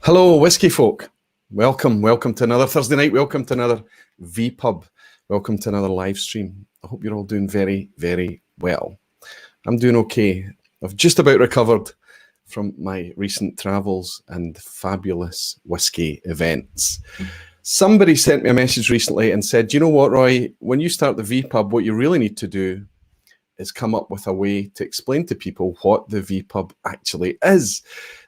Hello, Whisky folk. Welcome to another Thursday night. Welcome to another vPub. Welcome to another live stream. I hope you're all doing very, very well. I'm doing okay. I've just about recovered from my recent travels and fabulous whisky events. Somebody sent me a message recently and said, "Do you know what, Roy? When you start the vPub, what you really need to do is come up with a way to explain to people what the vPub actually is."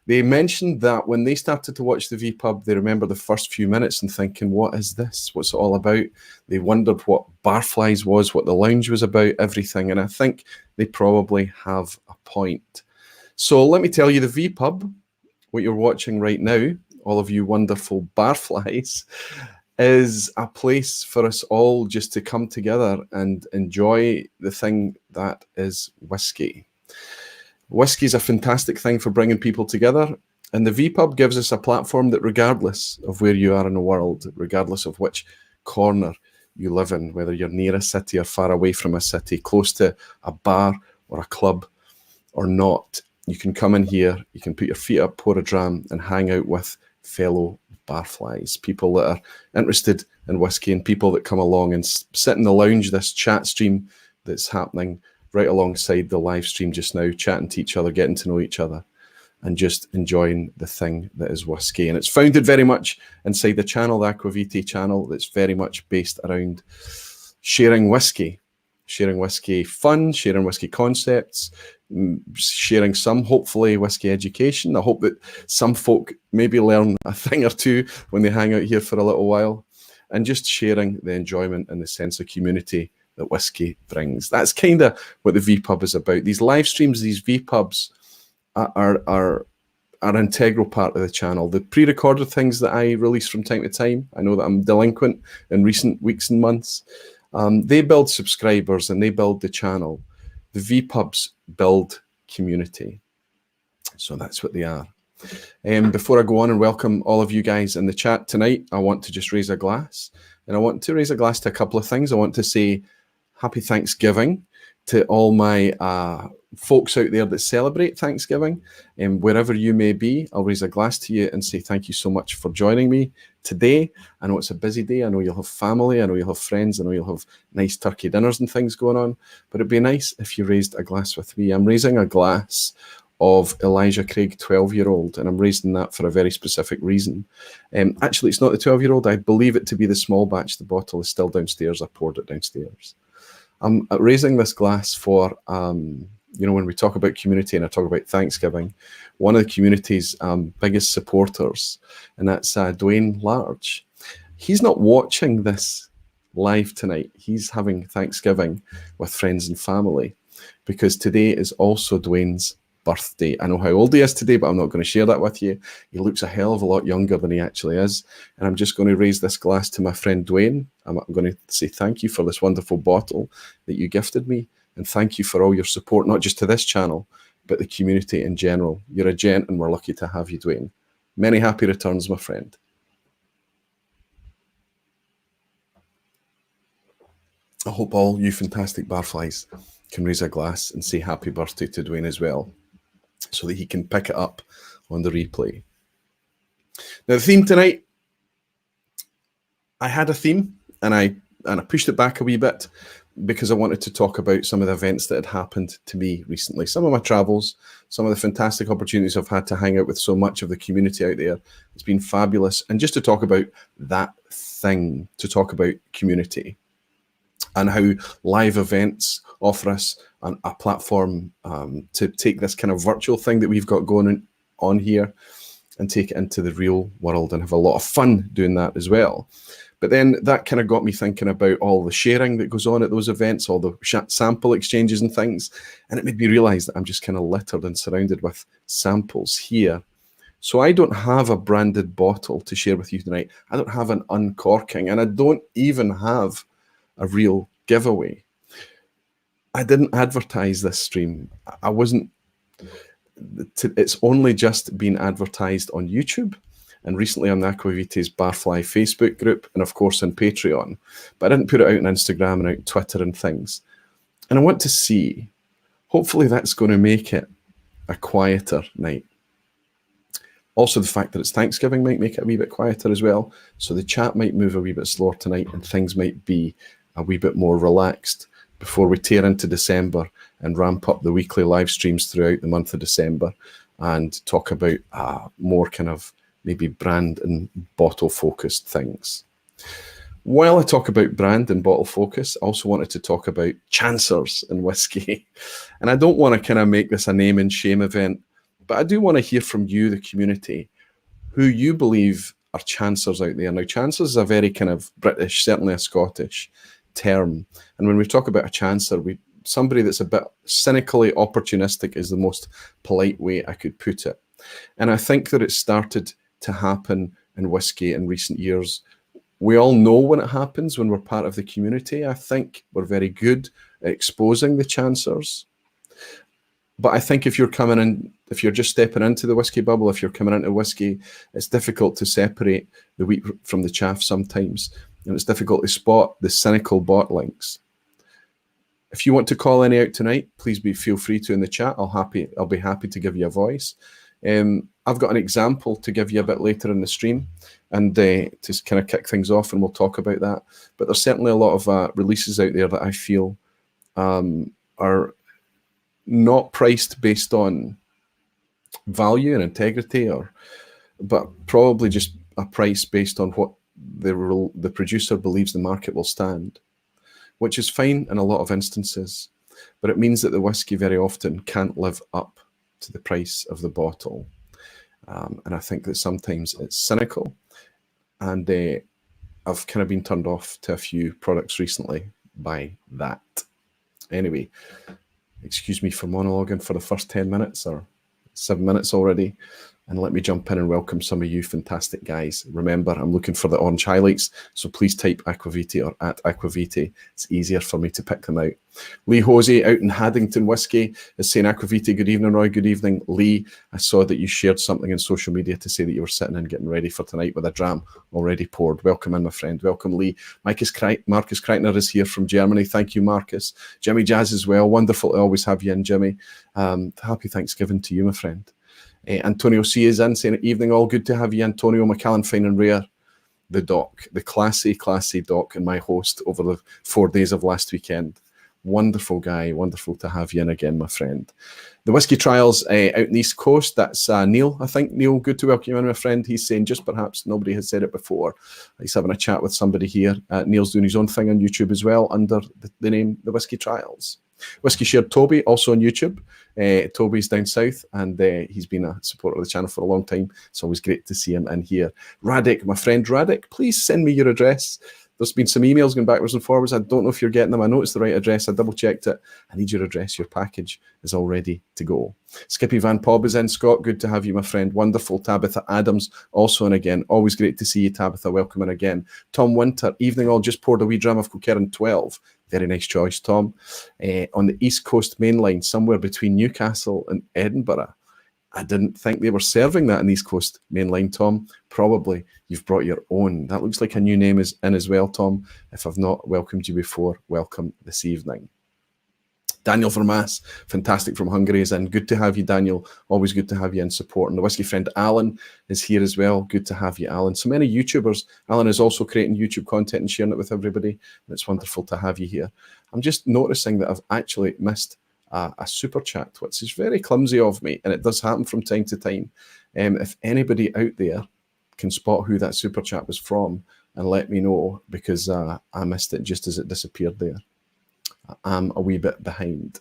They mentioned that when they started to watch the vPub, they remember the first few minutes and thinking, what is this? What's it all about? They wondered what Barflies was, what the lounge was about, everything. And I think they probably have a point. So let me tell you, the vPub, what you're watching right now, all of you wonderful Barflies, is a place for us all just to come together and enjoy the thing that is whisky. Whisky is a fantastic thing for bringing people together, and the vPub gives us a platform that, regardless of where you are in the world, regardless of which corner you live in, whether you're near a city or far away from a city, close to a bar or a club or not, you can come in here, you can put your feet up, pour a dram, and hang out with fellow Barflies, people that are interested in whisky and people that come along and sit in the lounge, this chat stream that's happening right alongside the live stream just now, chatting to each other, getting to know each other, and just enjoying the thing that is whisky. And it's founded very much inside the channel, the Aquavite channel, that's very much based around sharing whisky fun, sharing whisky concepts, sharing some, hopefully, whisky education. I hope that some folk maybe learn a thing or two when they hang out here for a little while, and just sharing the enjoyment and the sense of community that whisky brings. That's kind of what the vPub is about. These live streams, these vPubs are an integral part of the channel. The pre-recorded things that I release from time to time, I know that I'm delinquent in recent weeks and months, they build subscribers and they build the channel. The vPubs build community. So that's what they are. Before I go on and welcome all of you guys in the chat tonight, I want to just raise a glass. And I want to raise a glass to a couple of things. I want to say Happy Thanksgiving to all my folks out there that celebrate Thanksgiving. And wherever you may be, I'll raise a glass to you and say thank you so much for joining me today. I know it's a busy day. I know you'll have family. I know you'll have friends. I know you'll have nice turkey dinners and things going on. But it'd be nice if you raised a glass with me. I'm raising a glass of Elijah Craig 12-year-old, and I'm raising that for a very specific reason. Actually, it's not the 12-year-old. I believe it to be the small batch. The bottle is still downstairs. I poured it downstairs. I'm raising this glass for, when we talk about community and I talk about Thanksgiving, one of the community's biggest supporters, and that's Dwayne Large. He's not watching this live tonight. He's having Thanksgiving with friends and family, because today is also Dwayne's birthday. I know how old he is today, but I'm not going to share that with you. He looks a hell of a lot younger than he actually is. And I'm just going to raise this glass to my friend Dwayne. I'm going to say thank you for this wonderful bottle that you gifted me. And thank you for all your support, not just to this channel, but the community in general. You're a gent and we're lucky to have you, Dwayne. Many happy returns, my friend. I hope all you fantastic Barflies can raise a glass and say happy birthday to Dwayne as well, so that he can pick it up on the replay. Now, the theme tonight, I had a theme and I pushed it back a wee bit because I wanted to talk about some of the events that had happened to me recently. Some of my travels, some of the fantastic opportunities I've had to hang out with so much of the community out there. It's been fabulous. And just to talk about that thing, to talk about community and how live events offer us a platform to take this kind of virtual thing that we've got going on here and take it into the real world and have a lot of fun doing that as well. But then that kind of got me thinking about all the sharing that goes on at those events, all the sample exchanges and things. And it made me realize that I'm just kind of littered and surrounded with samples here. So I don't have a branded bottle to share with you tonight. I don't have an uncorking, and I don't even have a real giveaway. I didn't advertise this stream. I wasn't, it's only just been advertised on YouTube and recently on the Aquavite's Barfly Facebook group and of course on Patreon, but I didn't put it out on Instagram and out on Twitter and things. And I want to see, hopefully that's going to make it a quieter night. Also, the fact that it's Thanksgiving might make it a wee bit quieter as well. So the chat might move a wee bit slower tonight and things might be a wee bit more relaxed before we tear into December and ramp up the weekly live streams throughout the month of December and talk about more kind of maybe brand and bottle focused things. While I talk about brand and bottle focus, I also wanted to talk about chancers and whiskey. And I don't want to kind of make this a name and shame event, but I do want to hear from you, the community, who you believe are chancers out there. Now, chancers is a very kind of British, certainly a Scottish term. And when we talk about a chancer, somebody that's a bit cynically opportunistic is the most polite way I could put it. And I think that it started to happen in whiskey in recent years. We all know when it happens, when we're part of the community. I think we're very good at exposing the chancers. But I think if you're coming in, if you're just stepping into the whiskey bubble, if you're coming into whiskey, it's difficult to separate the wheat from the chaff sometimes. And it's difficult to spot the cynical bottlings. If you want to call any out tonight, please feel free to in the chat. I'll be happy to give you a voice. I've got an example to give you a bit later in the stream and to kind of kick things off, and we'll talk about that. But there's certainly a lot of releases out there that I feel are not priced based on value and integrity, but probably just a price based on what the producer believes the market will stand, which is fine in a lot of instances, but it means that the whiskey very often can't live up to the price of the bottle. And I think that sometimes it's cynical, and I've kind of been turned off to a few products recently by that. Anyway, excuse me for monologuing for the first 10 minutes or 7 minutes already. And let me jump in and welcome some of you fantastic guys. Remember, I'm looking for the orange highlights, so please type Aquaviti or at Aquaviti. It's easier for me to pick them out. Lee Hosey out in Haddington Whiskey is saying, Aquaviti, good evening, Roy, good evening. Lee, I saw that you shared something in social media to say that you were sitting and getting ready for tonight with a dram already poured. Welcome in, my friend. Welcome, Lee. Marcus Kreitner is here from Germany. Thank you, Marcus. Jimmy Jazz as well. Wonderful to always have you in, Jimmy. Happy Thanksgiving to you, my friend. Antonio C is in saying, evening, all good to have you, Antonio. Macallan Fine and Rare, the doc, the classy doc, and my host over the 4 days of last weekend. Wonderful guy, wonderful to have you in again, my friend. The Whiskey Trials out in the East Coast, that's Neil, I think. Neil, good to welcome you in, my friend. He's saying, just perhaps nobody has said it before. He's having a chat with somebody here. Neil's doing his own thing on YouTube as well under the name The Whiskey Trials. Whiskey Shared Toby, also on YouTube. Toby's down south, and he's been a supporter of the channel for a long time. It's always great to see him in here. Radek, my friend Radek, please send me your address. There's been some emails going backwards and forwards. I don't know if you're getting them. I know it's the right address. I double-checked it. I need your address. Your package is all ready to go. Skippy Van Pob is in. Scott, good to have you, my friend. Wonderful. Tabitha Adams, also in again. Always great to see you, Tabitha. Welcome in again. Tom Winter, evening all. Just poured a wee dram of Coquerin 12. Very nice choice, Tom. On the East Coast main line, somewhere between Newcastle and Edinburgh. I didn't think they were serving that in the East Coast main line, Tom. Probably you've brought your own. That looks like a new name is in as well, Tom. If I've not welcomed you before, welcome this evening. Daniel Vermaas, fantastic from Hungary, is in. Good to have you, Daniel. Always good to have you in support. And the whiskey friend Alan is here as well. Good to have you, Alan. So many YouTubers. Alan is also creating YouTube content and sharing it with everybody. And it's wonderful to have you here. I'm just noticing that I've actually missed a super chat, which is very clumsy of me, and it does happen from time to time. If anybody out there can spot who that super chat was from and let me know, because I missed it just as it disappeared there. I'm a wee bit behind.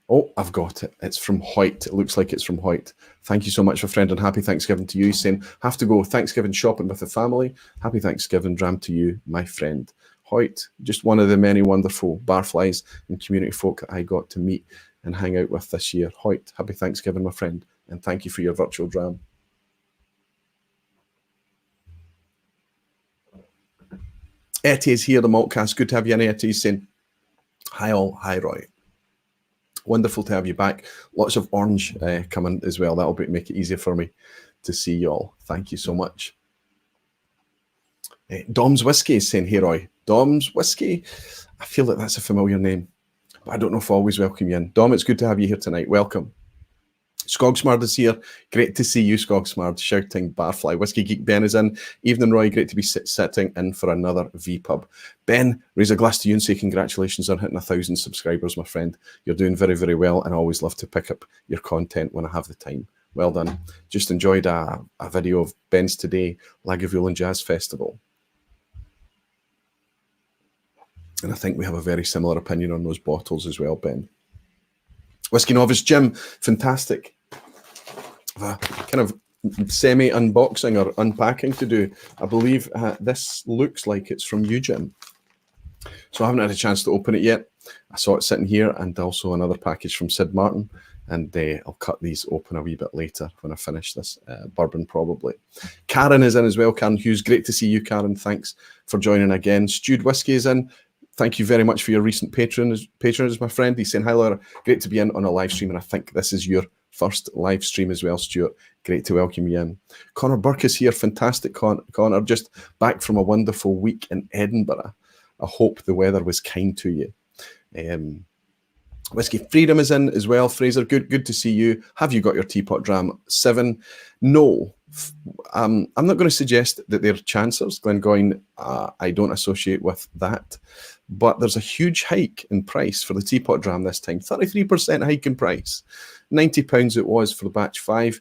Oh, I've got it. It's from Hoyt. It looks like it's from Hoyt. Thank you so much, my friend, and happy Thanksgiving to you. He's saying, have to go Thanksgiving shopping with the family. Happy Thanksgiving, dram to you, my friend. Hoyt, just one of the many wonderful barflies and community folk that I got to meet and hang out with this year. Hoyt, happy Thanksgiving, my friend, and thank you for your virtual dram. Etty is here, the Maltcast. Good to have you in, Etty. He's saying, hi all, hi Roy. Wonderful to have you back. Lots of orange coming as well. That'll make it easier for me to see you all. Thank you so much. Dom's Whiskey is saying, hey Roy, Dom's Whiskey. I feel like that's a familiar name, but I don't know if I always welcome you in. Dom, it's good to have you here tonight. Welcome. Skogsmard is here. Great to see you, Skogsmard, shouting Barfly. Whiskey Geek Ben is in. Evening, Roy. Great to be sitting in for another vPub. Ben, raise a glass to you and say congratulations on hitting 1,000 subscribers, my friend. You're doing very, very well, and I always love to pick up your content when I have the time. Well done. Just enjoyed a video of Ben's today, Lagavulin Jazz Festival. And I think we have a very similar opinion on those bottles as well, Ben. Whiskey Novice Jim, fantastic. A kind of semi-unboxing or unpacking to do. I believe this looks like it's from you, Jim. So I haven't had a chance to open it yet. I saw it sitting here, and also another package from Sid Martin, and I'll cut these open a wee bit later when I finish this bourbon, probably. Karen is in as well. Karen Hughes, great to see you, Karen. Thanks for joining again. Stewed Whiskey is in. Thank you very much for your recent patronage, my friend. He's saying, hi, Laura. Great to be in on a live stream, and I think this is your first live stream as well, Stuart. Great to welcome you in. Connor Burke is here. Fantastic, Connor. Just back from a wonderful week in Edinburgh. I hope the weather was kind to you. Whiskey Freedom is in as well. Fraser, good to see you. Have you got your Teapot Dram 7? No. I'm not going to suggest that they're chancers. Glengoyne, I don't associate with that. But there's a huge hike in price for the Teapot Dram this time. 33% hike in price. £90 it was for batch 5.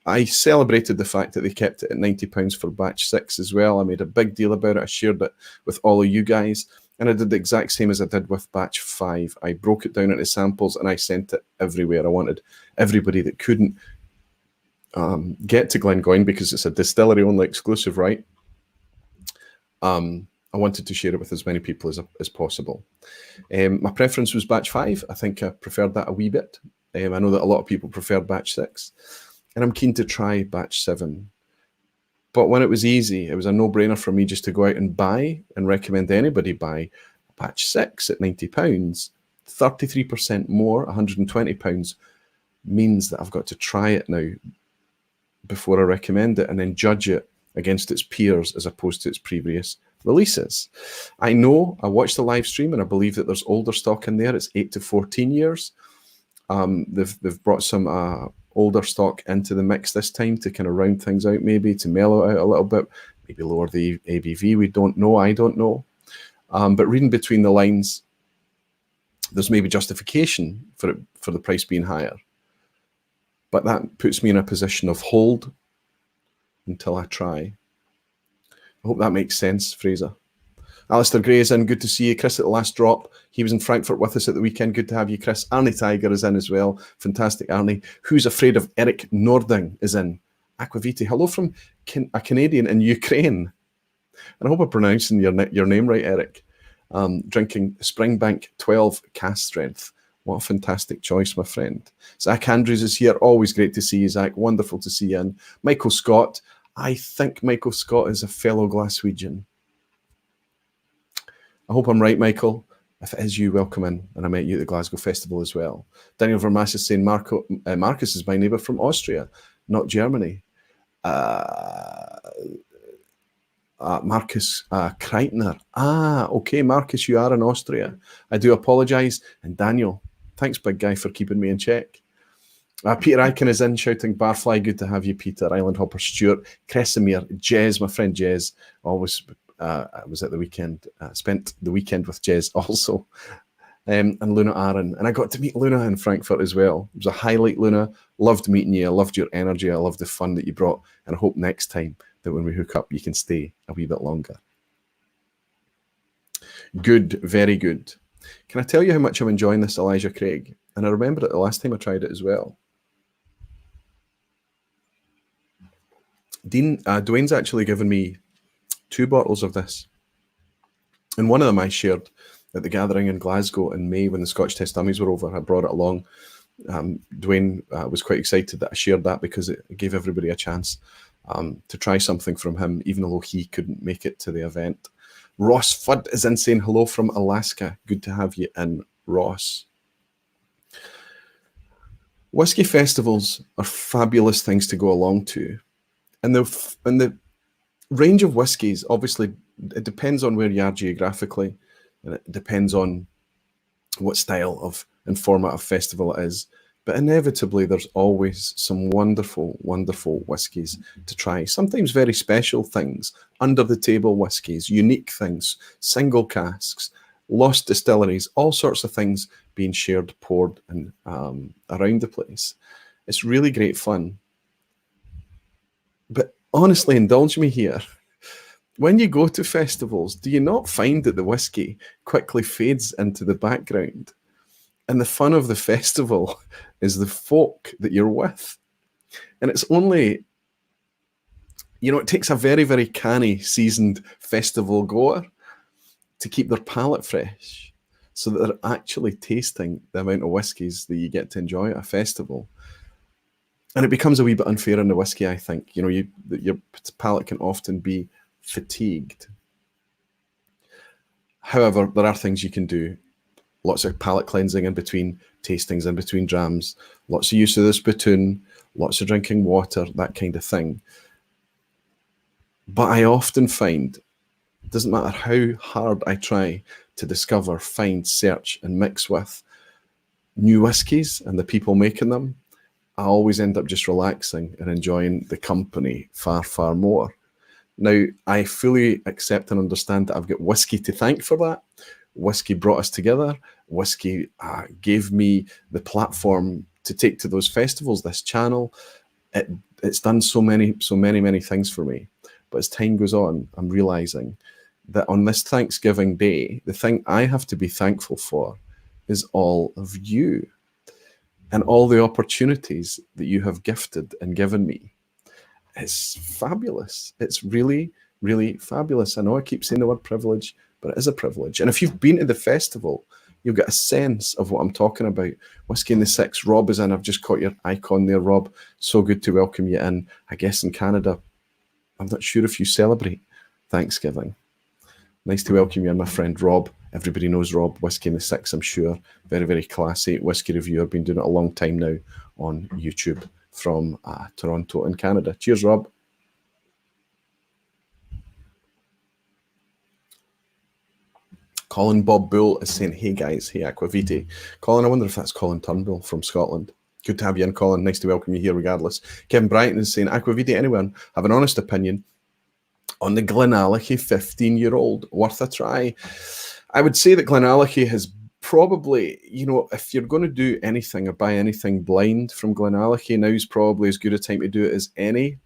I celebrated the fact that they kept it at £90 for batch 6 as well. I made a big deal about it. I shared it with all of you guys. And I did the exact same as I did with batch 5. I broke it down into samples and I sent it everywhere. I wanted everybody that couldn't get to Glengoyne, because it's a distillery-only exclusive, right? I wanted to share it with as many people as possible. My preference was batch 5. I think I preferred that a wee bit. I know that a lot of people preferred batch 6. And I'm keen to try batch 7. But when it was easy, it was a no-brainer for me just to go out and buy and recommend anybody buy batch 6 at £90. 33% more, £120, means that I've got to try it now before I recommend it, and then judge it against its peers as opposed to its previous releases. I know, I watched the live stream, and I believe that there's older stock in there. It's 8 to 14 years. They've brought some older stock into the mix this time to kind of round things out, maybe to mellow out a little bit, maybe lower the ABV. We don't know. I don't know. But reading between the lines, there's maybe justification for the price being higher. But that puts me in a position of hold until I try. I hope that makes sense, Fraser. Alistair Gray is in. Good to see you. Chris at the last drop. He was in Frankfurt with us at the weekend. Good to have you, Chris. Arnie Tiger is in as well. Fantastic, Arnie. Who's Afraid of Eric Nording is in. Aquaviti. Hello from a Canadian in Ukraine. And I hope I'm pronouncing your name right, Eric. Drinking Springbank 12 cast strength. What a fantastic choice, my friend. Zach Andrews is here. Always great to see you, Zach. Wonderful to see you in. Michael Scott. I think Michael Scott is a fellow Glaswegian. I hope I'm right, Michael. If it is you, welcome in. And I met you at the Glasgow Festival as well. Daniel Vermas is saying Marcus is my neighbour from Austria, not Germany. Marcus Kreitner. Okay, Marcus, you are in Austria. I do apologise. And Daniel, thanks, big guy, for keeping me in check. Peter Eichen is in, shouting Barfly. Good to have you, Peter. Island Hopper Stewart. Kresimir. Jez, my friend Jez. Always I was at the weekend. Spent the weekend with Jez also. And Luna Aaron. And I got to meet Luna in Frankfurt as well. It was a highlight, Luna. Loved meeting you. I loved your energy. I loved the fun that you brought. And I hope next time that when we hook up, you can stay a wee bit longer. Good, very good. Can I tell you how much I'm enjoying this Elijah Craig? And I remember it the last time I tried it as well. Dwayne's actually given me 2 bottles of this. And one of them I shared at the gathering in Glasgow in May when the Scotch Test Dummies were over. I brought it along. Dwayne was quite excited that I shared that because it gave everybody a chance to try something from him, even though he couldn't make it to the event. Ross Fudd is in saying hello from Alaska. Good to have you in, Ross. Whiskey festivals are fabulous things to go along to. And the range of whiskies, obviously, it depends on where you are geographically, and it depends on what style of and format of festival it is. But inevitably, there's always some wonderful, wonderful whiskies to try. Sometimes very special things, under-the-table whiskies, unique things, single casks, lost distilleries, all sorts of things being shared, poured, and around the place. It's really great fun. But honestly, indulge me here. When you go to festivals, do you not find that the whiskey quickly fades into the background? And the fun of the festival is the folk that you're with. And it's only, it takes a very, very canny, seasoned festival goer to keep their palate fresh so that they're actually tasting the amount of whiskies that you get to enjoy at a festival. And it becomes a wee bit unfair in the whiskey, I think. Your palate can often be fatigued. However, there are things you can do. Lots of palate cleansing in between tastings, in between drams, lots of use of the spittoon, lots of drinking water, that kind of thing. But I often find, it doesn't matter how hard I try to discover, find, search, and mix with new whiskies and the people making them, I always end up just relaxing and enjoying the company far, far more. Now, I fully accept and understand that I've got whiskey to thank for that. Whiskey brought us together. Whiskey gave me the platform to take to those festivals, this channel. It's done so many things for me. But as time goes on, I'm realizing that on this Thanksgiving Day, the thing I have to be thankful for is all of you and all the opportunities that you have gifted and given me. It's fabulous. It's really, really fabulous. I know I keep saying the word privilege, but it is a privilege. And if you've been to the festival, you'll get a sense of what I'm talking about. Whiskey in the Six. Rob is in. I've just caught your icon there, Rob. So good to welcome you in. I guess in Canada, I'm not sure if you celebrate Thanksgiving. Nice to welcome you in, my friend Rob. Everybody knows Rob, Whiskey in the Six, I'm sure. Very, very classy whiskey reviewer. Been doing it a long time now on YouTube from Toronto in Canada. Cheers, Rob. Colin Bob Bull is saying, hey guys, hey Aquavite. Colin, I wonder if that's Colin Turnbull from Scotland. Good to have you in, Colin. Nice to welcome you here regardless. Kevin Bryant is saying, Aquavite, anyone have an honest opinion on the Glenallachie 15-year-old? Worth a try. I would say that Glenallachie has probably, if you're going to do anything or buy anything blind from Glenallachie, now is probably as good a time to do it as any.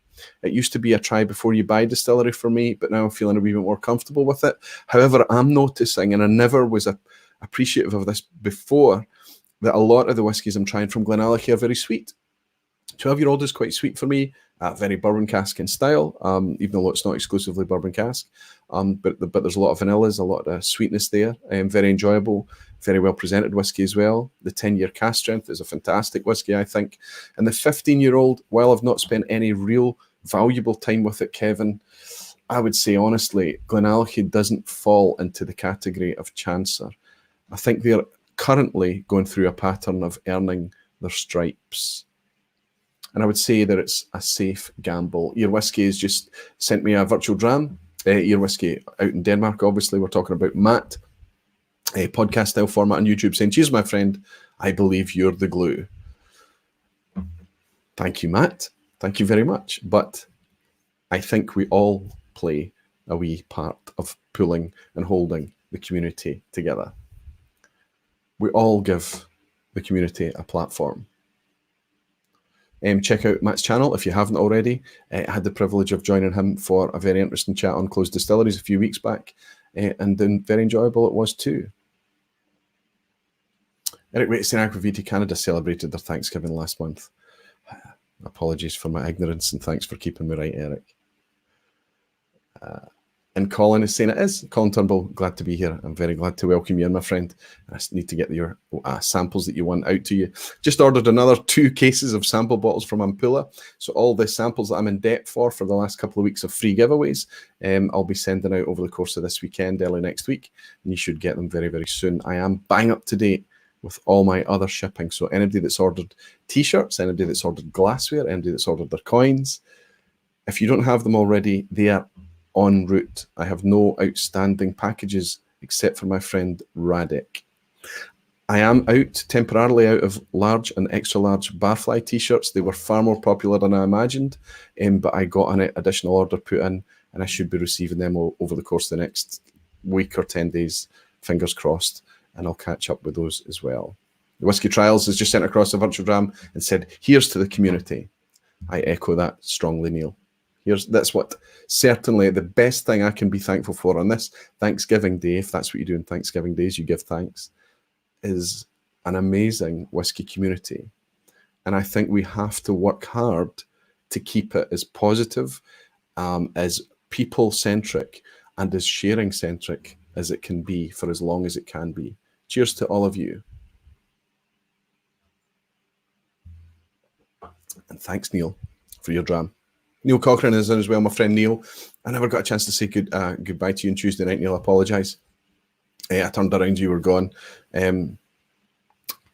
It used to be a try before you buy distillery for me, but now I'm feeling a wee bit more comfortable with it. However, I'm noticing, and I never was appreciative of this before, that a lot of the whiskies I'm trying from Glenallachie are very sweet. 12-year-old is quite sweet for me, very bourbon cask in style, even though it's not exclusively bourbon cask. But there's a lot of vanillas, a lot of sweetness there. Very enjoyable, very well presented whiskey as well. The 10-year cask strength is a fantastic whiskey, I think. And the 15-year-old, while I've not spent any real valuable time with it, Kevin, I would say honestly, Glenallachie doesn't fall into the category of chancer. I think they're currently going through a pattern of earning their stripes. And I would say that it's a safe gamble. Your Whiskey has just sent me a virtual dram. Your Whiskey out in Denmark, obviously. We're talking about Matt, a podcast style format on YouTube, saying, cheers, my friend. I believe you're the glue. Thank you, Matt. Thank you very much. But I think we all play a wee part of pulling and holding the community together. We all give the community a platform. Check out Matt's channel if you haven't already. I had the privilege of joining him for a very interesting chat on closed distilleries a few weeks back, and then very enjoyable it was too. Eric Waitstein, Aquavite Canada celebrated their Thanksgiving last month. Apologies for my ignorance, and thanks for keeping me right, Eric. And Colin is saying it is. Colin Turnbull, glad to be here. I'm very glad to welcome you in, my friend. I need to get your samples that you want out to you. Just ordered another 2 cases of sample bottles from Ampulla. So all the samples that I'm in debt for the last couple of weeks of free giveaways, I'll be sending out over the course of this weekend, early next week. And you should get them very, very soon. I am bang up to date with all my other shipping. So anybody that's ordered T-shirts, anybody that's ordered glassware, anybody that's ordered their coins, if you don't have them already, they are en route. I have no outstanding packages except for my friend Radek. I am temporarily out of large and extra large Barfly t-shirts. They were far more popular than I imagined, but I got an additional order put in, and I should be receiving them over the course of the next week or 10 days, fingers crossed, and I'll catch up with those as well. The Whisky Trials has just sent across a virtual dram and said, here's to the community. I echo that strongly, Neil. That's what certainly the best thing I can be thankful for on this Thanksgiving Day, if that's what you do on Thanksgiving days, you give thanks, is an amazing whisky community. And I think we have to work hard to keep it as positive, as people-centric, and as sharing-centric as it can be for as long as it can be. Cheers to all of you. And thanks, Neil, for your dram. Neil Cochrane is in as well, my friend Neil. I never got a chance to say goodbye to you on Tuesday night, Neil. I apologise. I turned around, you were gone. And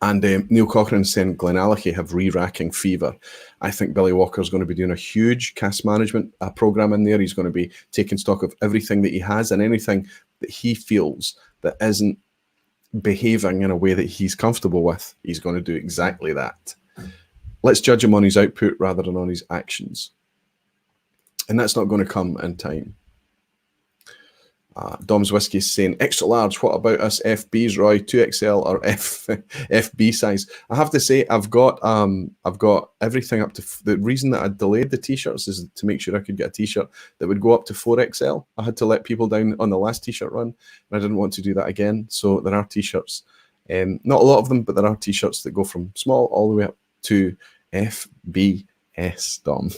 Neil Cochrane saying Glenallachie have re-racking fever. I think Billy Walker is going to be doing a huge cask management program in there. He's going to be taking stock of everything that he has and anything that he feels that isn't behaving in a way that he's comfortable with. He's going to do exactly that. Let's judge him on his output rather than on his actions. And that's not going to come in time. Dom's Whiskey is saying, extra large, what about us FBs, Roy? 2XL or FB size? I have to say, I've got everything up to... The reason that I delayed the T-shirts is to make sure I could get a T-shirt that would go up to 4XL. I had to let people down on the last T-shirt run, and I didn't want to do that again. So there are T-shirts. Not a lot of them, but there are T-shirts that go from small all the way up to FBS, Dom.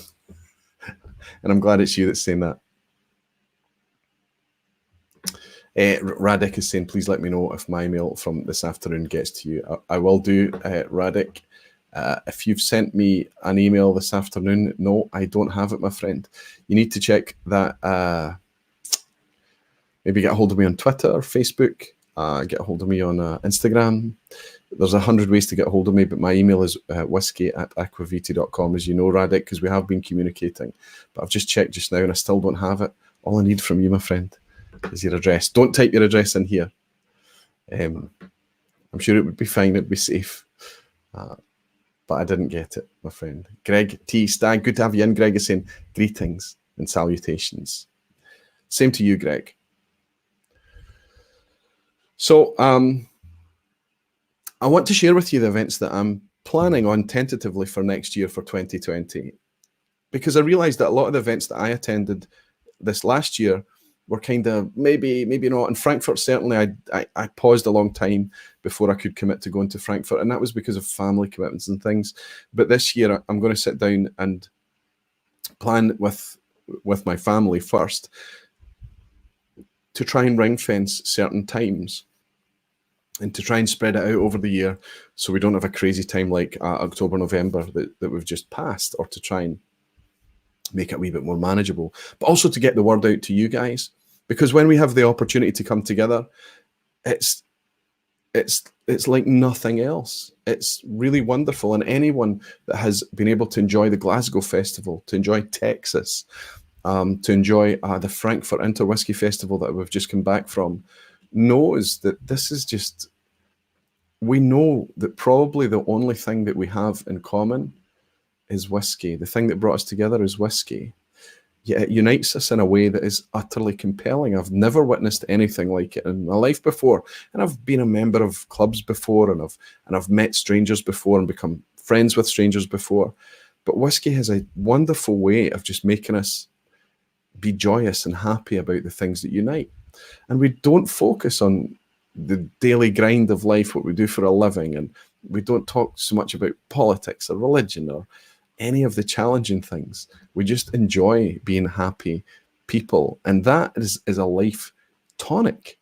And I'm glad it's you that's saying that. Radek is saying, please let me know if my email from this afternoon gets to you. I will do, Radek. If you've sent me an email this afternoon, no, I don't have it, my friend. You need to check that. Maybe get a hold of me on Twitter, Facebook, get a hold of me on Instagram. There's 100 ways to get a hold of me, but my email is whisky@aquaviti.com, as you know, Radek, because we have been communicating. But I've just checked just now and I still don't have it. All I need from you, my friend, is your address. Don't type your address in here. I'm sure it would be fine. It'd be safe. But I didn't get it, my friend. Greg T. Stag, good to have you in. Greg is saying greetings and salutations. Same to you, Greg. So I want to share with you the events that I'm planning on tentatively for next year for 2020, because I realized that a lot of the events that I attended this last year were kind of maybe not. In Frankfurt, certainly, I paused a long time before I could commit to going to Frankfurt, and that was because of family commitments and things. But this year, I'm going to sit down and plan with my family first to try and ring fence certain times and to try and spread it out over the year so we don't have a crazy time like October, November that we've just passed, or to try and make it a wee bit more manageable, but also to get the word out to you guys, because when we have the opportunity to come together, it's like nothing else. It's really wonderful, and anyone that has been able to enjoy the Glasgow Festival, to enjoy Texas, to enjoy the Frankfurt Inter Whisky Festival that we've just come back from, knows that this is just, we know that probably the only thing that we have in common is whiskey. The thing that brought us together is whiskey. Yet it unites us in a way that is utterly compelling. I've never witnessed anything like it in my life before. And I've been a member of clubs before, and I've met strangers before and become friends with strangers before. But whiskey has a wonderful way of just making us be joyous and happy about the things that unite. And we don't focus on the daily grind of life, what we do for a living, and we don't talk so much about politics or religion or any of the challenging things. We just enjoy being happy people, and that is a life tonic.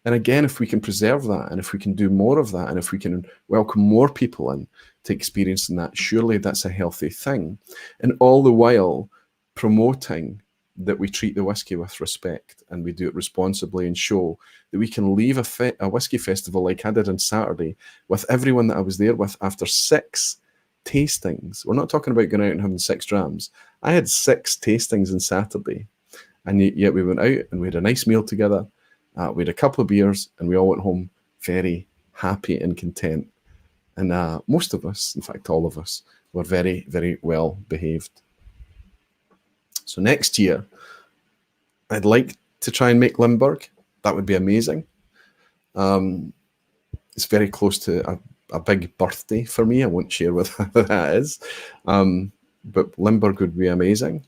And again, if we can preserve that, and if we can do more of that, and if we can welcome more people in to experiencing that, surely that's a healthy thing. And all the while promoting that we treat the whiskey with respect, and we do it responsibly, and show that we can leave a whiskey festival like I did on Saturday with everyone that I was there with after 6 tastings. We're not talking about going out and having 6 drams. I had 6 tastings on Saturday, and yet we went out and we had a nice meal together. We had a couple of beers, and we all went home very happy and content. And most of us, in fact, all of us, were very, very well behaved. So next year, I'd like to try and make Limburg. That would be amazing. It's very close to a big birthday for me. I won't share what that is. But Limburg would be amazing.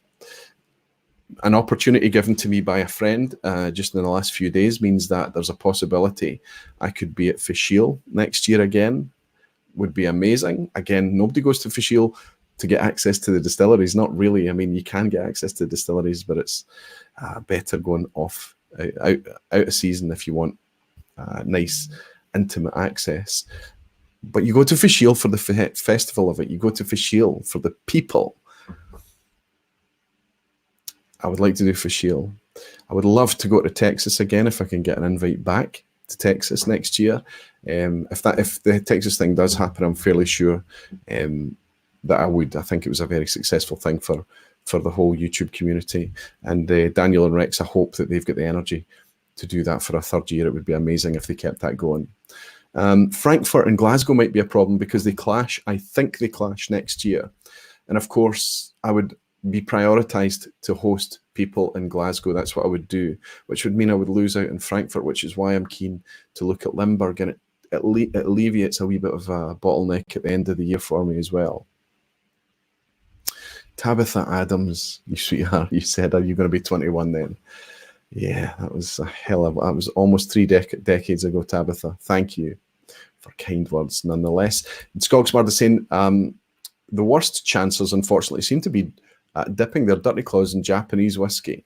An opportunity given to me by a friend just in the last few days means that there's a possibility I could be at Fishiel next year again. Would be amazing. Again, nobody goes to Fishiel to get access to the distilleries. Not really. I mean, you can get access to distilleries, but it's better going off out of season if you want nice, intimate access. But you go to Fishiel for the festival of it. You go to Fishiel for the people. I would like to do Fishiel. I would love to go to Texas again if I can get an invite back to Texas next year. If the Texas thing does happen, I'm fairly sure that I would. I think it was a very successful thing for the whole YouTube community. And Daniel and Rex, I hope that they've got the energy to do that for a third year. It would be amazing if they kept that going. Frankfurt and Glasgow might be a problem because they clash. I think they clash next year. And of course, I would be prioritized to host people in Glasgow. That's what I would do, which would mean I would lose out in Frankfurt, which is why I'm keen to look at Limburg, and it alleviates a wee bit of a bottleneck at the end of the year for me as well. Tabitha Adams, you sweetheart, you said, are you going to be 21 then? Yeah, that was that was almost 3 decades ago, Tabitha. Thank you for kind words nonetheless. And Skogsmard is saying, the worst chancers, unfortunately, seem to be dipping their dirty claws in Japanese whiskey.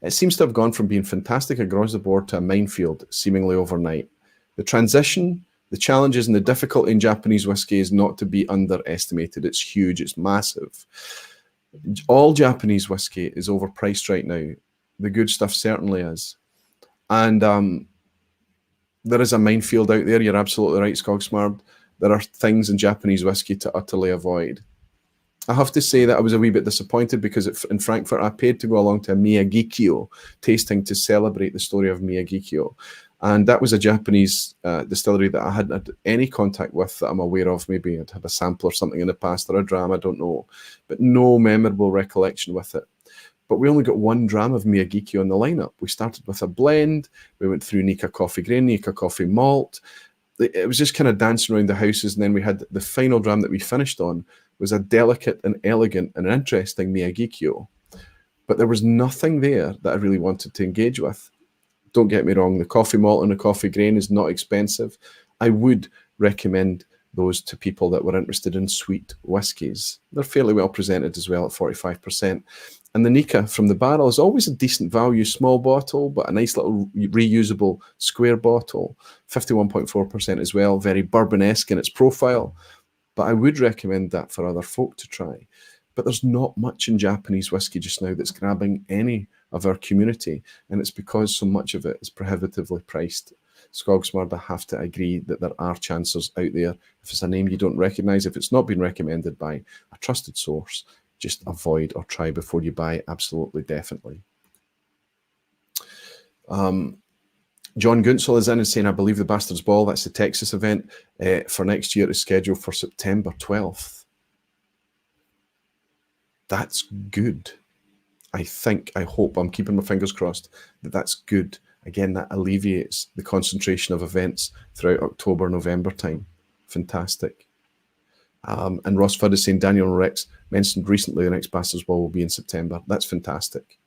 It seems to have gone from being fantastic across the board to a minefield, seemingly overnight. The transition, the challenges and the difficulty in Japanese whiskey is not to be underestimated. It's huge, it's massive. All Japanese whiskey is overpriced right now. The good stuff certainly is. And there is a minefield out there. You're absolutely right, Skogsmard. There are things in Japanese whiskey to utterly avoid. I have to say that I was a wee bit disappointed because in Frankfurt, I paid to go along to a Miyagikyo tasting to celebrate the story of Miyagikyo. And that was a Japanese distillery that I hadn't had any contact with that I'm aware of. Maybe I'd had a sample or something in the past or a dram, I don't know. But no memorable recollection with it. But we only got 1 dram of Miyagikyo on the lineup. We started with a blend. We went through Nika coffee grain, Nika coffee malt. It was just kind of dancing around the houses. And then we had the final dram that we finished on was a delicate and elegant and interesting Miyagikyo. But there was nothing there that I really wanted to engage with. Don't get me wrong, the coffee malt and the coffee grain is not expensive. I would recommend those to people that were interested in sweet whiskies. They're fairly well presented as well at 45%. And the Nika from the barrel is always a decent value, small bottle, but a nice little reusable square bottle. 51.4% as well, very bourbon-esque in its profile. But I would recommend that for other folk to try. But there's not much in Japanese whiskey just now that's grabbing any of our community, and it's because so much of it is prohibitively priced. Skogsmard, I have to agree that there are chancers out there. If it's a name you don't recognise, if it's not been recommended by a trusted source, just avoid or try before you buy, absolutely, definitely. John Gunsel is in and saying, I believe the Bastards Ball, that's the Texas event, for next year is scheduled for September 12th. That's good. I hope, I'm keeping my fingers crossed that that's good. Again, that alleviates the concentration of events throughout October, November time. Fantastic. And Ross Fudd is saying, Daniel and Rex mentioned recently the next Bastards Ball will be in September. That's fantastic.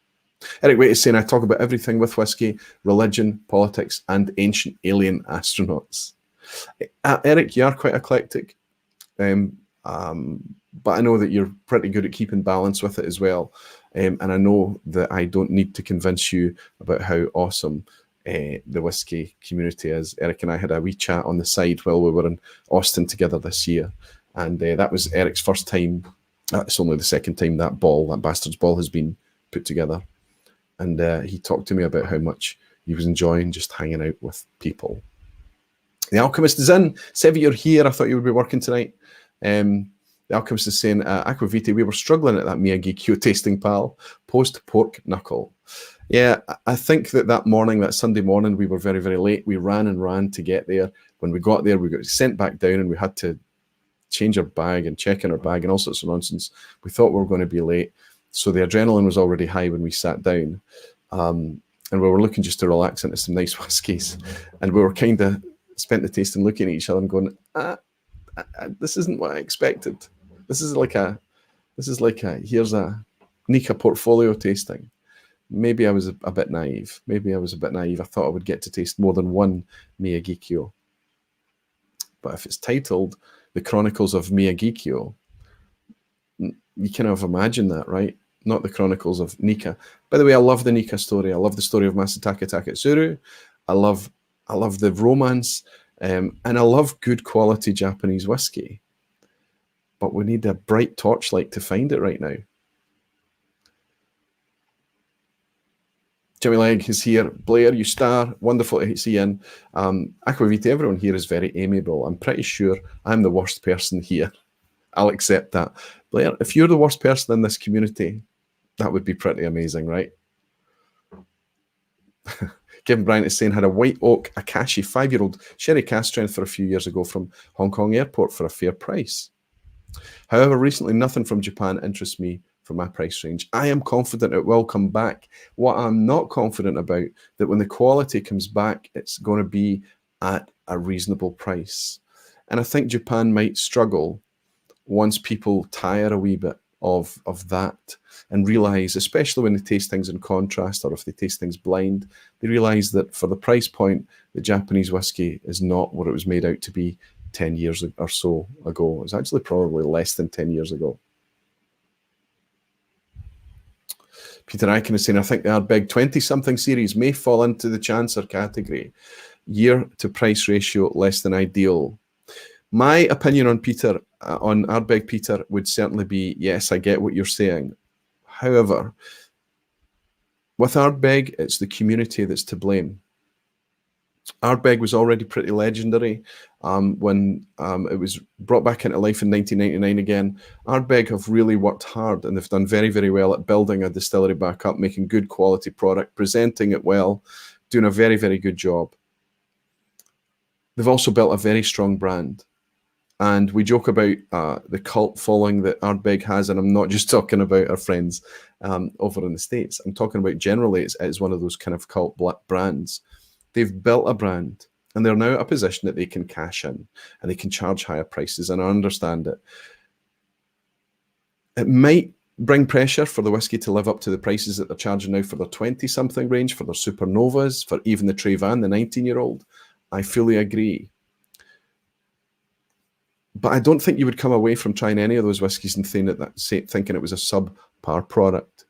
Eric Waite is saying, I talk about everything with whiskey, religion, politics, and ancient alien astronauts. Eric, you are quite eclectic. But I know that you're pretty good at keeping balance with it as well. And I know that I don't need to convince you about how awesome the whiskey community is. Eric and I had a wee chat on the side while we were in Austin together this year. And that was Eric's first time. It's only the second time that Bastards Ball has been put together. And he talked to me about how much he was enjoying just hanging out with people. The Alchemist is in. Sevi, you're here. I thought you would be working tonight. The The Alchemist is saying, Aquavite, we were struggling at that Miyagi-Kyo tasting, pal, post-pork knuckle. Yeah, I think that morning, that Sunday morning, we were very, very late. We ran and ran to get there. When we got there, we got sent back down and we had to change our bag and check in our bag and all sorts of nonsense. We thought we were going to be late. So the adrenaline was already high when we sat down. And we were looking just to relax into some nice whiskies. And we were kind of spent the tasting looking at each other and going, this isn't what I expected. This is like a here's a Nika portfolio tasting. Maybe I was a bit naive. I thought I would get to taste more than one Miyagi-Kyo. But if it's titled The Chronicles of Miyagi-Kyo, you kind of imagine that, right? Not the Chronicles of Nika. By the way, I love the Nika story. I love the story of Masataka Taketsuru. I love the romance, and I love good quality Japanese whiskey. But we need a bright torchlight to find it right now. Jimmy Legg is here. Blair, you star. Wonderful to see you in. Aquavite, everyone here is very amiable. I'm pretty sure I'm the worst person here. I'll accept that. Blair, if you're the worst person in this community, that would be pretty amazing, right? Kevin Bryant is saying, had a White Oak Akashi 5-year-old sherry cask strength for a few years ago from Hong Kong airport for a fair price. However, recently nothing from Japan interests me for my price range. I am confident it will come back. What I'm not confident about, that when the quality comes back, it's going to be at a reasonable price. And I think Japan might struggle once people tire a wee bit of that and realize, especially when they taste things in contrast or if they taste things blind, they realize that for the price point, the Japanese whiskey is not what it was made out to be 10 years or so ago. It's actually probably less than 10 years ago. Peter Eichen is saying, I think the Ardbeg 20-something series may fall into the Chancer category. Year to price ratio less than ideal. My opinion on Ardbeg Peter would certainly be, yes, I get what you're saying. However, with Ardbeg, it's the community that's to blame. Ardbeg was already pretty legendary when it was brought back into life in 1999 again. Ardbeg have really worked hard and they've done very, very well at building a distillery back up, making good quality product, presenting it well, doing a very, very good job. They've also built a very strong brand. And we joke about the cult following that Ardbeg has, and I'm not just talking about our friends over in the States. I'm talking about generally it's one of those kind of cult brands. They've built a brand, and they're now at a position that they can cash in, and they can charge higher prices, and I understand it. It might bring pressure for the whiskey to live up to the prices that they're charging now for their 20-something range, for their Supernovas, for even the Trevan, the 19-year-old. I fully agree. But I don't think you would come away from trying any of those whiskies and thinking it was a subpar product.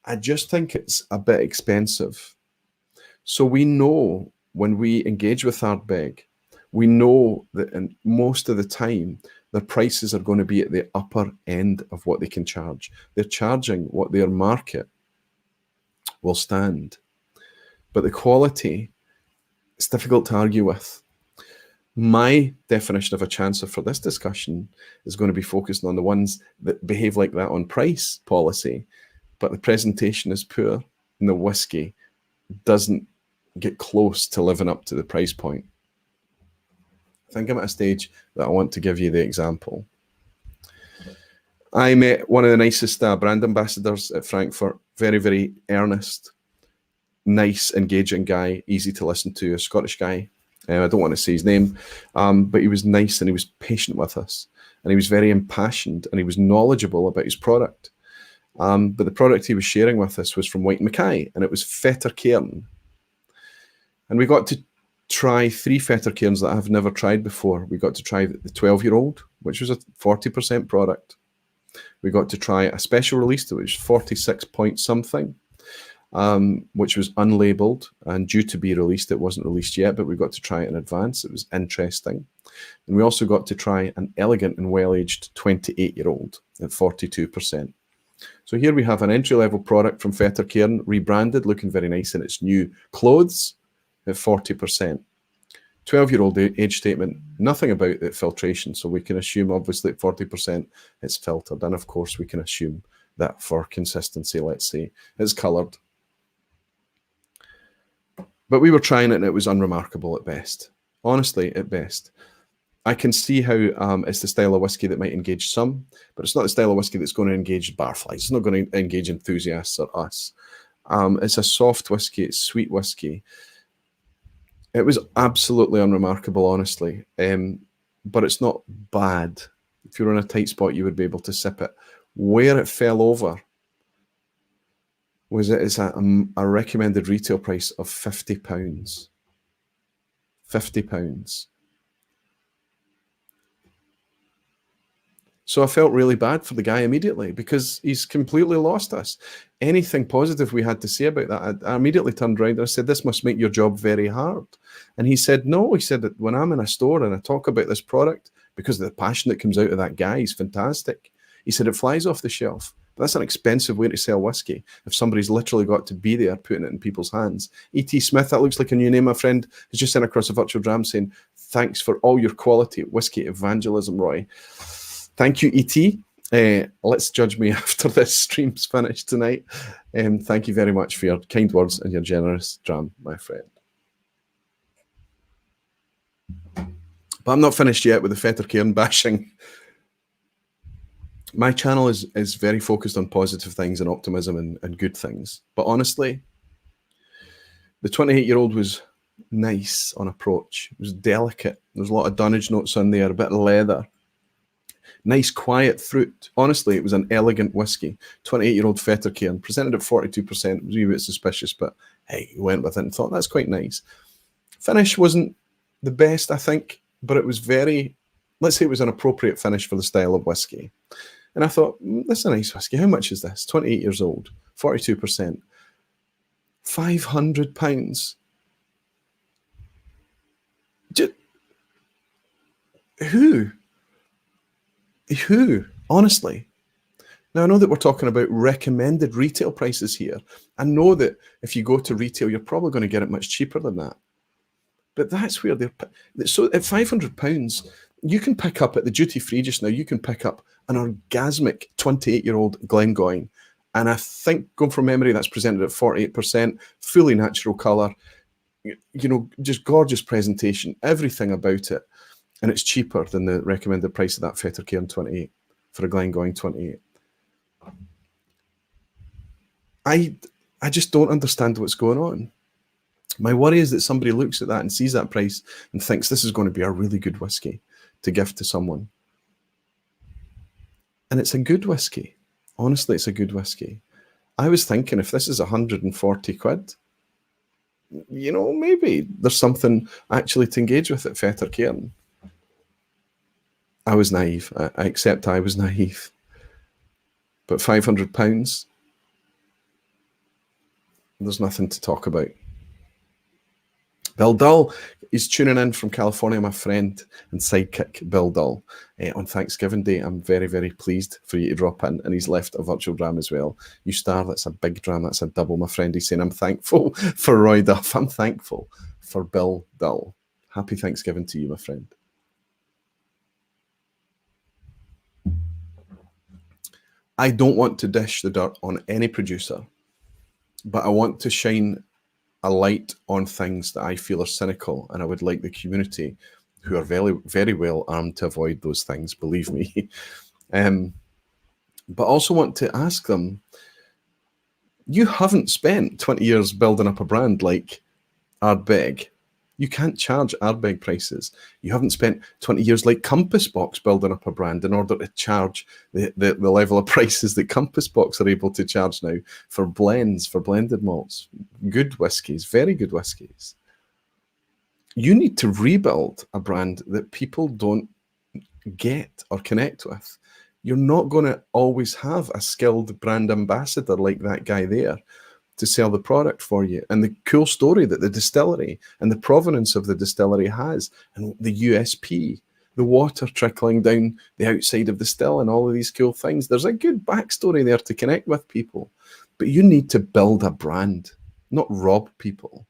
I just think it's a bit expensive. So we know when we engage with Ardbeg, we know that in most of the time, their prices are going to be at the upper end of what they can charge. They're charging what their market will stand. But the quality, it's difficult to argue with. My definition of a chancer for this discussion is going to be focused on the ones that behave like that on price policy, but the presentation is poor and the whiskey doesn't get close to living up to the price point. I think I'm at a stage that I want to give you the example. I met one of the nicest brand ambassadors at Frankfurt, very, very earnest, nice, engaging guy, easy to listen to, a Scottish guy. I don't want to say his name, but he was nice and he was patient with us. And he was very impassioned and he was knowledgeable about his product. But the product he was sharing with us was from White Mackay, and it was Fetter Cairn. And we got to try 3 Fetter Cairns that I've never tried before. We got to try the 12-year-old, which was a 40% product. We got to try a special release, which was 46 point something. Which was unlabeled and due to be released. It wasn't released yet, but we got to try it in advance. It was interesting. And we also got to try an elegant and well-aged 28-year-old at 42%. So here we have an entry-level product from Fetter Cairn, rebranded, looking very nice in its new clothes at 40%. 12-year-old age statement, nothing about the filtration. So we can assume, obviously, at 40% it's filtered. And of course, we can assume that for consistency, let's say, it's coloured. But we were trying it and it was unremarkable at best. Honestly, at best. I can see how it's the style of whiskey that might engage some, but it's not the style of whiskey that's going to engage barflies. It's not going to engage enthusiasts or us. It's a soft whiskey. It's sweet whiskey. It was absolutely unremarkable, honestly. But it's not bad. If you're in a tight spot, you would be able to sip it. Where it fell over was it's a recommended retail price of £50. £50. So I felt really bad for the guy immediately because he's completely lost us. Anything positive we had to say about that, I immediately turned around and I said, this must make your job very hard. And he said, no. He said that when I'm in a store and I talk about this product, because of the passion that comes out of that guy, he's fantastic. He said, it flies off the shelf. But that's an expensive way to sell whiskey if somebody's literally got to be there putting it in people's hands. E.T. Smith, that looks like a new name. My friend has just sent across a virtual dram saying, thanks for all your quality whiskey evangelism, Roy. Thank you, E.T. Let's judge me after this stream's finished tonight. Thank you very much for your kind words and your generous dram, my friend. But I'm not finished yet with the Fettercairn bashing. My channel is very focused on positive things and optimism and good things. But honestly, the 28-year-old was nice on approach. It was delicate. There was a lot of dunnage notes on there, a bit of leather. Nice, quiet fruit. Honestly, it was an elegant whiskey. 28-year-old Fettercairn, presented at 42%. It was a wee bit suspicious, but hey, we went with it and thought, that's quite nice. Finish wasn't the best, I think, but it was very, let's say it was an appropriate finish for the style of whiskey. And I thought, that's a nice whiskey. How much is this? 28 years old, 42%. £500. Just, who? Honestly? Now, I know that we're talking about recommended retail prices here. I know that if you go to retail, you're probably going to get it much cheaper than that. But that's where they're... So at £500, you can pick up at the duty-free just now, you can pick up an orgasmic 28-year-old Glengoyne. And I think, going from memory, that's presented at 48%, fully natural colour, you know, just gorgeous presentation, everything about it. And it's cheaper than the recommended price of that Fettercairn 28 for a Glengoyne 28. I just don't understand what's going on. My worry is that somebody looks at that and sees that price and thinks this is going to be a really good whiskey to gift to someone. And it's a good whiskey. Honestly, it's a good whiskey. I was thinking if this is 140 quid, you know, maybe there's something actually to engage with at Fettercairn. I was naive. I accept I was naive. But £500, there's nothing to talk about. Bill Dull is tuning in from California, my friend and sidekick, Bill Dull. On Thanksgiving Day, I'm very, very pleased for you to drop in. And he's left a virtual dram as well. You star, that's a big dram, that's a double, my friend. He's saying, I'm thankful for Roy Duff. I'm thankful for Bill Dull. Happy Thanksgiving to you, my friend. I don't want to dish the dirt on any producer, but I want to shine a light on things that I feel are cynical, and I would like the community, who are very, very well armed, to avoid those things, believe me. But also want to ask them, you haven't spent 20 years building up a brand like Ardbeg. You can't charge Ardbeg prices. You haven't spent 20 years like Compass Box building up a brand in order to charge the level of prices that Compass Box are able to charge now for blends, for blended malts. Good whiskies, very good whiskies. You need to rebuild a brand that people don't get or connect with. You're not going to always have a skilled brand ambassador like that guy there to sell the product for you, and the cool story that the distillery and the provenance of the distillery has, and the USP, the water trickling down the outside of the still, and all of these cool things. There's a good backstory there to connect with people, but you need to build a brand, not rob people.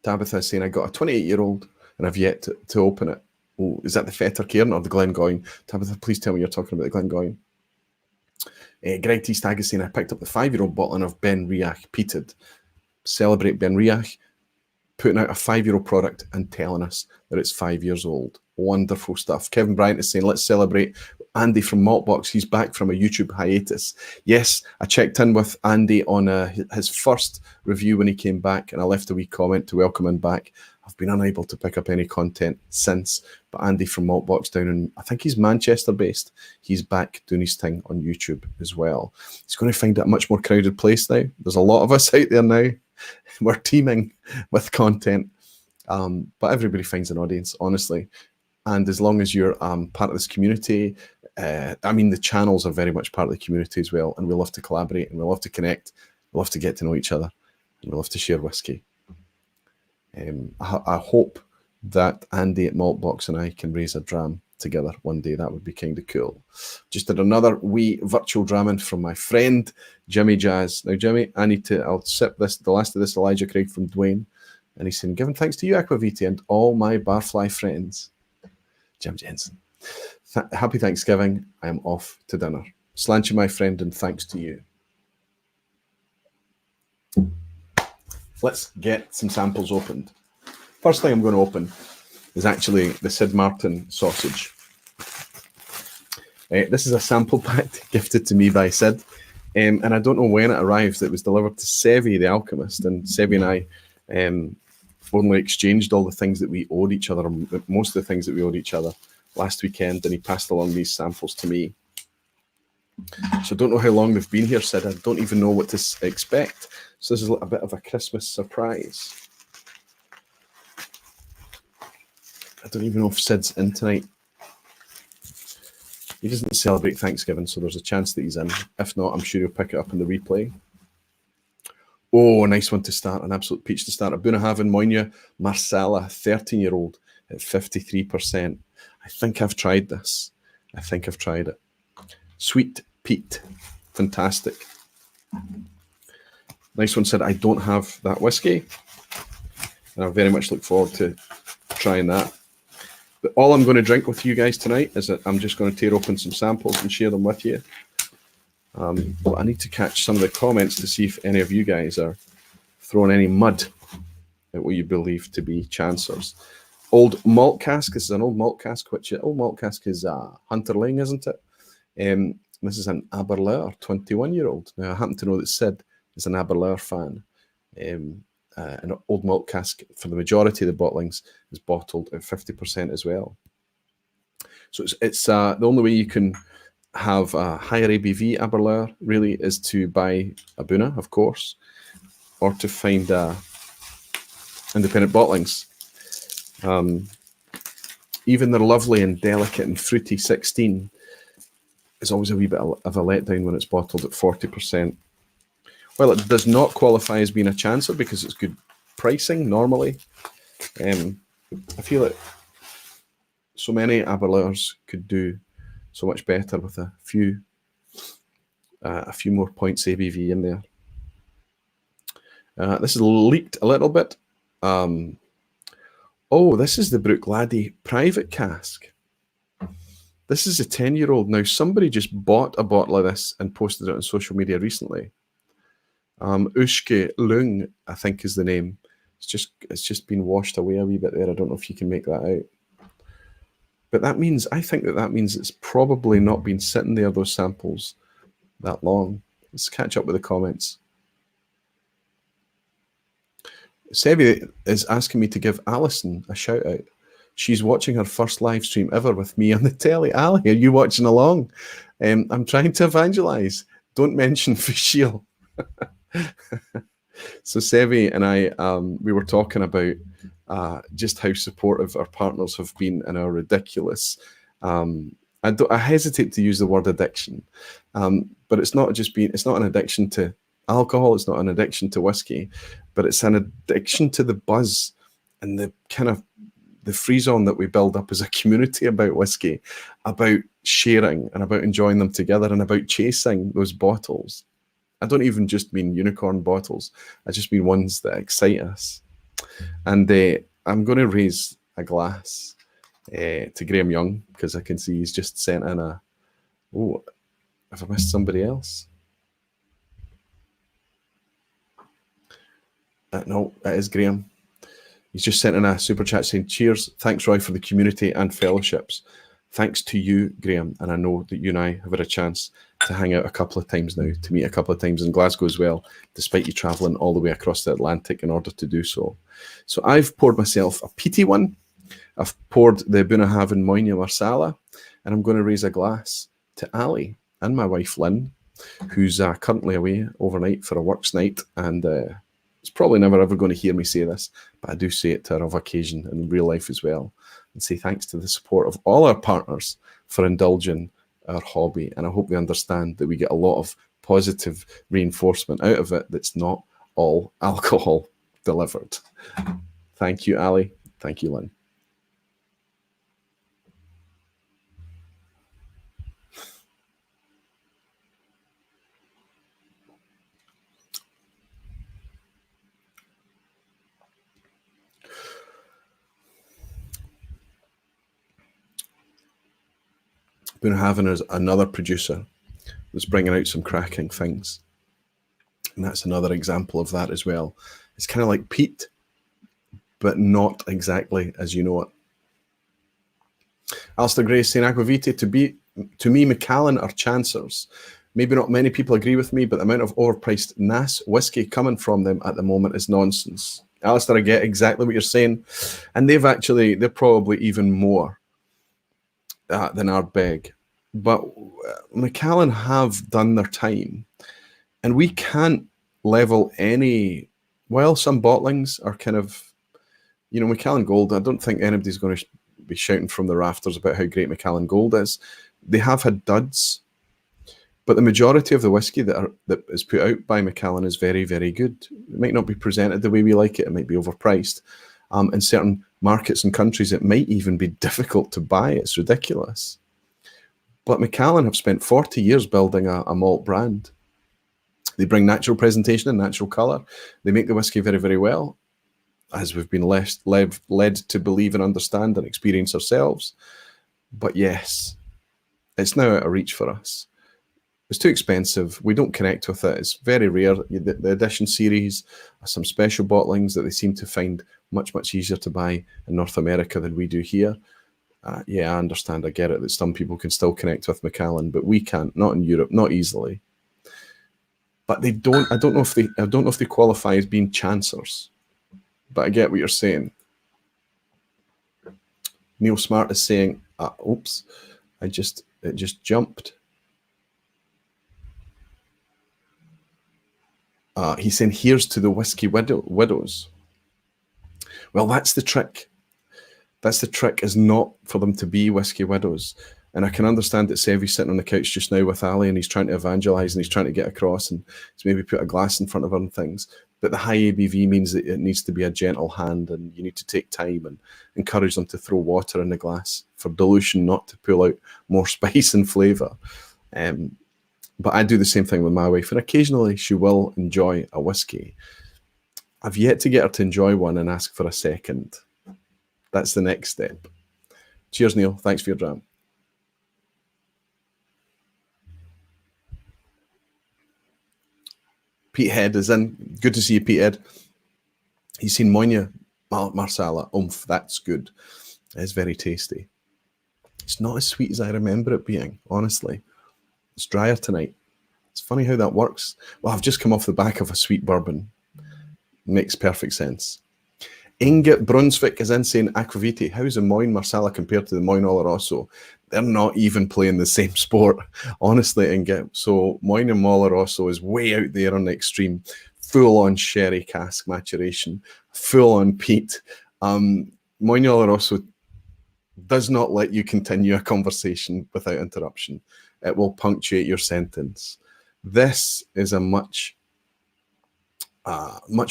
Tabitha saying, I got a 28-year-old and I've yet to open it. Oh, is that the Fetter Cairn or the Glengoyne? Tabitha, please tell me you're talking about the Glengoyne. Greg T. Stag is saying, I picked up the 5-year-old bottle of Ben Riach peated. Celebrate Ben Riach putting out a 5-year-old product and telling us that it's 5 years old. Wonderful stuff. Kevin Bryant is saying, let's celebrate Andy from Maltbox. He's back from a YouTube hiatus. Yes, I checked in with Andy on his first review when he came back, and I left a wee comment to welcome him back. I've been unable to pick up any content since, but Andy from Maltbox down in, I think he's Manchester based. He's back doing his thing on YouTube as well. He's going to find it a much more crowded place now. There's a lot of us out there now. We're teeming with content, but everybody finds an audience, honestly. And as long as you're part of this community, I mean, the channels are very much part of the community as well, and we love to collaborate, and we love to connect, we love to get to know each other, and we love to share whiskey. I hope that Andy at Maltbox and I can raise a dram together one day. That would be kind of cool. Just did another wee virtual dramming from my friend Jimmy Jazz. Now, Jimmy, I'll sip this, the last of this Elijah Craig from Dwayne, and he's saying, giving thanks to you, Aquavita, and all my Barfly friends. Jim Jensen. Happy Thanksgiving. I am off to dinner. Slant you, my friend, and thanks to you. Let's get some samples opened. First thing I'm going to open is actually the Sid Martin sausage. This is a sample pack gifted to me by Sid, and I don't know when it arrived. It was delivered to Sevi, the alchemist, and Sevi and I only exchanged all the things that we owed each other, most of the things that we owed each other last weekend, and he passed along these samples to me. So I don't know how long they've been here, Sid. I don't even know what to expect. So this is a bit of a Christmas surprise. I don't even know if Sid's in tonight. He doesn't celebrate Thanksgiving, so there's a chance that he's in. If not, I'm sure he'll pick it up in the replay. Oh, a nice one to start, an absolute peach to start. A Bunnahabhain Moynia Marsala, 13-year-old at 53%. I think I've tried this. I think I've tried it. Sweet peat. Fantastic. Nice one said, I don't have that whiskey. And I very much look forward to trying that. But all I'm going to drink with you guys tonight is that I'm just going to tear open some samples and share them with you. But I need to catch some of the comments to see if any of you guys are throwing any mud at what you believe to be chancers. Old malt cask. This is an old malt cask, which old malt cask is Hunterling, isn't it? This is an Aberlour 21-year-old. Now, I happen to know that Sid is an Aberlour fan. An old malt cask, for the majority of the bottlings, is bottled at 50% as well. So it's the only way you can have a higher ABV Aberlour really is to buy a Buna, of course, or to find independent bottlings. Even their lovely and delicate and fruity 16 is always a wee bit of a letdown when it's bottled at 40%. Well, it does not qualify as being a chancer because it's good pricing normally. I feel that so many Aberlours could do so much better with a few more points ABV in there. This is leaked a little bit. Oh, this is the Bruichladdich private cask. This is a 10-year-old. Now, somebody just bought a bottle of this and posted it on social media recently. Ushke Lung, I think is the name. It's just been washed away a wee bit there. I don't know if you can make that out. But that means, I think that means it's probably not been sitting there, those samples, that long. Let's catch up with the comments. Sevi is asking me to give Alison a shout out. She's watching her first live stream ever with me on the telly. Ali, are you watching along? I'm trying to evangelize. Don't mention Fashil. So Sevi and I, we were talking about just how supportive our partners have been in our ridiculous. I hesitate to use the word addiction, but it's not an addiction to alcohol. It's not an addiction to whiskey, but it's an addiction to the buzz and the kind of the free zone that we build up as a community about whiskey, about sharing and about enjoying them together and about chasing those bottles. I don't even just mean unicorn bottles. I just mean ones that excite us. And I'm going to raise a glass to Graham Young, because I can see he's just sent in a... Oh, have I missed somebody else? No, it is Graham. He's just sent in a super chat saying, cheers, thanks Roy for the community and fellowships. Thanks to you, Graham, and I know that you and I have had a chance to hang out a couple of times now, to meet a couple of times in Glasgow as well, despite you travelling all the way across the Atlantic in order to do so. So I've poured myself a peaty one. I've poured the Bunnahabhain Moynia Marsala, and I'm going to raise a glass to Ali and my wife Lynn, who's currently away overnight for a works night, and it's probably never ever going to hear me say this, but I do say it to her of occasion in real life as well, and say thanks to the support of all our partners for indulging our hobby. And I hope they understand that we get a lot of positive reinforcement out of it that's not all alcohol delivered. Thank you, Ali. Thank you, Lynn. Bunnahabhain is another producer that's bringing out some cracking things. And that's another example of that as well. It's kind of like peat, but not exactly as you know it. Alistair Gray saying, Aquavitae, to me, Macallan are chancers. Maybe not many people agree with me, but the amount of overpriced NAS whiskey coming from them at the moment is nonsense. Alistair, I get exactly what you're saying. And they're probably even more than Ardbeg. But Macallan have done their time. And we can't level any... While some bottlings are kind of... Macallan Gold, I don't think anybody's going to be shouting from the rafters about how great Macallan Gold is. They have had duds, but the majority of the whiskey that is put out by Macallan is very, very good. It might not be presented the way we like it. It might be overpriced. In certain markets and countries, it might even be difficult to buy. It's ridiculous. But Macallan have spent 40 years building a malt brand. They bring natural presentation and natural colour. They make the whiskey very, very well, as we've been led to believe and understand and experience ourselves. But yes, it's now out of reach for us. It's too expensive. We don't connect with it. It's very rare. The edition series are some special bottlings that they seem to find much, much easier to buy in North America than we do here. Yeah, I understand. I get it that some people can still connect with Macallan, but we can't. Not in Europe, not easily. But they don't. I don't know if they qualify as being chancers. But I get what you're saying. Neil Smart is saying, oops, it just jumped. He's saying, here's to the whiskey widows. Well, that's the trick. That's the trick, is not for them to be whiskey widows. And I can understand that Sevy's sitting on the couch just now with Ali, and he's trying to evangelise, and he's trying to get across, and he's maybe put a glass in front of her and things. But the high ABV means that it needs to be a gentle hand, and you need to take time and encourage them to throw water in the glass for dilution, not to pull out more spice and flavour. But I do the same thing with my wife, and occasionally she will enjoy a whiskey. I've yet to get her to enjoy one and ask for a second. That's the next step. Cheers, Neil. Thanks for your dram. Pete Head is in. Good to see you, Pete Head. He's seen Moynia Marsala. Oomph, that's good. It's very tasty. It's not as sweet as I remember it being, honestly. It's drier tonight. It's funny how that works. Well, I've just come off the back of a sweet bourbon. Makes perfect sense. Inget Brunswick is in saying, Aquavitae, how's the Moyne Marsala compared to the Moyne Oloroso? They're not even playing the same sport, honestly, Inget. So Moyne and Oloroso is way out there on the extreme, full-on sherry cask maturation, full-on peat. Moyne Oloroso does not let you continue a conversation without interruption. It will punctuate your sentence. This is a much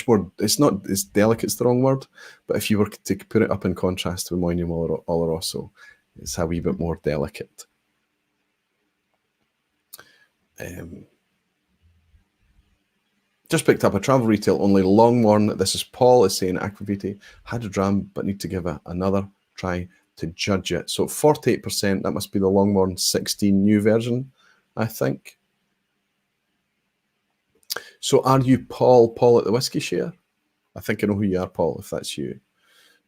more, it's not as delicate's the wrong word, but if you were to put it up in contrast to Moyne Oloroso, it's a wee bit more delicate. Just picked up a travel retail only Longmorn. This is Paul is saying Aquavitae had a dram, but need to give it another try to judge it. So 48%, that must be the Longmorn 16 new version, I think. So are you Paul at the Whisky Share? I think I know who you are, Paul, if that's you.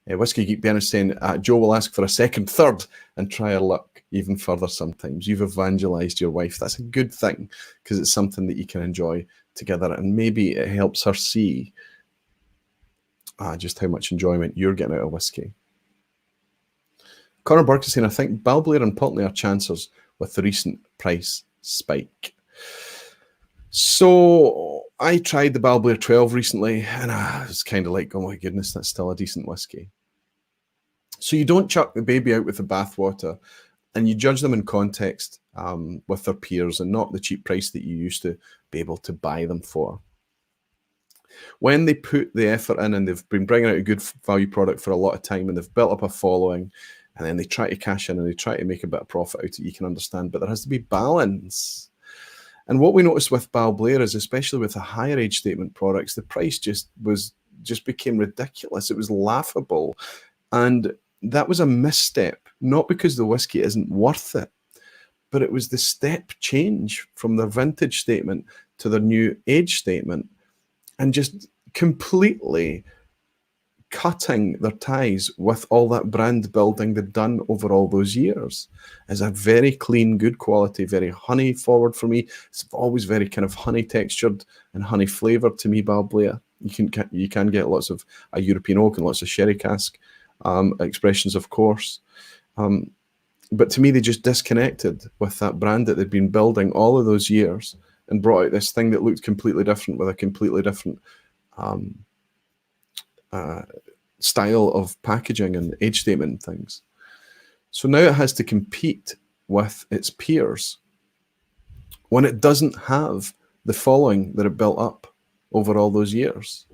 Whisky Geek Ben is saying, Joe will ask for a second, third, and try her luck even further sometimes. You've evangelized your wife. That's a good thing, because it's something that you can enjoy together, and maybe it helps her see just how much enjoyment you're getting out of whiskey. Conor Burke is saying, I think Balblair and Pulteney are chancers with the recent price spike. So I tried the Balblair 12 recently, and I was kind of like, oh my goodness, that's still a decent whiskey. So you don't chuck the baby out with the bathwater, and you judge them in context with their peers and not the cheap price that you used to be able to buy them for. When they put the effort in and they've been bringing out a good value product for a lot of time and they've built up a following, and then they try to cash in and they try to make a bit of profit out of it, you can understand, but there has to be balance. And what we noticed with Balblair is, especially with the higher age statement products, the price just became ridiculous. It was laughable. And that was a misstep, not because the whiskey isn't worth it, but it was the step change from their vintage statement to their new age statement, and just completely cutting their ties with all that brand building they've done over all those years. It's a very clean, good quality, very honey forward for me. It's always very kind of honey textured and honey flavored to me, Balblair. You can get lots of a European oak and lots of sherry cask expressions, of course. But to me, they just disconnected with that brand that they'd been building all of those years and brought out this thing that looked completely different with a completely different style of packaging and age statement and things. So now it has to compete with its peers when it doesn't have the following that it built up over all those years.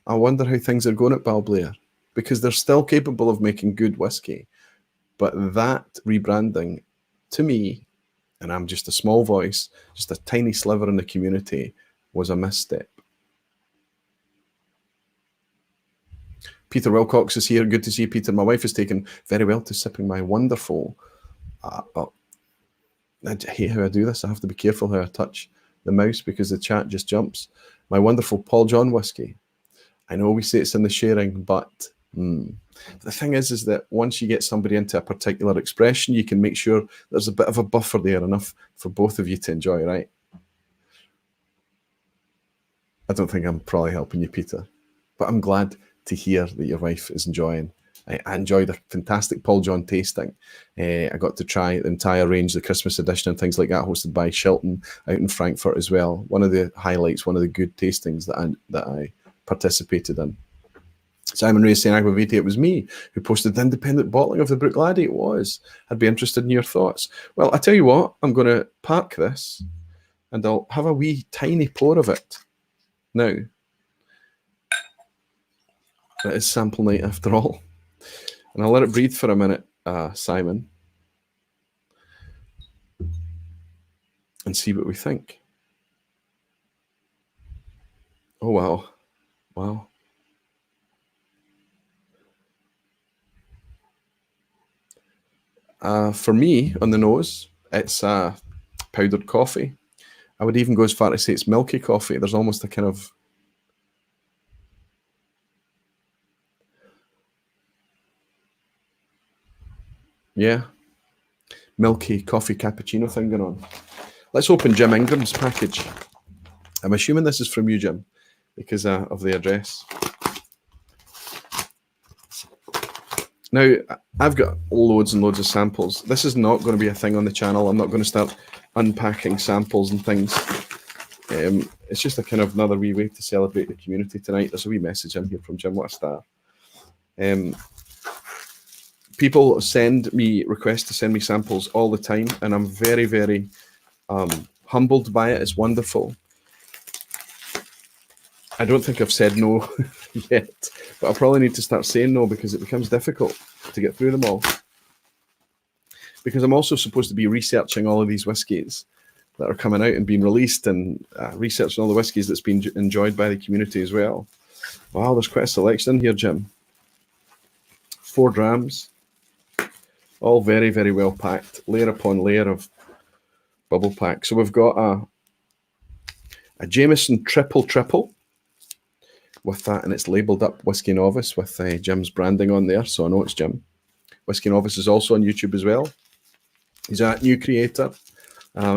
I wonder how things are going at Balblair, because they're still capable of making good whiskey, but that rebranding, to me, and I'm just a small voice, just a tiny sliver in the community, was a misstep. Peter Wilcox is here. Good to see you, Peter. My wife has taken very well to sipping my wonderful... I hate how I do this. I have to be careful how I touch the mouse because the chat just jumps. My wonderful Paul John whiskey. I know we say it's in the sharing, but the thing is that once you get somebody into a particular expression, you can make sure there's a bit of a buffer there, enough for both of you to enjoy, right? I don't think I'm probably helping you, Peter, but I'm glad to hear that your wife is enjoying. I enjoyed a fantastic Paul John tasting. I got to try the entire range, the Christmas edition and things like that, hosted by Shilton out in Frankfurt as well. One of the highlights, one of the good tastings that I participated in. Simon Ray saying, Aquavitae, it was me who posted the independent bottling of the Bruichladdich. It was. I'd be interested in your thoughts. Well, I tell you what, I'm going to park this and I'll have a wee tiny pour of it now. It is sample night after all. And I'll let it breathe for a minute, Simon, and see what we think. Oh, wow. Wow. For me, on the nose, it's powdered coffee. I would even go as far to say it's milky coffee. There's almost a kind of... yeah, milky coffee cappuccino thing going on. Let's open Jim Ingram's package. I'm assuming this is from you, Jim, because of the address. Now, I've got loads and loads of samples. This is not going to be a thing on the channel. I'm not going to start unpacking samples and things. It's just a kind of another wee way to celebrate the community tonight. There's a wee message in here from Jim. What a star. People send me requests to send me samples all the time, and I'm very, very humbled by it. It's wonderful. I don't think I've said no yet, but I'll probably need to start saying no because it becomes difficult to get through them all. Because I'm also supposed to be researching all of these whiskies that are coming out and being released, and researching all the whiskies that's been enjoyed by the community as well. Wow, there's quite a selection in here, Jim. 4 drams, all very, very well packed, layer upon layer of bubble pack. So we've got a Jameson triple with that, and it's labelled up Whisky Novice with Jim's branding on there, so I know it's Jim. Whisky Novice is also on YouTube as well. He's a new creator.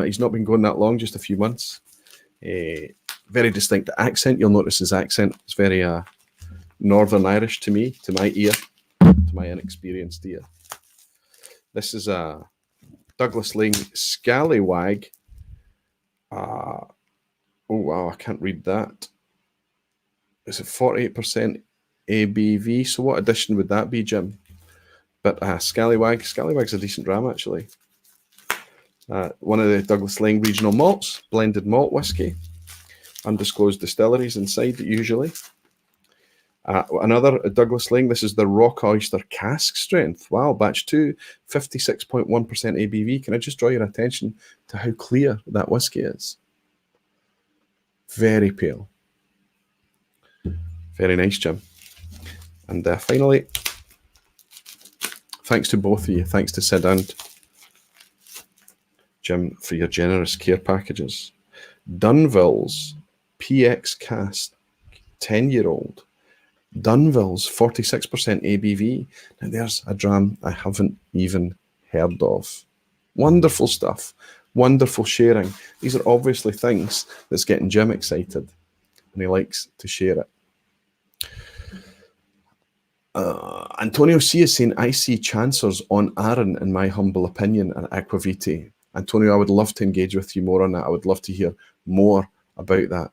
He's not been going that long, just a few months. Very distinct accent. You'll notice his accent. It's very Northern Irish to me, to my ear, to my inexperienced ear. This is a Douglas Lane Scallywag. Oh, wow, I can't read that. Is it 48% ABV? So what edition would that be, Jim? But Scallywag's a decent dram, actually. One of the Douglas Lane regional malts, blended malt whiskey. Undisclosed distilleries inside, usually. Another Douglas Lane, this is the Rock Oyster cask strength. Wow, batch 2, 56.1% ABV. Can I just draw your attention to how clear that whiskey is? Very pale. Very nice, Jim. And finally, thanks to both of you. Thanks to Sid and Jim for your generous care packages. Dunville's PX Cask 10-year-old. Dunville's 46% ABV. Now there's a dram I haven't even heard of. Wonderful stuff. Wonderful sharing. These are obviously things that's getting Jim excited, and he likes to share it. Antonio C is saying, I see chancers on Arran, in my humble opinion, and Aquavitae. Antonio, I would love to engage with you more on that. I would love to hear more about that.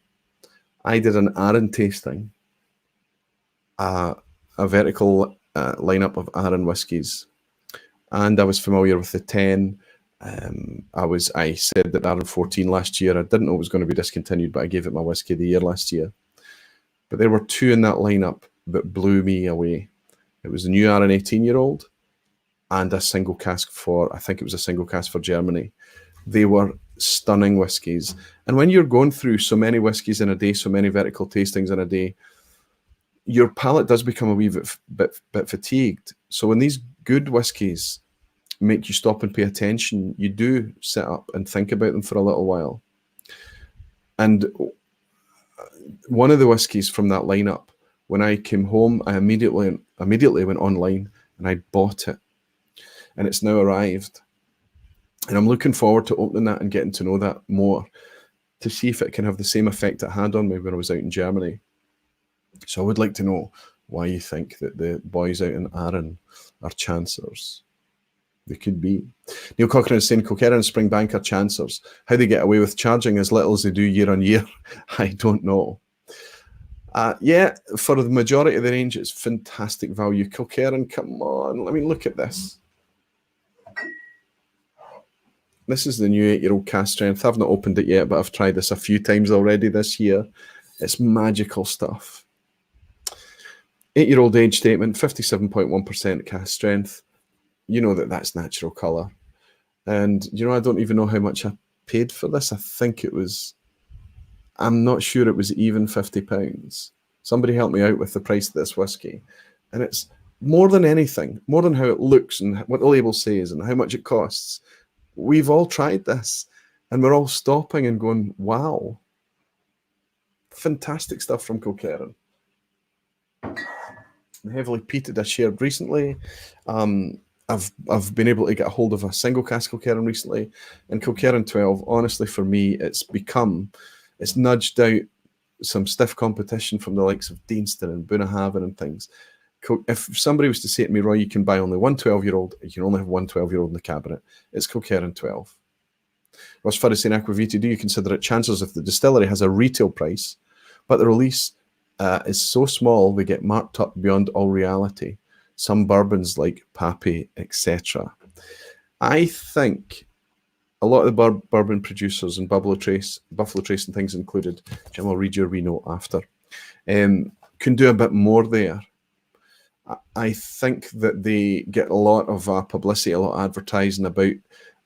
I did an Arran tasting, a vertical lineup of Arran whiskies, and I was familiar with the 10. I said that Arran 14 last year. I didn't know it was going to be discontinued, but I gave it my Whiskey of the Year last year. But there were 2 in that lineup that blew me away. It was the new Arran 18-year-old and a single cask for, I think it was a single cask for Germany. They were stunning whiskies. And when you're going through so many whiskies in a day, so many vertical tastings in a day, your palate does become a wee bit fatigued. So when these good whiskies make you stop and pay attention, you do sit up and think about them for a little while. And one of the whiskies from that lineup, when I came home, I immediately went online and I bought it. And it's now arrived. And I'm looking forward to opening that and getting to know that more, to see if it can have the same effect it had on me when I was out in Germany. So I would like to know why you think that the boys out in Arran are chancers. They could be. Neil Cochran is saying Kilkerran and Springbank are chancers. How they get away with charging as little as they do year on year, I don't know. Yeah, for the majority of the range, it's fantastic value. Kilkerran, come on, let me look at this. This is the new 8-year-old cask strength. I've not opened it yet, but I've tried this a few times already this year. It's magical stuff. 8-year-old age statement, 57.1% cask strength. You know that's natural colour. And, I don't even know how much I paid for this. I think it was, I'm not sure it was even £50. Somebody helped me out with the price of this whiskey. And it's more than anything, more than how it looks and what the label says and how much it costs. We've all tried this and we're all stopping and going, wow. Fantastic stuff from Kilkerran. Heavily peated, I shared recently. I've been able to get a hold of a single cask Kilkerran recently, and Kilkerran 12, honestly, for me, it's nudged out some stiff competition from the likes of Deanston and Bunnahabhain and things. If somebody was to say to me, Roy, you can buy only one 12-year-old, you can only have one 12-year-old in the cabinet, it's Kilkerran 12. Ross Furry saying, Aquavitae, do you consider it chances if the distillery has a retail price, but the release is so small they get marked up beyond all reality? Some bourbons like Pappy, etc. I think a lot of the bourbon producers and Buffalo Trace and things included, Jim, I'll read your wee note after, can do a bit more there. I think that they get a lot of publicity, a lot of advertising about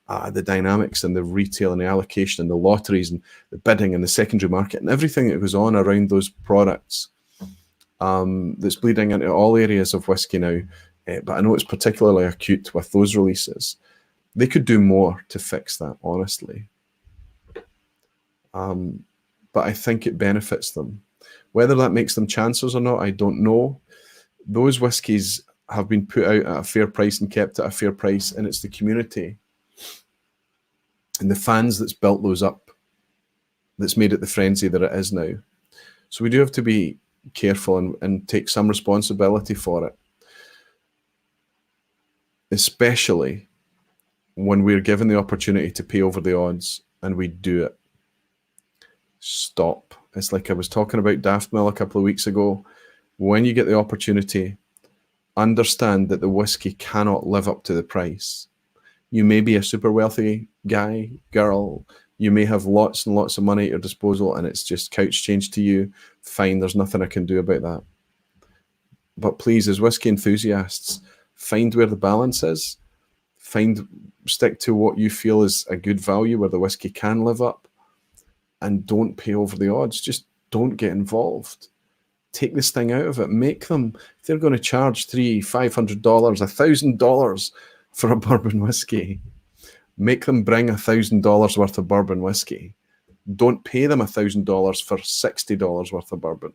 the dynamics and the retail and the allocation and the lotteries and the bidding and the secondary market and everything that goes on around those products, that's bleeding into all areas of whiskey now. But I know it's particularly acute with those releases. They could do more to fix that, honestly. But I think it benefits them. Whether that makes them chancers or not, I don't know. Those whiskies have been put out at a fair price and kept at a fair price, and it's the community and the fans that's built those up that's made it the frenzy that it is now. So we do have to be careful and take some responsibility for it, especially when we're given the opportunity to pay over the odds and we do it. Stop. It's like I was talking about Daft Mill a couple of weeks ago. When you get the opportunity, understand that the whiskey cannot live up to the price. You may be a super wealthy guy, girl. You may have lots and lots of money at your disposal and it's just couch change to you. Fine, there's nothing I can do about that. But please, as whiskey enthusiasts, find where the balance is. Stick to what you feel is a good value where the whiskey can live up. And don't pay over the odds. Just don't get involved. Take this thing out of it. Make them, if they're going to charge $300, $500, $1,000 for a bourbon whiskey, make them bring $1,000 worth of bourbon whiskey. Don't pay them $1,000 for $60 worth of bourbon,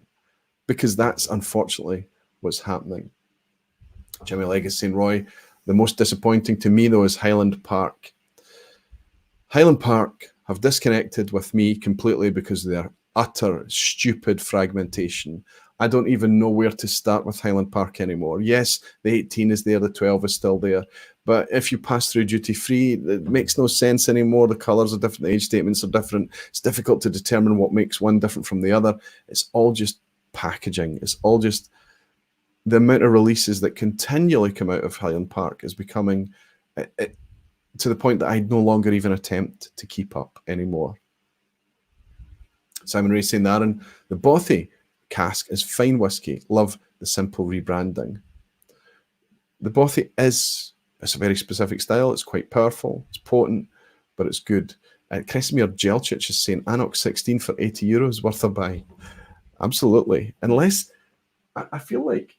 because that's unfortunately what's happening. Jimmy Legg is saying, Roy, the most disappointing to me though is Highland Park. Highland Park have disconnected with me completely because of their utter stupid fragmentation. I don't even know where to start with Highland Park anymore. Yes, the 18 is there, the 12 is still there. But if you pass through duty free, it makes no sense anymore. The colours are different, the age statements are different. It's difficult to determine what makes one different from the other. It's all just packaging. It's all just the amount of releases that continually come out of Highland Park is becoming to the point that I no longer even attempt to keep up anymore. Simon Ray saying, Aaron, the Bothy cask is fine whiskey. Love the simple rebranding. The Bothy it's a very specific style. It's quite powerful. It's potent, but it's good. Kresimir Jelcic is saying, Anok 16 for €80 worth a buy. Absolutely. Unless, I feel like,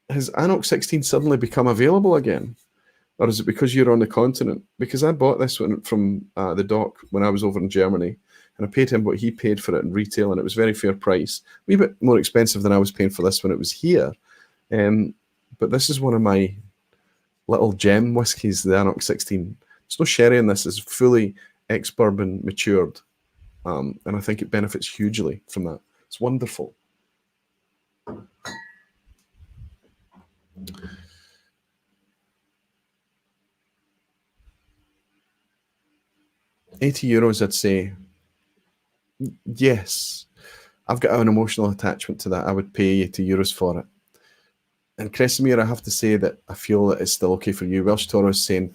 has Anok 16 suddenly become available again? Or is it because you're on the continent? Because I bought this one from the dock when I was over in Germany, and I paid him what he paid for it in retail, and it was very fair price. A wee bit more expensive than I was paying for this when it was here. But this is one of my little gem whiskies, the Anok 16. There's no sherry in this. It's fully ex-bourbon matured. And I think it benefits hugely from that. It's wonderful. €80, I'd say. Yes. I've got an emotional attachment to that. I would pay €80 for it. And Kresimir, I have to say that I feel that it's still okay for you. Welsh Toro is saying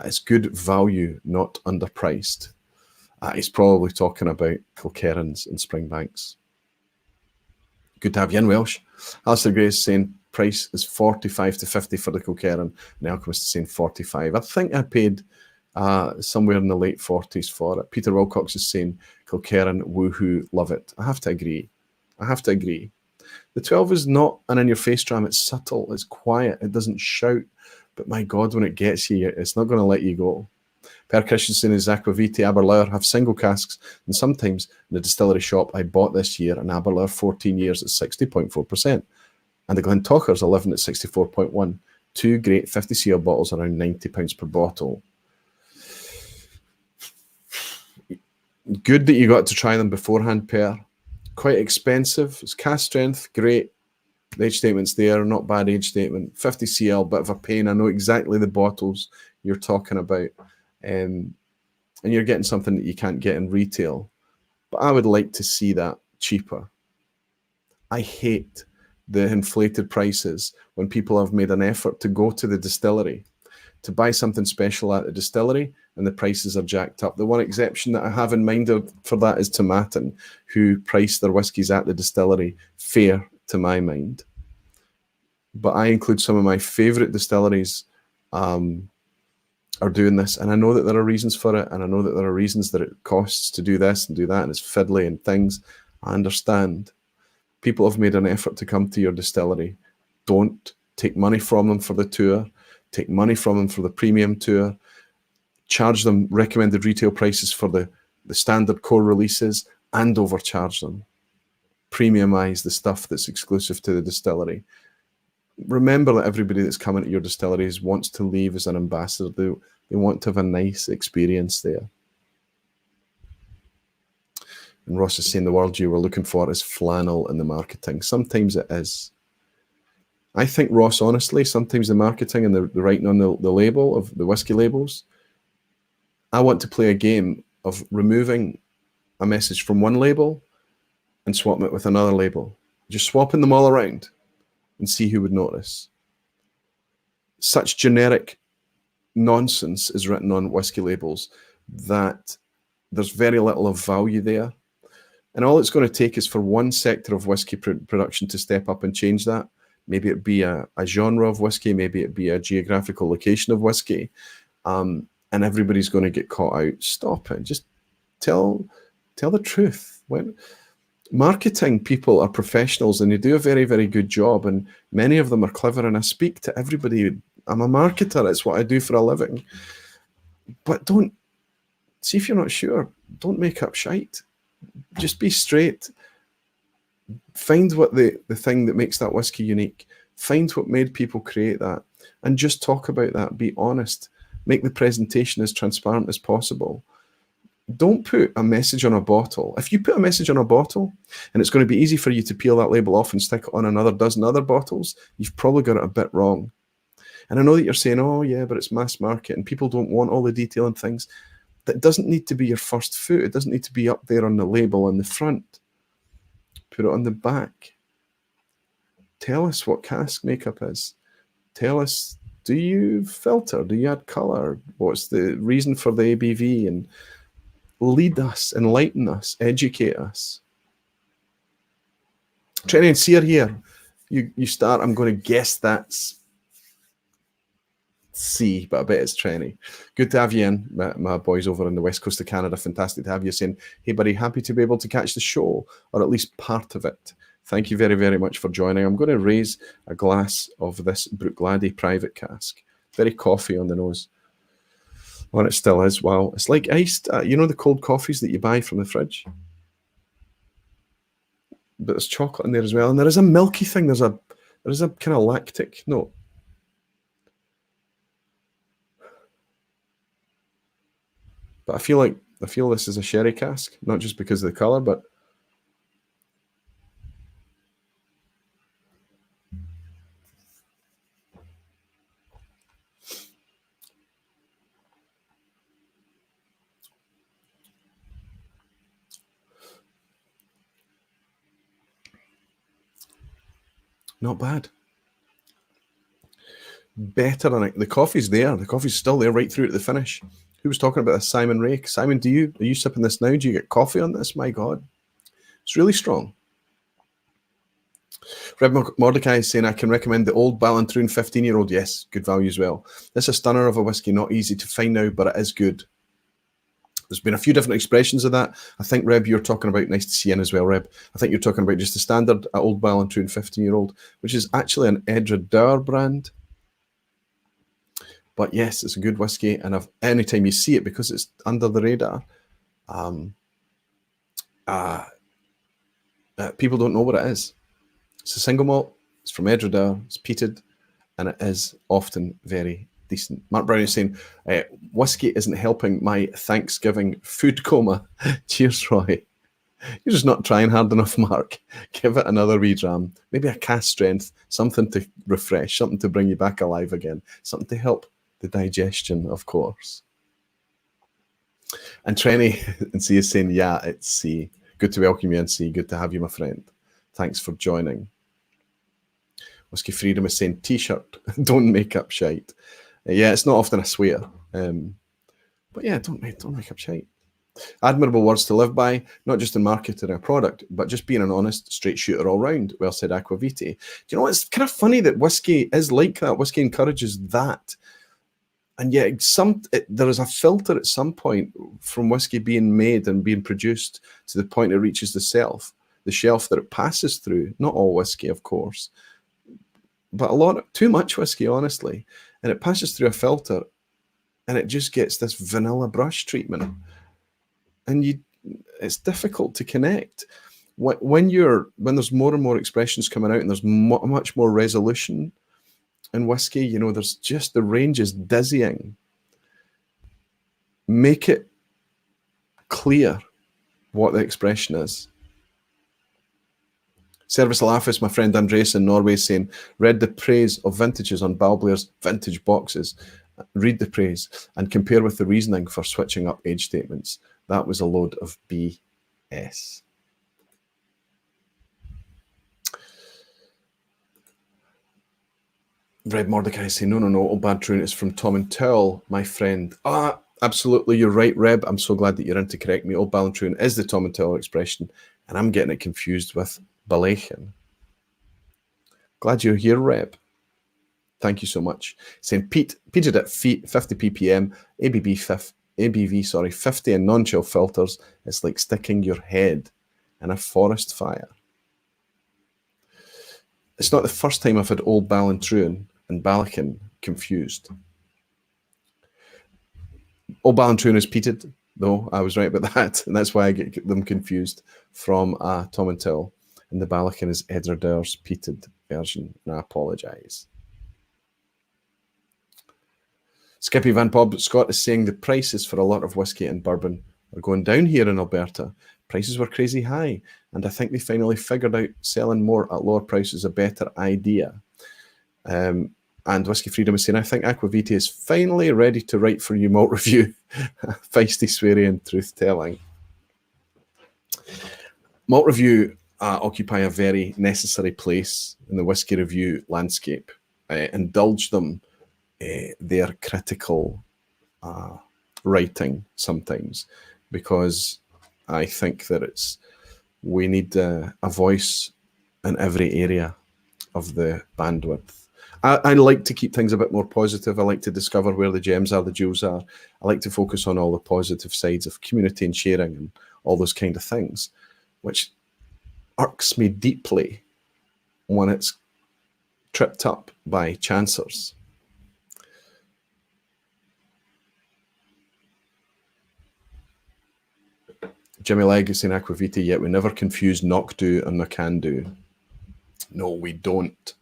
it's good value, not underpriced. He's probably talking about Kilkerrans and Springbanks. Good to have you in, Welsh. Alistair Gray is saying price is 45 to 50 for the Kilkerran, and the Alchemist is saying 45. I think I paid somewhere in the late 40s for it. Peter Wilcox is saying Kilkerran, woohoo, love it. I have to agree. The 12 is not an in-your-face dram. It's subtle. It's quiet. It doesn't shout. But my God, when it gets you, it's not going to let you go. Per Christensen and Aquaviti Aberlour have single casks, and sometimes in the distillery shop I bought this year an Aberlour 14 years at 60.4%, and the Glentochers 11 at 64.1. Two great 50cl bottles, around £90 per bottle. Good that you got to try them beforehand, Per. Quite expensive. It's cask strength, great. The age statement's there, not bad age statement. 50cl, bit of a pain. I know exactly the bottles you're talking about. And you're getting something that you can't get in retail. But I would like to see that cheaper. I hate the inflated prices when people have made an effort to go to the distillery to buy something special at the distillery and the prices are jacked up. The one exception that I have in mind for that is Tomatin, who price their whiskies at the distillery fair to my mind. But I include some of my favourite distilleries are doing this, and I know that there are reasons for it, and I know that there are reasons that it costs to do this and do that, and it's fiddly and things. I understand. People have made an effort to come to your distillery. Don't take money from them for the tour. Take money from them for the premium tour. Charge them recommended retail prices for the standard core releases, and overcharge them. Premiumize the stuff that's exclusive to the distillery. Remember that everybody that's coming to your distilleries wants to leave as an ambassador. They want to have a nice experience there. And Ross is saying the word you were looking for is flannel in the marketing. Sometimes it is. I think, Ross, honestly, sometimes the marketing and the writing on the label of the whiskey labels, I want to play a game of removing a message from one label and swapping it with another label. Just swapping them all around and see who would notice. Such generic nonsense is written on whiskey labels that there's very little of value there. And all it's going to take is for one sector of whiskey production to step up and change that. Maybe it be a genre of whiskey, maybe it be a geographical location of whiskey, and everybody's going to get caught out. Stop it. Just tell the truth. When marketing people are professionals and they do a very, very good job, and many of them are clever, and I speak to everybody. I'm a marketer. It's what I do for a living. But don't, see if you're not sure, don't make up shite. Just be straight. Find what the thing that makes that whiskey unique. Find what made people create that, and just talk about that. Be honest. Make the presentation as transparent as possible. Don't put a message on a bottle. If you put a message on a bottle and it's going to be easy for you to peel that label off and stick it on another dozen other bottles, you've probably got it a bit wrong. And I know that you're saying, oh yeah, but it's mass market and people don't want all the detail and things. That doesn't need to be your first foot. It doesn't need to be up there on the label on the front. Put it on the back. Tell us what cask makeup is. Tell us, do you filter? Do you add color? What's the reason for the ABV? And lead us, enlighten us, educate us. Trenny and Sear here. You start. I'm going to guess that's C, but I bet it's Trenny. Good to have you in, my boys over on the west coast of Canada. Fantastic to have you, saying, hey buddy, happy to be able to catch the show, or at least part of it. Thank you very, very much for joining. I'm going to raise a glass of this Bruichladdich private cask. Very coffee on the nose. Well, it still is. Wow. It's like iced, you know the cold coffees that you buy from the fridge? But there's chocolate in there as well. And there is a milky thing. There is a kind of lactic note. But I feel this is a sherry cask, not just because of the colour, but not bad. Better than it. The coffee's there. The coffee's still there right through to the finish. Who was talking about this? Simon Ray. Simon, are you sipping this now? Do you get coffee on this? My God. It's really strong. Reb Mordecai is saying, I can recommend the old Ballantrae 15-year-old. Yes, good value as well. This is a stunner of a whiskey, not easy to find now, but it is good. There's been a few different expressions of that. I think, Reb, you're talking about, nice to see you in as well, Reb. I think you're talking about just the standard old Ballantrae 15-year-old, which is actually an Edra Dower brand. But yes, it's a good whiskey, and anytime you see it, because it's under the radar, people don't know what it is. It's a single malt, it's from Edra Dower, it's peated, and it is often very decent. Mark Brown is saying, whiskey isn't helping my Thanksgiving food coma. Cheers, Roy. You're just not trying hard enough, Mark. Give it another wee dram. Maybe a cask strength, something to refresh, something to bring you back alive again, something to help the digestion, of course. And Trenny and C is saying, yeah, it's C. Good to welcome you in, C. Good to have you, my friend. Thanks for joining. Whiskey Freedom is saying, T-shirt, don't make up shite. Yeah, it's not often I swear. But yeah, don't make up shite. Admirable words to live by, not just in marketing a product, but just being an honest, straight shooter all round. Well said, Aquavite. Do you know what? It's kind of funny that whiskey is like that. Whiskey encourages that. And yet there is a filter at some point from whiskey being made and being produced to the point it reaches the shelf that it passes through. Not all whiskey, of course, but too much whiskey, honestly. And it passes through a filter and it just gets this vanilla brush treatment. And it's difficult to connect. When there's more and more expressions coming out and there's much more resolution in whiskey, you know, there's just, the range is dizzying. Make it clear what the expression is. Service Alafis, my friend Andreas in Norway, saying, read the praise of vintages on Balblair's vintage boxes. Read the praise and compare with the reasoning for switching up age statements. That was a load of BS. Red Mordecai saying, no, Old Bad Troon is from Tom and Towel, my friend. Absolutely, you're right, Reb. I'm so glad that you're in to correct me. Old Bad Troon is the Tom and Towel expression, and I'm getting it confused with Balachan. Glad you're here, Reb. Thank you so much. Saying peated at 50 ppm, ABV 50 and non-chill filters. It's like sticking your head in a forest fire. It's not the first time I've had Old Ballantrae and Balachan confused. Old Ballantrae is peated, though. I was right about that, and that's why I get them confused from Tom and Till. And the Balachan is Edradour's peated version, and I apologise. Skippy Van Pub Scott is saying the prices for a lot of whiskey and bourbon are going down here in Alberta. Prices were crazy high, and I think they finally figured out selling more at lower prices a better idea. And Whiskey Freedom is saying, I think Aquavita is finally ready to write for you malt review. Feisty, sweary, and truth-telling. Malt review occupy a very necessary place in the whiskey review landscape. Indulge them their critical writing sometimes, because I think that we need a voice in every area of the bandwidth. I like to keep things a bit more positive. I like to discover where the gems are, the jewels are. I like to focus on all the positive sides of community and sharing and all those kind of things, which irks me deeply when it's tripped up by chancers. Jimmy Legg is saying Aquavita, yet we never confuse Knockdo and Nacandu. No, we don't.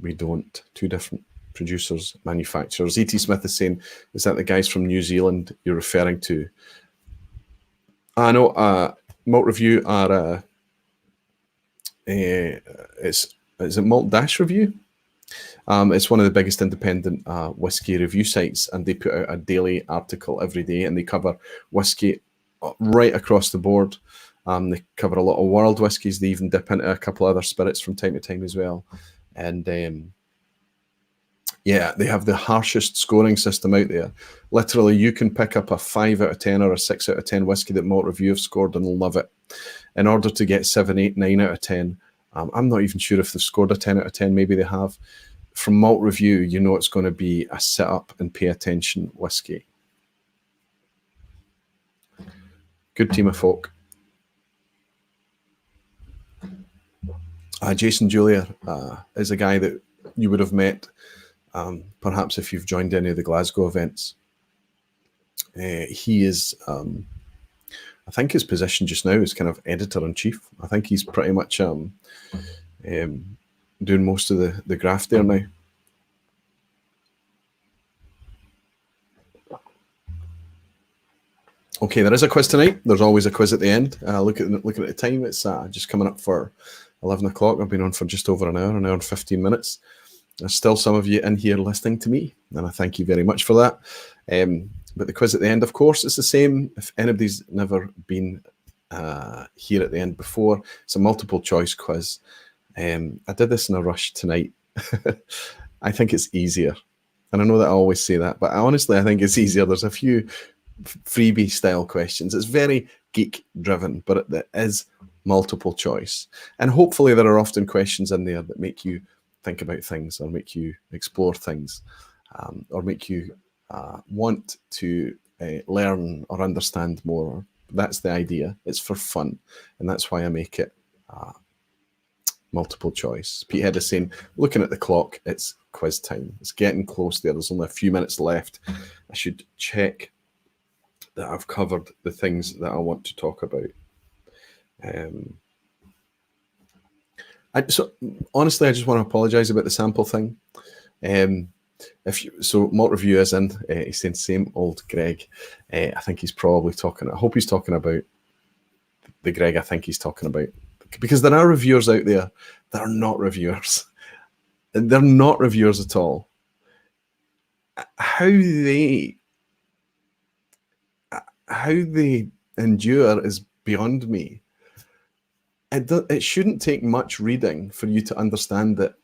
We don't. Two different producers, manufacturers. E.T. Smith is saying, is that the guys from New Zealand you're referring to? I know Malt Review are is it Malt Dash Review? It's one of the biggest independent whiskey review sites, and they put out a daily article every day, and they cover whiskey right across the board. They cover a lot of world whiskies. They even dip into a couple other spirits from time to time as well. And yeah, they have the harshest scoring system out there. Literally, you can pick up a 5 out of 10 or a 6 out of 10 whiskey that Malt Review have scored and love it. In order to get 7, 8, 9 out of 10, I'm not even sure if they've scored a 10 out of 10. Maybe they have. From Malt Review, you know it's going to be a sit up and pay attention whiskey. Good team of folk. Jason Julia is a guy that you would have met perhaps if you've joined any of the Glasgow events. He is, I think his position just now is kind of editor-in-chief. I think he's pretty much doing most of the graft there now. Okay, there is a quiz tonight. There's always a quiz at the end. Looking at the time, it's just coming up for 11 o'clock. I've been on for just over an hour and 15 minutes. There's still some of you in here listening to me, and I thank you very much for that. But the quiz at the end, of course, is the same. If anybody's never been here at the end before, it's a multiple choice quiz. I did this in a rush tonight. I think it's easier. And I know that I always say that, but honestly, I think it's easier. There's a few freebie style questions. It's very geek driven, but it is multiple choice. And hopefully there are often questions in there that make you think about things or make you explore things. or make you want to learn or understand more. That's the idea. It's for fun, and that's why I make it multiple choice. Petehead is saying, looking at the clock, it's quiz time. It's getting close there. There's only a few minutes left. I should check that I've covered the things that I want to talk about. So honestly, I just want to apologise about the sample thing. So malt review is in. He's saying same old Greg. I think he's probably talking. I hope he's talking about the Greg I think he's talking about, because there are reviewers out there that are not reviewers. They're not reviewers at all. How they endure is beyond me. It shouldn't take much reading for you to understand that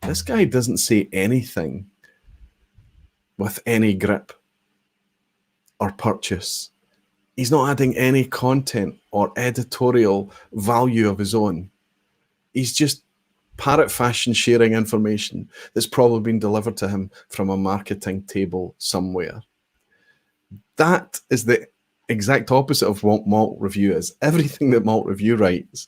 this guy doesn't say anything with any grip or purchase. He's not adding any content or editorial value of his own. He's just parrot fashion sharing information that's probably been delivered to him from a marketing table somewhere. That is the exact opposite of what Malt Review is. Everything that Malt Review writes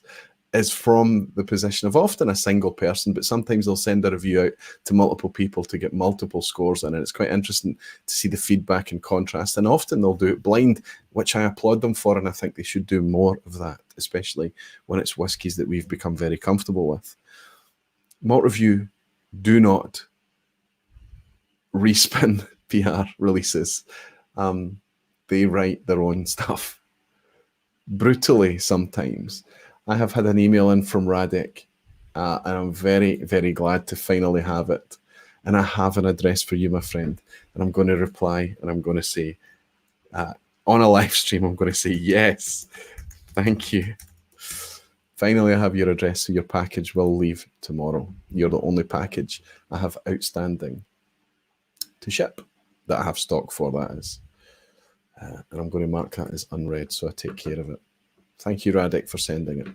is from the position of often a single person, but sometimes they'll send a review out to multiple people to get multiple scores in, and it's quite interesting to see the feedback and contrast. And often they'll do it blind, which I applaud them for, and I think they should do more of that, especially when it's whiskies that we've become very comfortable with. Malt Review do not respin PR releases. They write their own stuff. Brutally sometimes. I have had an email in from Radek, and I'm very, very glad to finally have it. And I have an address for you, my friend. And I'm going to reply, and I'm going to say, on a live stream, I'm going to say, yes, thank you. Finally, I have your address, so your package will leave tomorrow. You're the only package I have outstanding to ship that I have stock for, that is. And I'm going to mark that as unread, so I take care of it. Thank you, Radek, for sending it.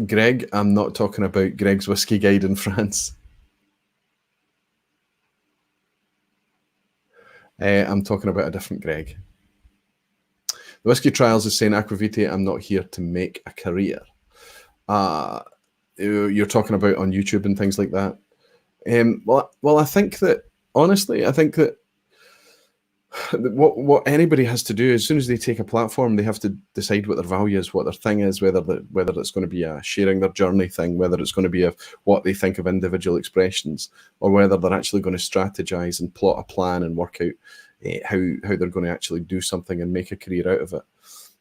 Greg, I'm not talking about Greg's Whiskey Guide in France. I'm talking about a different Greg. The Whiskey Trials is saying, Aquavitae, I'm not here to make a career. You're talking about on YouTube and things like that. Well, I think that, honestly, I think that what anybody has to do, as soon as they take a platform, they have to decide what their value is, what their thing is, whether it's going to be a sharing their journey thing, whether it's going to be what they think of individual expressions, or whether they're actually going to strategize and plot a plan and work out how they're going to actually do something and make a career out of it.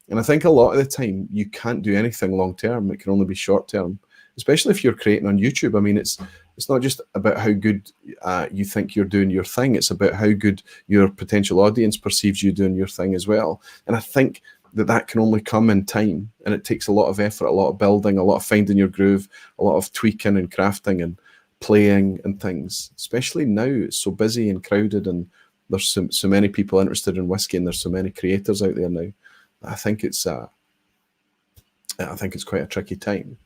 And I think a lot of the time you can't do anything long term. It can only be short term, especially if you're creating on YouTube. I mean, it's not just about how good you think you're doing your thing. It's about how good your potential audience perceives you doing your thing as well. And I think that can only come in time. And it takes a lot of effort, a lot of building, a lot of finding your groove, a lot of tweaking and crafting and playing and things. Especially now, it's so busy and crowded, and there's so many people interested in whiskey, and there's so many creators out there now. I think it's quite a tricky time.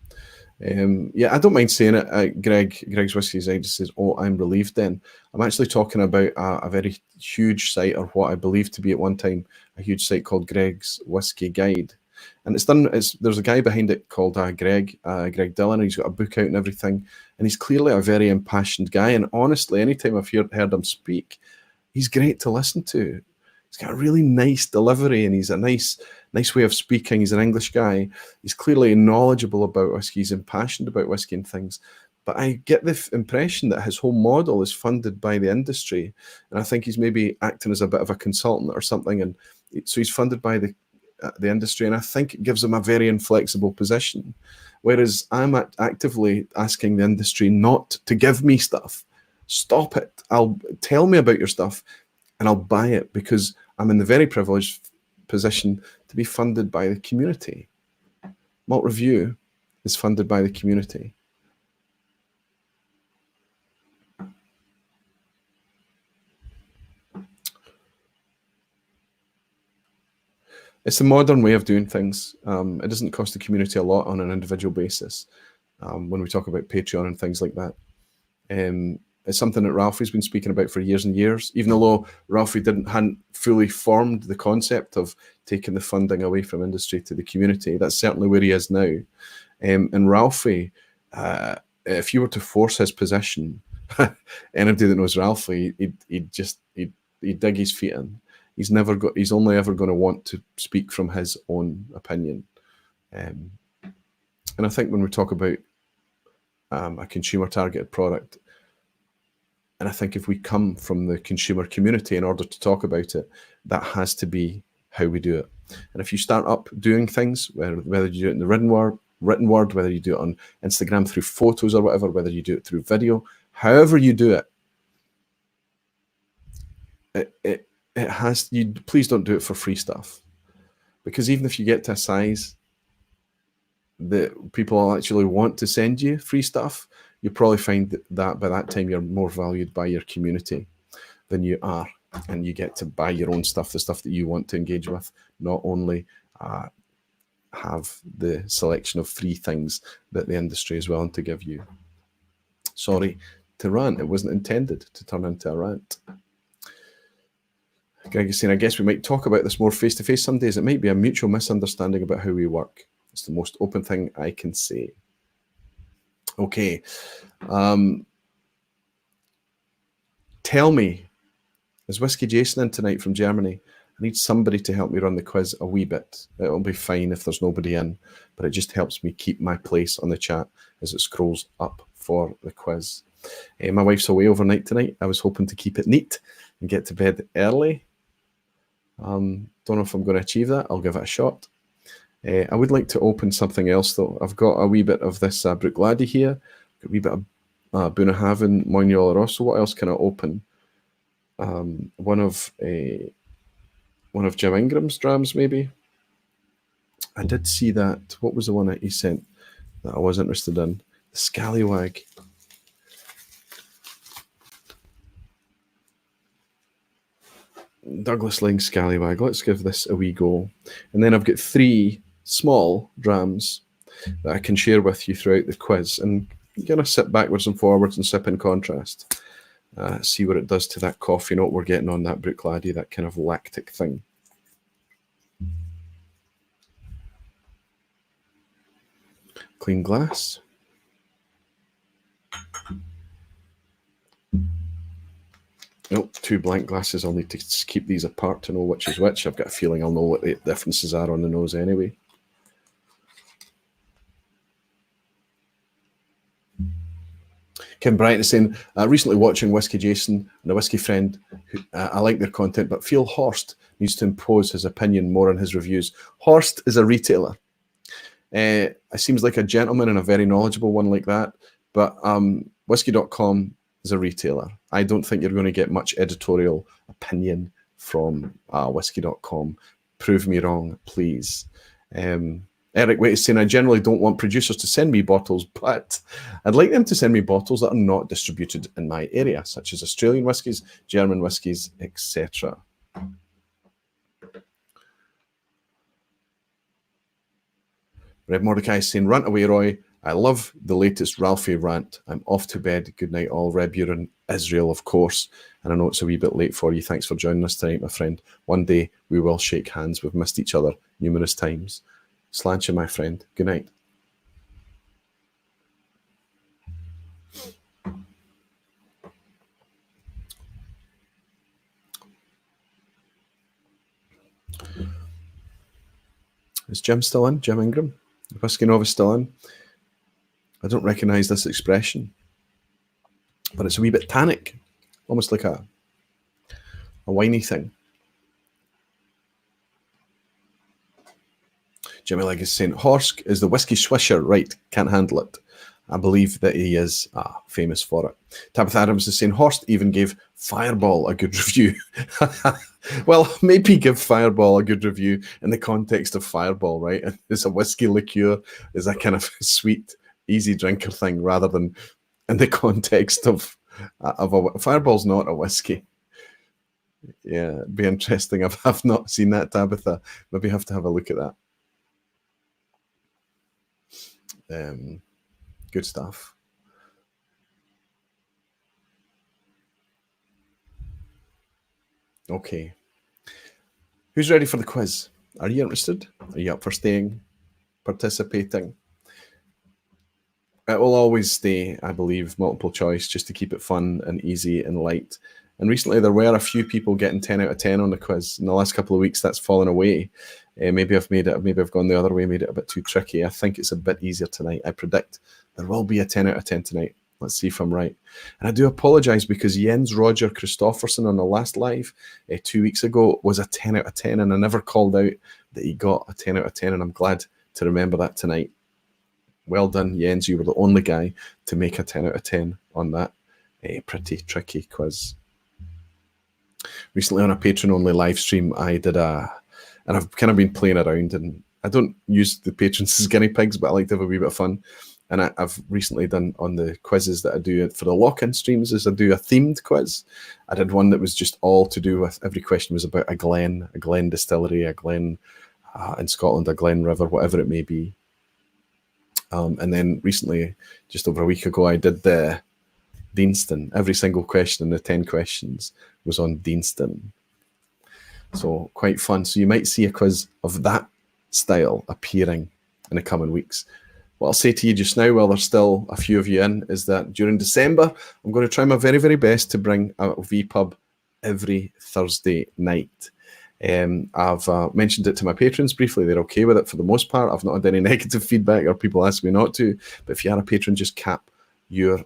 I don't mind saying it. Greg's Whiskey's Guide says, "Oh, I'm relieved." Then I'm actually talking about a very huge site, or what I believe to be at one time a huge site called Greg's Whiskey Guide, and there's a guy behind it called Greg Dillon. He's got a book out and everything, and he's clearly a very impassioned guy. And honestly, anytime I've heard him speak, he's great to listen to. He's got a really nice delivery, and he's a nice way of speaking. He's an English guy. He's clearly knowledgeable about whiskey. He's impassioned about whiskey and things. But I get the impression that his whole model is funded by the industry, and I think he's maybe acting as a bit of a consultant or something. And so he's funded by the industry, and I think it gives him a very inflexible position. Whereas I'm actively asking the industry not to give me stuff. Stop it. Tell me about your stuff, and I'll buy it, because I'm in the very privileged position to be funded by the community. Malt Review is funded by the community. It's the modern way of doing things. It doesn't cost the community a lot on an individual basis. When we talk about Patreon and things like that, it's something that Ralphie's been speaking about for years and years. Even though Ralphie hadn't fully formed the concept of taking the funding away from industry to the community, that's certainly where he is now. And Ralphie, if you were to force his position, anybody that knows Ralphie, he'd dig his feet in. He's only ever going to want to speak from his own opinion. And I think when we talk about a consumer targeted product, and I think if we come from the consumer community in order to talk about it, that has to be how we do it. And if you start up doing things, whether you do it in the written word, whether you do it on Instagram through photos or whatever, whether you do it through video, however you do it has, please don't do it for free stuff. Because even if you get to a size that people actually want to send you free stuff, you probably find that by that time you're more valued by your community than you are. And you get to buy your own stuff, the stuff that you want to engage with, not only have the selection of free things that the industry is willing to give you. Sorry to rant. It wasn't intended to turn into a rant. Greg is saying, I guess we might talk about this more face-to-face some days. It might be a mutual misunderstanding about how we work. It's the most open thing I can say. Okay. Tell me, is Whisky Jason in tonight from Germany? I need somebody to help me run the quiz a wee bit. It'll be fine if there's nobody in, but it just helps me keep my place on the chat as it scrolls up for the quiz. My wife's away overnight tonight. I was hoping to keep it neat and get to bed early. Don't know if I'm going to achieve that. I'll give it a shot. I would like to open something else, though. I've got a wee bit of this Bruichladdich here, a wee bit of Bunnahabhain, Moyney Rosso. What else can I open? One of Jim Ingram's drams, maybe. I did see that. What was the one that he sent that I was interested in? The Scallywag. Douglas Lang Scallywag. Let's give this a wee go. And then I've got 3 small drams that I can share with you throughout the quiz. And you're going to sit backwards and forwards and sip in contrast. See what it does to that coffee note we're getting on that Bruichladdich, that kind of lactic thing. Clean glass. Nope, 2 blank glasses. I'll need to keep these apart to know which is which. I've got a feeling I'll know what the differences are on the nose anyway. Kim Bryant is saying, recently watching Whisky Jason and a Whisky friend, I like their content, but feel Horst needs to impose his opinion more on his reviews. Horst is a retailer. It seems like a gentleman and a very knowledgeable one like that, but Whisky.com is a retailer. I don't think you're going to get much editorial opinion from Whisky.com. Prove me wrong, please. Eric Waite is saying, I generally don't want producers to send me bottles, but I'd like them to send me bottles that are not distributed in my area, such as Australian whiskies, German whiskies, etc. Red Mordecai is saying, rant away, Roy. I love the latest Ralphie rant. I'm off to bed. Good night, all. Reb, you're in Israel, of course. And I know it's a wee bit late for you. Thanks for joining us tonight, my friend. One day we will shake hands. We've missed each other numerous times. Sláinte, my friend. Good night. Is Jim still in? Jim Ingram? Whisky Novice still in? I don't recognise this expression, but it's a wee bit tannic, almost like a winey thing. Jimmy Legg is saying, Horsk is the whiskey swisher, right? Can't handle it. I believe that he is famous for it. Tabitha Adams is saying, Horst even gave Fireball a good review. Well, maybe give Fireball a good review in the context of Fireball, right? It's a whiskey liqueur, is a kind of sweet, easy drinker thing, rather than in the context of a Fireball's not a whiskey. Yeah, it'd be interesting. I've not seen that, Tabitha. Maybe have to have a look at that. Good stuff. Okay. Who's ready for the quiz? Are you interested? Are you up for staying, participating? It will always stay, I believe, multiple choice just to keep it fun and easy and light. And recently there were a few people getting 10 out of 10 on the quiz. In the last couple of weeks, that's fallen away. Maybe I've gone the other way, made it a bit too tricky. I think it's a bit easier tonight. I predict there will be a 10 out of 10 tonight. Let's see if I'm right. And I do apologise because Jens Roger Christofferson on the last live 2 weeks ago was a 10 out of 10, and I never called out that he got a 10 out of 10, and I'm glad to remember that tonight. Well done, Jens. You were the only guy to make a 10 out of 10 on that pretty tricky quiz. Recently on a Patreon-only live stream, I did and I've kind of been playing around, and I don't use the patrons as guinea pigs, but I like to have a wee bit of fun. And I've recently done on the quizzes that I do for the lock-in streams is I do a themed quiz. I did one that was just all to do with, every question was about a glen distillery, a glen in Scotland, a glen river, whatever it may be. And then recently, just over a week ago, I did the Deanston. Every single question in the 10 questions was on Deanston. So quite fun. So you might see a quiz of that style appearing in the coming weeks. What I'll say to you just now, while there's still a few of you in, is that during December, I'm going to try my very, very best to bring a vPub every Thursday night. I've mentioned it to my patrons briefly. They're okay with it for the most part. I've not had any negative feedback or people ask me not to. But if you are a patron, just cap your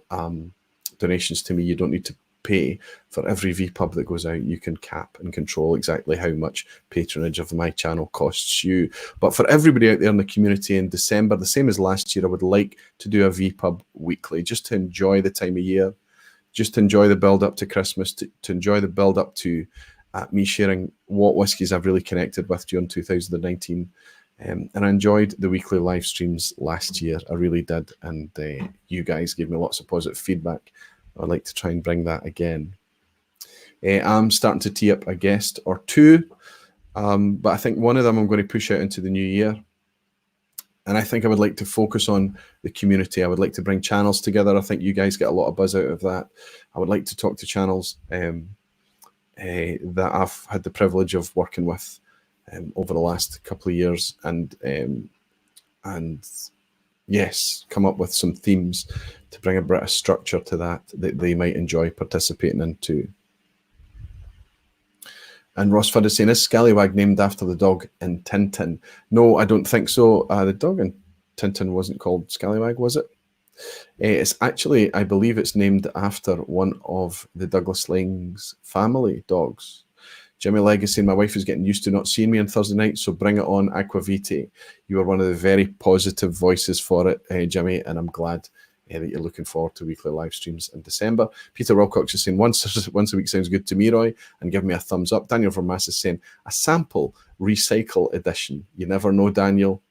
donations to me. You don't need to pay for every vPub that goes out. You can cap and control exactly how much patronage of my channel costs you. But for everybody out there in the community in December, the same as last year, I would like to do a vPub weekly just to enjoy the time of year, just to enjoy the build up to Christmas, to enjoy the build up to me sharing what whiskies I've really connected with during 2019. And I enjoyed the weekly live streams last year. I really did. And you guys gave me lots of positive feedback. I'd like to try and bring that again. I'm starting to tee up a guest or two, but I think one of them I'm going to push out into the new year. And I think I would like to focus on the community. I would like to bring channels together. I think you guys get a lot of buzz out of that. I would like to talk to channels that I've had the privilege of working with over the last couple of years, and yes, come up with some themes to bring a bit of structure to that they might enjoy participating in too. And Ross Fudd is saying, is Scallywag named after the dog in Tintin? No, I don't think so. The dog in Tintin wasn't called Scallywag, was it? It's actually, I believe it's named after one of the Douglas Laing's family dogs. Jimmy Legacy, my wife is getting used to not seeing me on Thursday night, so bring it on, Aquavite. You are one of the very positive voices for it, Jimmy, and I'm glad that you're looking forward to weekly live streams in December. Peter Wilcox is saying, once a week sounds good to me, Roy, and give me a thumbs up. Daniel Vermaas is saying, a sample recycle edition. You never know, Daniel.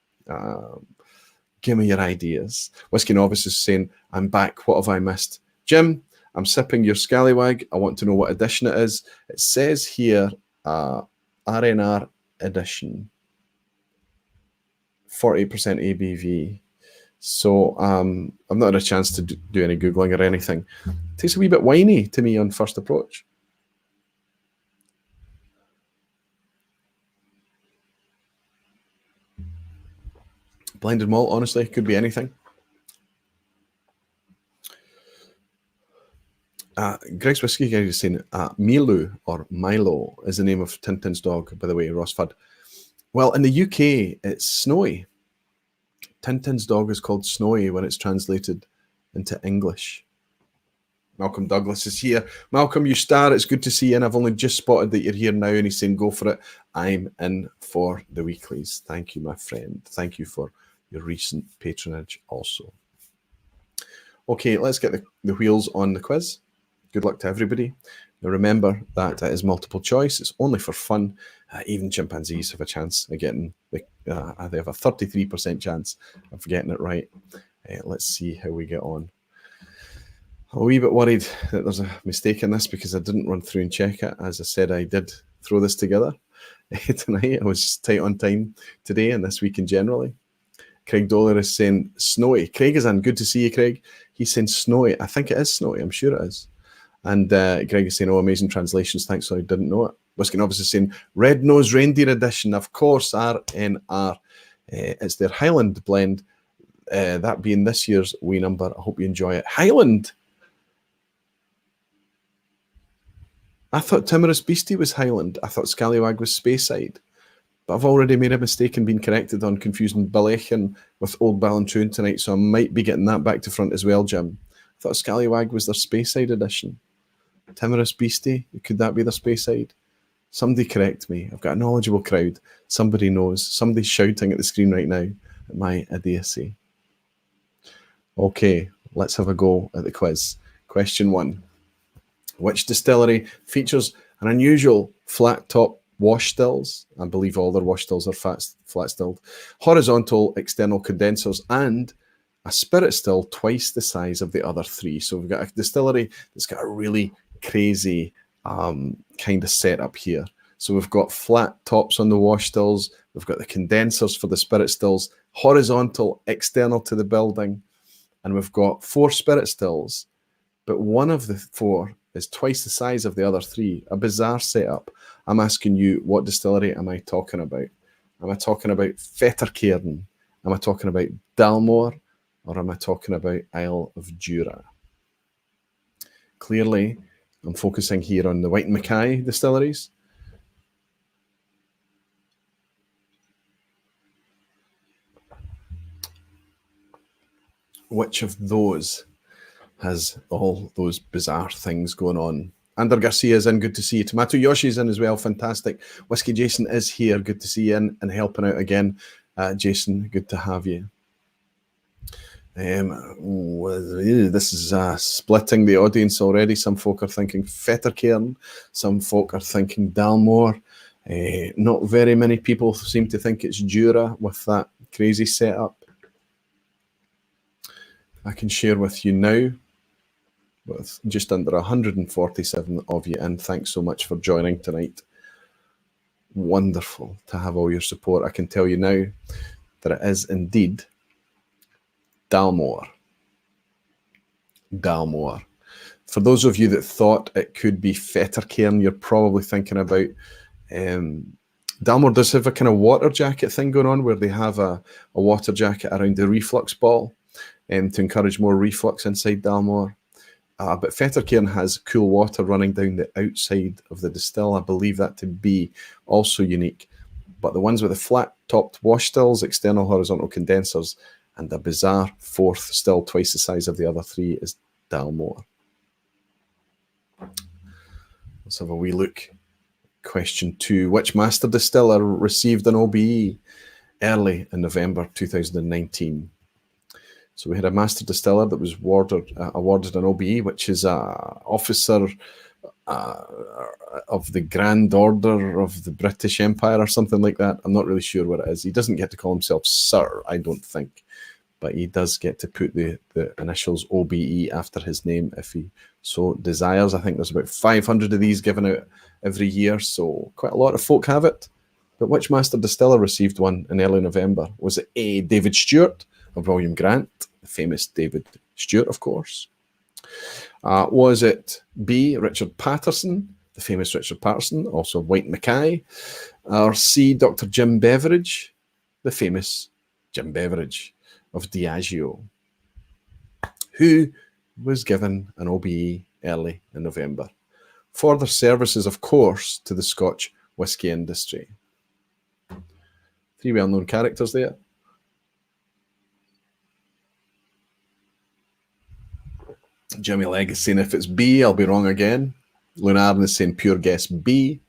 Give me your ideas. Whiskey Novice is saying, I'm back. What have I missed? Jim, I'm sipping your Scallywag. I want to know what edition it is. It says here, RNR edition, 48% ABV. So I've not had a chance to do any Googling or anything. It tastes a wee bit winey to me on first approach. Blended malt, honestly, could be anything. Greg's Whiskey Guy is saying Milo or Milo is the name of Tintin's dog, by the way, Ross Fudd. Well, in the UK, it's Snowy. Tintin's dog is called Snowy when it's translated into English. Malcolm Douglas is here. Malcolm, you star. It's good to see you, and I've only just spotted that you're here now, and he's saying, go for it. I'm in for the weeklies. Thank you, my friend. Thank you for your recent patronage also. Okay, let's get the wheels on the quiz. Good luck to everybody. Now remember that it is multiple choice. It's only for fun. Even chimpanzees have a chance of getting, they have a 33% chance of getting it right. Let's see how we get on. a wee bit worried that there's a mistake in this because I didn't run through and check it. As I said, I did throw this together tonight. I was tight on time today and this weekend generally. Craig Dollar is saying snowy. Craig is in. Good to see you, Craig. He's saying snowy. I think it is snowy. I'm sure it is. And Greg is saying, oh, amazing translations. Thanks. So I didn't know it. Whisky obviously saying Red Nose Reindeer Edition. Of course, RNR. It's their Highland blend. That being this year's wee number. I hope you enjoy it. Highland. I thought Timorous Beastie was Highland. I thought Scallywag was Speyside. But I've already made a mistake and been corrected on confusing Ballechin with Old Ballantrae tonight, so I might be getting that back to front as well, Jim. I thought Scallywag was their Speyside edition. Timorous Beastie, could that be their Speyside? Somebody correct me. I've got a knowledgeable crowd. Somebody knows. Somebody's shouting at the screen right now at my idiocy. Okay, let's have a go at the quiz. Question 1. Which distillery features an unusual flat-top wash stills? I believe all their wash stills are flat-stilled. Horizontal external condensers and a spirit still twice the size of the other 3. So we've got a distillery that's got a really crazy kind of setup here. So we've got flat tops on the wash stills. We've got the condensers for the spirit stills, horizontal external to the building. And we've got 4 spirit stills, but one of the 4 is twice the size of the other 3. A bizarre setup. I'm asking you, what distillery am I talking about? Am I talking about Fettercairn? Am I talking about Dalmore? Or am I talking about Isle of Jura? Clearly, I'm focusing here on the White and Mackay distilleries. Which of those has all those bizarre things going on? Ander Garcia's in, good to see you. Tomato Yoshi's in as well, fantastic. Whiskey Jason is here, good to see you in and helping out again. Jason, good to have you. This is splitting the audience already. Some folk are thinking Fettercairn, some folk are thinking Dalmore. Not very many people seem to think it's Jura with that crazy setup. I can share with you now with just under 147 of you, and thanks so much for joining tonight. Wonderful to have all your support. I can tell you now that it is indeed Dalmore. Dalmore. For those of you that thought it could be Fettercairn, you're probably thinking about Dalmore does have a kind of water jacket thing going on where they have a water jacket around the reflux ball to encourage more reflux inside Dalmore. But Fettercairn has cool water running down the outside of the distill. I believe that to be also unique. But the ones with the flat-topped wash stills, external horizontal condensers, and a bizarre 4th still twice the size of the other 3 is Dalmore. Let's have a wee look. Question 2. Which master distiller received an OBE early in November 2019? So we had a master distiller that was awarded an OBE, which is an officer of the Grand Order of the British Empire or something like that. I'm not really sure what it is. He doesn't get to call himself Sir, I don't think. But he does get to put the initials OBE after his name if he so desires. I think there's about 500 of these given out every year, so quite a lot of folk have it. But which master distiller received one in early November? Was it A, David Stewart of William Grant, the famous David Stewart, of course? Was it B, Richard Patterson, the famous Richard Patterson, also White and Mackay? Or C, Dr. Jim Beveridge, the famous Jim Beveridge of Diageo, who was given an OBE early in November for their services, of course, to the Scotch whisky industry. 3 well-known characters there. Jimmy Legg is saying if it's B, I'll be wrong again. Lunarden is saying pure guess B.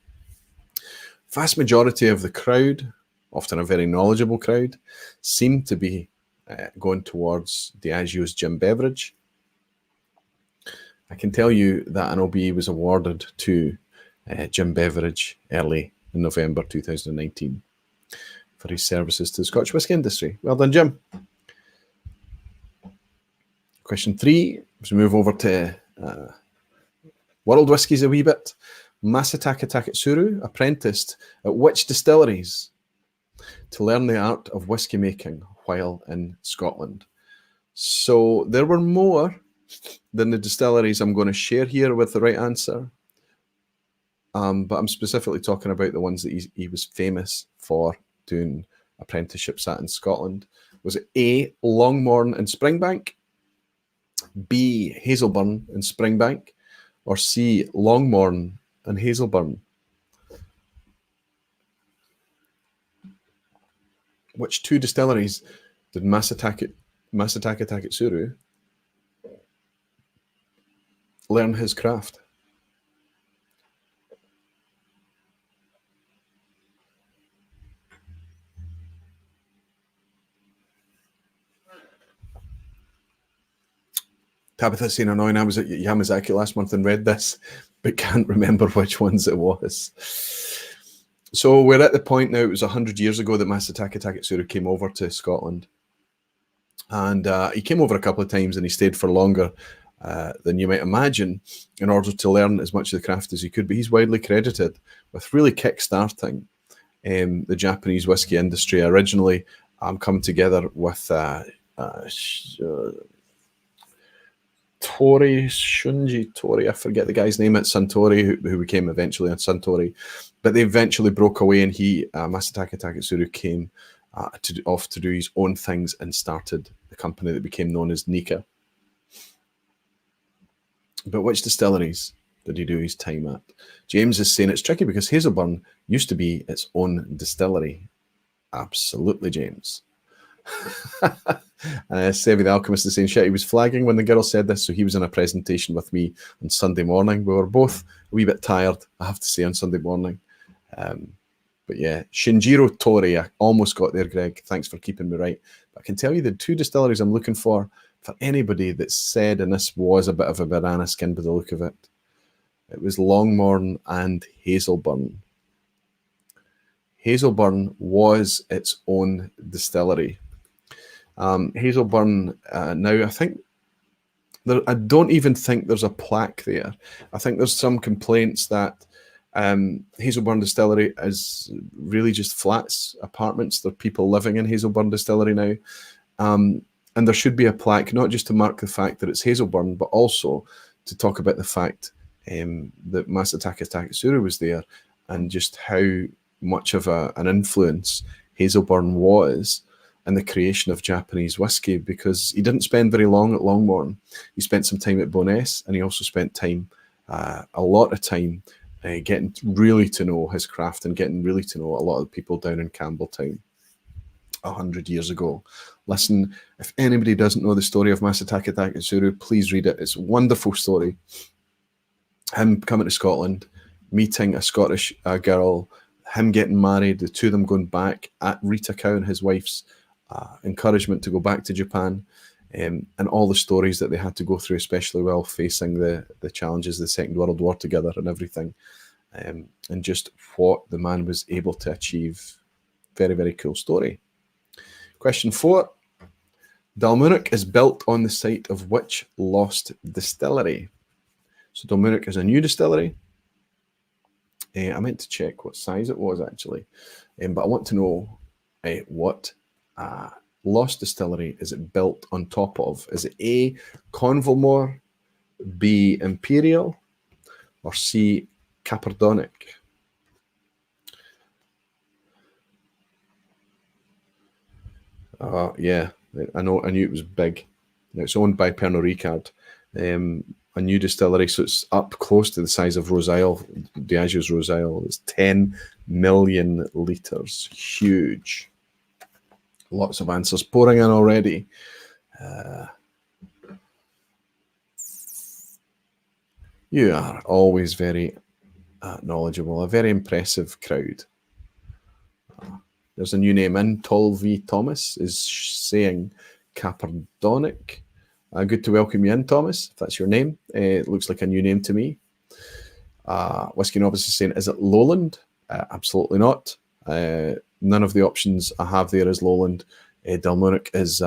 Vast majority of the crowd, often a very knowledgeable crowd, seem to be going towards Diageo's Jim Beveridge. I can tell you that an OBE was awarded to Jim Beveridge early in November 2019 for his services to the Scotch whisky industry. Well done, Jim. Question 3, as we move over to world whiskies a wee bit. Masataka Taketsuru apprenticed at which distilleries to learn the art of whiskey making while in Scotland? So there were more than the distilleries I'm going to share here with the right answer. But I'm specifically talking about the ones that he was famous for doing apprenticeships at in Scotland. Was it A, Longmorn and Springbank, B, Hazelburn and Springbank, or C, Longmorn and Hazelburn? Which two distilleries did Masataka Taketsuru learn his craft? Tabitha's saying annoying. I was at Yamazaki last month and read this, but can't remember which ones it was. So we're at the point now, it was 100 years ago that Masataka Taketsuru came over to Scotland. And he came over a couple of times and he stayed for longer than you might imagine in order to learn as much of the craft as he could. But he's widely credited with really kick-starting the Japanese whiskey industry, originally coming together with Shunji Tori, I forget the guy's name at Suntory, who became eventually on Suntory, but they eventually broke away, and Masataka Taketsuru came off to do his own things and started the company that became known as Nika. But which distilleries did he do his time at? James is saying it's tricky because Hazelburn used to be its own distillery. Absolutely, James. Sevi the Alchemist is saying, shit, he was flagging when the girl said this, so he was in a presentation with me on Sunday morning. We were both a wee bit tired, I have to say, on Sunday morning. But yeah, Shinjiro Tori, I almost got there, Greg. Thanks for keeping me right. But I can tell you the two distilleries I'm looking for anybody that said, and this was a bit of a banana skin by the look of it, it was Longmorn and Hazelburn. Hazelburn was its own distillery. Hazelburn, now I think, I don't even think there's a plaque there. I think there's some complaints that Hazelburn Distillery is really just flats, apartments. There are people living in Hazelburn Distillery now. And there should be a plaque, not just to mark the fact that it's Hazelburn, but also to talk about the fact that Masataka Taketsuru was there and just how much of an influence Hazelburn was in the creation of Japanese whiskey, because he didn't spend very long at Longmorn. He spent some time at Bowness, and he also spent time, a lot of time, getting really to know his craft and getting really to know a lot of the people down in Campbelltown 100 years ago. Listen, if anybody doesn't know the story of Masataka Taketsuru, please read it. It's a wonderful story. Him coming to Scotland, meeting a Scottish girl, him getting married, the two of them going back at Rita Cow and his wife's encouragement to go back to Japan, and all the stories that they had to go through, especially while facing the challenges of the Second World War together and everything, and just what the man was able to achieve. Very, very cool story. Question 4. Dalmunnock is built on the site of which lost distillery? So Dalmunnock is a new distillery. I meant to check what size it was actually, but I want to know what lost distillery is it built on top of? Is it A, Convalmore, B, Imperial, or C, Capardonic? Yeah, I knew it was big. It's owned by Pernod Ricard, a new distillery, so it's up close to the size of Rose Isle, Diageo's Rose Isle. It's 10 million litres, huge. Lots of answers pouring in already. You are always very knowledgeable, a very impressive crowd. There's a new name in. Tol V. Thomas is saying Capardonic. Good to welcome you in, Thomas, if that's your name. It looks like a new name to me. Whiskey Novice is saying, is it Lowland? Absolutely not. None of the options I have there is Lowland. Dalmunnock is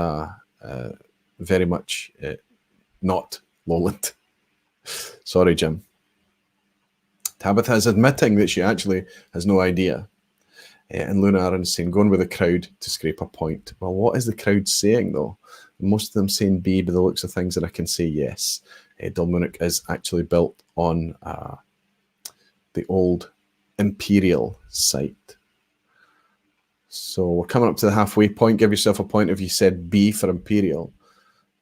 very much not Lowland. Sorry, Jim. Tabitha is admitting that she actually has no idea. And Luna Aaron's saying, going with the crowd to scrape a point. Well, what is the crowd saying, though? Most of them saying B by the looks of things, and I can say yes. Dalmunnock is actually built on the old Imperial site. So we're coming up to the halfway point. Give yourself a point if you said B for Imperial.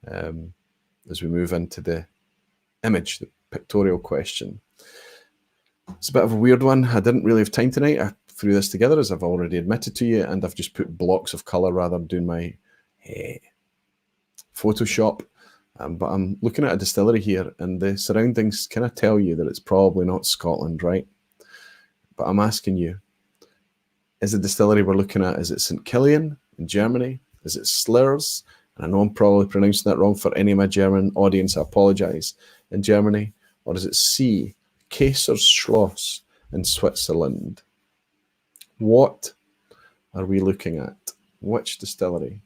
As we move into the image, the pictorial question. It's a bit of a weird one. I didn't really have time tonight. I threw this together, as I've already admitted to you, and I've just put blocks of colour rather than doing my Photoshop. But I'm looking at a distillery here, and the surroundings kind of tell you that it's probably not Scotland, right? But I'm asking you, is the distillery we're looking at, is it St. Kilian in Germany? Is it Slurs? And I know I'm probably pronouncing that wrong for any of my German audience. I apologise. In Germany? Or is it C, Kaiserschloss in Switzerland? What are we looking at? Which distillery?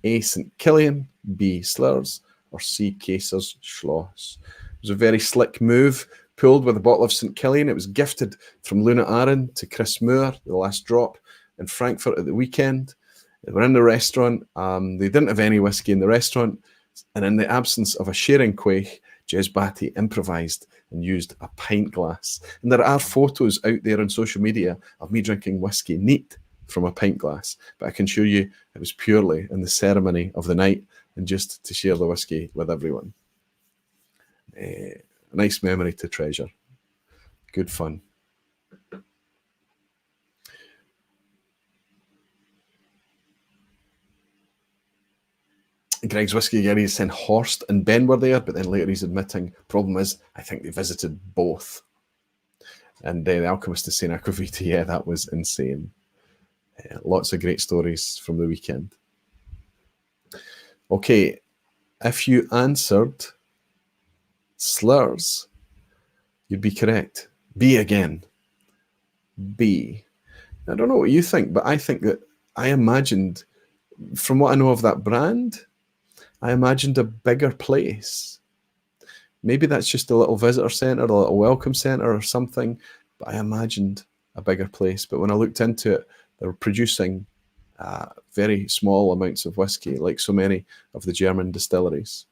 A, St. Kilian, B, Slurs, or C, Kaiserschloss? It was a very slick move, pulled with a bottle of St. Kilian. It was gifted from Luna Aaron to Chris Moore, the last drop in Frankfurt at the weekend. They were in the restaurant. They didn't have any whiskey in the restaurant. And in the absence of a sharing quaich, Jez Batty improvised and used a pint glass. And there are photos out there on social media of me drinking whiskey neat from a pint glass. But I can assure you it was purely in the ceremony of the night and just to share the whiskey with everyone. A nice memory to treasure. Good fun. Greg's Whiskey again, he's saying Horst and Ben were there, but then later he's admitting, problem is, I think they visited both. And the Alchemist is saying Aquavita, yeah, that was insane. Lots of great stories from the weekend. Okay, if you answered Slurs, you'd be correct. B again. B. I don't know what you think, but I think that I imagined, from what I know of that brand, I imagined a bigger place. Maybe that's just a little visitor centre, a little welcome centre or something, but I imagined a bigger place. But when I looked into it, they were producing very small amounts of whiskey, like so many of the German distilleries.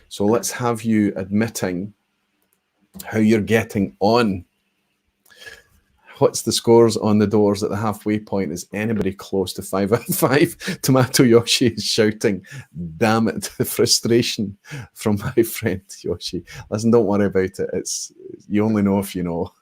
So let's have you admitting how you're getting on. What's the scores on the doors at the halfway point? Is anybody close to 5 out of 5? Tomato Yoshi is shouting, damn it, the frustration from my friend Yoshi. Listen, don't worry about it. It's you only know if you know.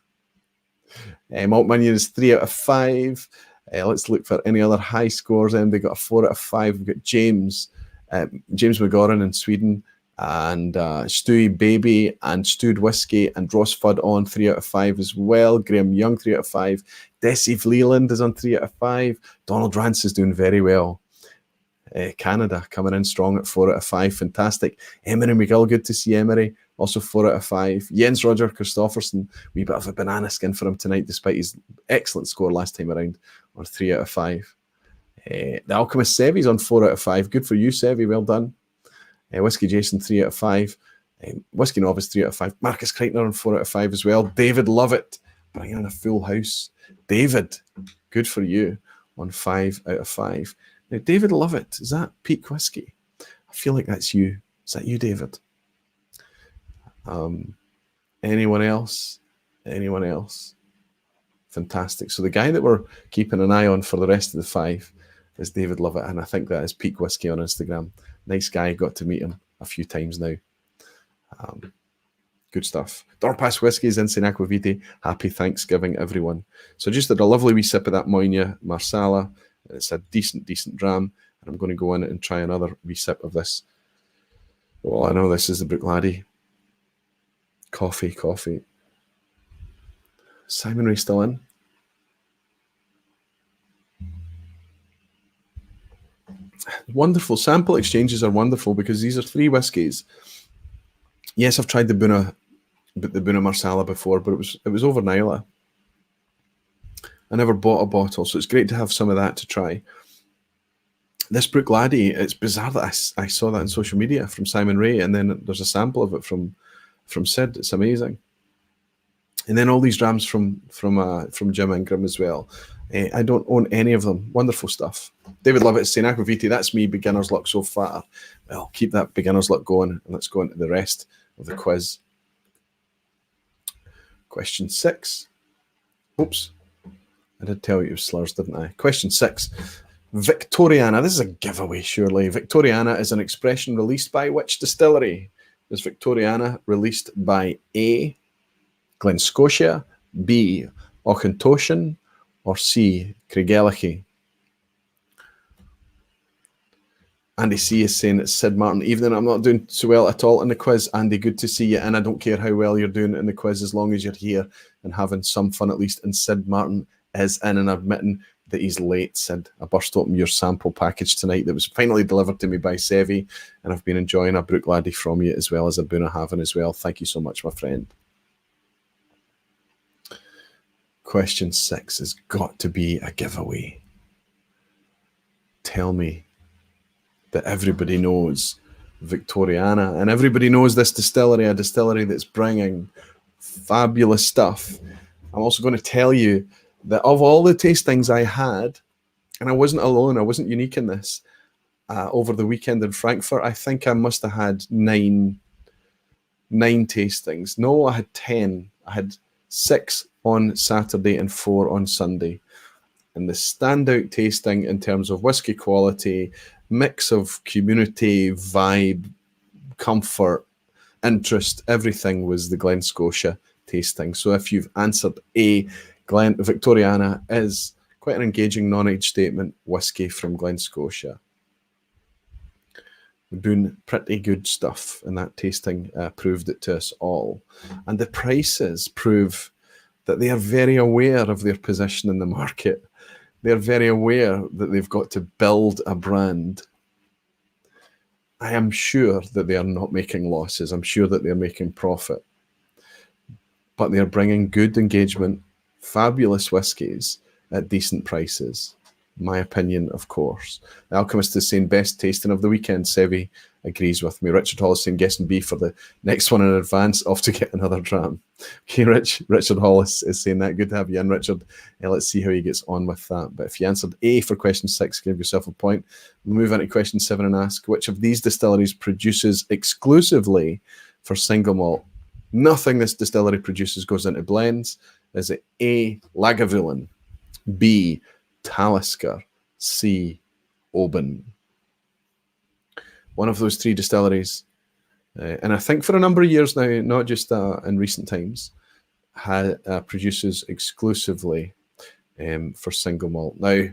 Malt Minion is 3 out of 5. Let's look for any other high scores. They got a 4 out of 5. We've got James McGoran in Sweden, and Stewie Baby and Stewed Whiskey and Ross Fudd on 3 out of 5 as well. Graham Young 3 out of 5. Desi Leland is on 3 out of 5. Donald Rance is doing very well. Canada coming in strong at 4 out of 5. Fantastic. Emery McGill, good to see Emery. Also 4 out of 5. Jens Roger Christofferson, wee bit of a banana skin for him tonight, despite his excellent score last time around, on 3 out of 5. The Alchemist Sevi's on 4 out of 5. Good for you, Sevi. Well done. Whiskey Jason 3 out of 5. Whiskey Novice 3 out of 5. Marcus Kreitner on 4 out of 5 as well. David Lovett bringing in a full house. David, good for you, on 5 out of 5. Now, David Lovett, is that peak whiskey? I feel like that's you. Is that you, David? Anyone else? Anyone else? Fantastic. So the guy that we're keeping an eye on for the rest of the 5 is David Lovett, and I think that is peak whiskey on Instagram. Nice guy, got to meet him a few times now. Good stuff. Dorpas Whiskies in St. Aquavite. Happy Thanksgiving, everyone. So just had a lovely wee sip of that Moynia Marsala. It's a decent dram, and I'm going to go in and try another wee sip of this. Oh, I know this is the Bruichladdich. Coffee. Simon Ray still in? Wonderful. Sample exchanges are wonderful because these are 3 whiskies. Yes, I've tried the Buna Marsala before, but it was over Nyla. I never bought a bottle, so it's great to have some of that to try. This Bruichladdich, it's bizarre that I saw that on social media from Simon Ray, and then there's a sample of it from Sid. It's amazing. And then all these drams from Jim Ingram as well. I don't own any of them. Wonderful stuff. David Lovett is saying, Aquaviti, that's me, beginner's luck so far. Well, keep that beginner's luck going, and let's go into the rest of the quiz. Question 6. Oops. I did tell you it was slurs, didn't I? Question 6. Victoriana. This is a giveaway, surely. Victoriana is an expression released by which distillery? Is Victoriana released by A, Glen Scotia, B, Auchentoshan, or C, Craigellachie? Andy C is saying it's Sid Martin. Even though I'm not doing so well at all in the quiz, Andy, good to see you. And I don't care how well you're doing in the quiz as long as you're here and having some fun at least. And Sid Martin is in and admitting that he's late, Sid. I burst open your sample package tonight that was finally delivered to me by Sevi, and I've been enjoying a Bruichladdich from you as well as a Boona Havin as well. Thank you so much, my friend. Question 6 has got to be a giveaway. Tell me that everybody knows Victoriana, and everybody knows this distillery, a distillery that's bringing fabulous stuff. I'm also going to tell you that of all the tastings I had, and I wasn't alone, I wasn't unique in this, over the weekend in Frankfurt, I think I must have had nine tastings. No, I had 10. I had 6 on Saturday and 4 on Sunday. And the standout tasting in terms of whiskey quality, mix of community, vibe, comfort, interest, everything was the Glen Scotia tasting. So if you've answered A, Victoriana is quite an engaging non-age statement whiskey from Glen Scotia. We're doing pretty good stuff, and that tasting proved it to us all. And the prices prove that they are very aware of their position in the market. They're very aware that they've got to build a brand. I am sure that they are not making losses. I'm sure that they're making profit. But they're bringing good engagement, fabulous whiskies at decent prices. My opinion, of course. The Alchemist is saying best tasting of the weekend. Sevi agrees with me. Richard Hall is saying guessing B for the next one in advance, off to get another dram. Okay, Richard Hall is saying that. Good to have you in, Richard. Let's see how he gets on with that. But if you answered A for question 6, give yourself a point. We'll move on to question 7 and ask, which of these distilleries produces exclusively for single malt? Nothing this distillery produces goes into blends. Is it A, Lagavulin, B, Talisker, C, Oban? One of those 3 distilleries, and I think for a number of years now, not just in recent times, produces exclusively for single malt. Now,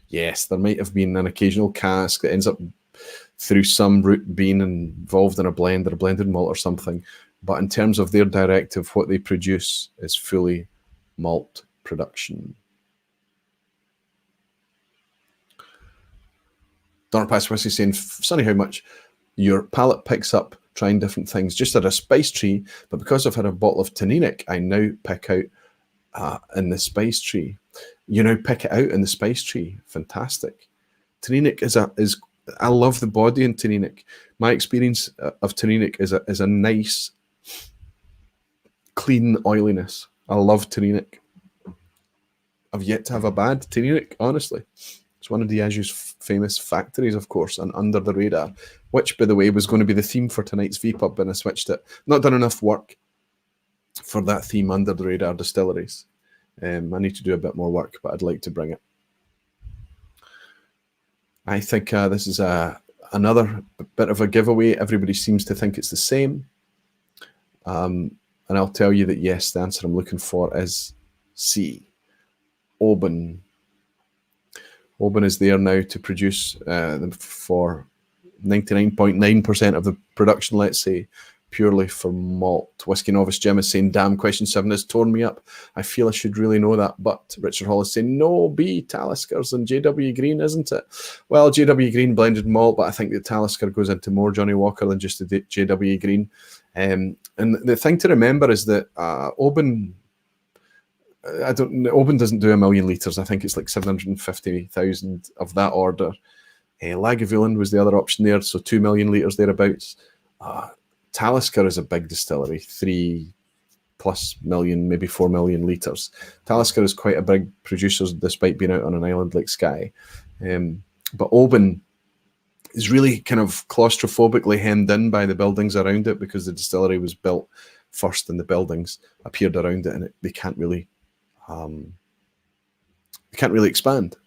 yes, there might have been an occasional cask that ends up through some route being involved in a blend or a blended malt or something, but in terms of their directive, what they produce is fully malt production. Donner Pass Whiskey saying, Sonny, how much your palate picks up trying different things. Just had a spice tree, but because I've had a bottle of Tanninic, I now pick out in the spice tree. You now pick it out in the spice tree. Fantastic. Tanninic is I love the body in Tanninic. My experience of Tanninic is a nice, clean oiliness. I love Tanninic. I've yet to have a bad Tanninic, honestly. It's one of Diageo's famous factories, of course, and under the radar, which, by the way, was going to be the theme for tonight's vPub, and I switched it. Not done enough work for that theme, under the radar distilleries. I need to do a bit more work, but I'd like to bring it. I think this is another bit of a giveaway. Everybody seems to think it's the same. And I'll tell you that, yes, the answer I'm looking for is C, Oban. Oban is there now to produce for 99.9% of the production, let's say, purely for malt. Whiskey Novice Jim is saying, damn, question 7 has torn me up. I feel I should really know that. But Richard Hall is saying, no, B, Taliskers and JW Green, isn't it? Well, JW Green blended malt, but I think the Talisker goes into more Johnny Walker than just the JW Green. And the thing to remember is that Oban, Oban doesn't do 1 million litres. I think it's like 750,000 of that order. Lagavulin was the other option there, so 2 million litres thereabouts. Talisker is a big distillery, 3+ million, maybe 4 million litres. Talisker is quite a big producer despite being out on an island like Skye. But Oban is really kind of claustrophobically hemmed in by the buildings around it because the distillery was built first and the buildings appeared around it, and they can't really expand.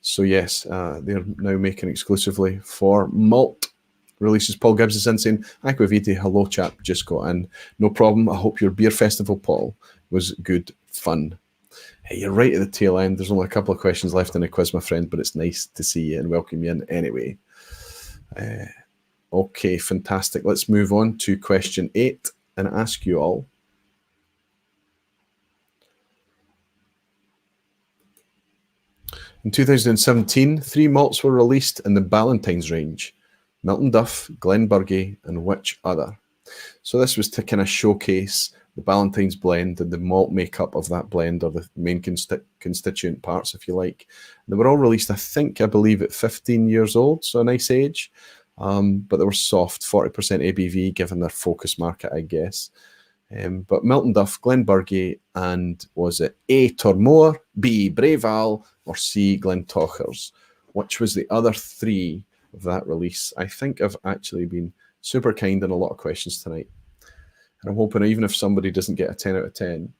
So yes, they're now making exclusively for malt releases. Paul Gibbs is in saying, Aquaviti, hello chap, just got in. No problem. I hope your beer festival, Paul, was good fun. Hey, you're right at the tail end. There's only a couple of questions left in the quiz, my friend, but it's nice to see you and welcome you in anyway. Okay, fantastic. Let's move on to question 8 and ask you all. In 2017, 3 malts were released in the Ballantine's range: Milton Duff, Glenburgie, and which other? So this was to kind of showcase the Ballantine's blend and the malt makeup of that blend, or the main constituent parts, if you like. They were all released, I believe, at 15 years old, so a nice age. But they were soft, 40% ABV, given their focus market, I guess. But Milton Duff, Glenburgie, and was it A, Tormore, B, Breval, or C, Glentochers? Which was the other 3 of that release? I think I've actually been super kind in a lot of questions tonight. And I'm hoping even if somebody doesn't get a 10 out of 10,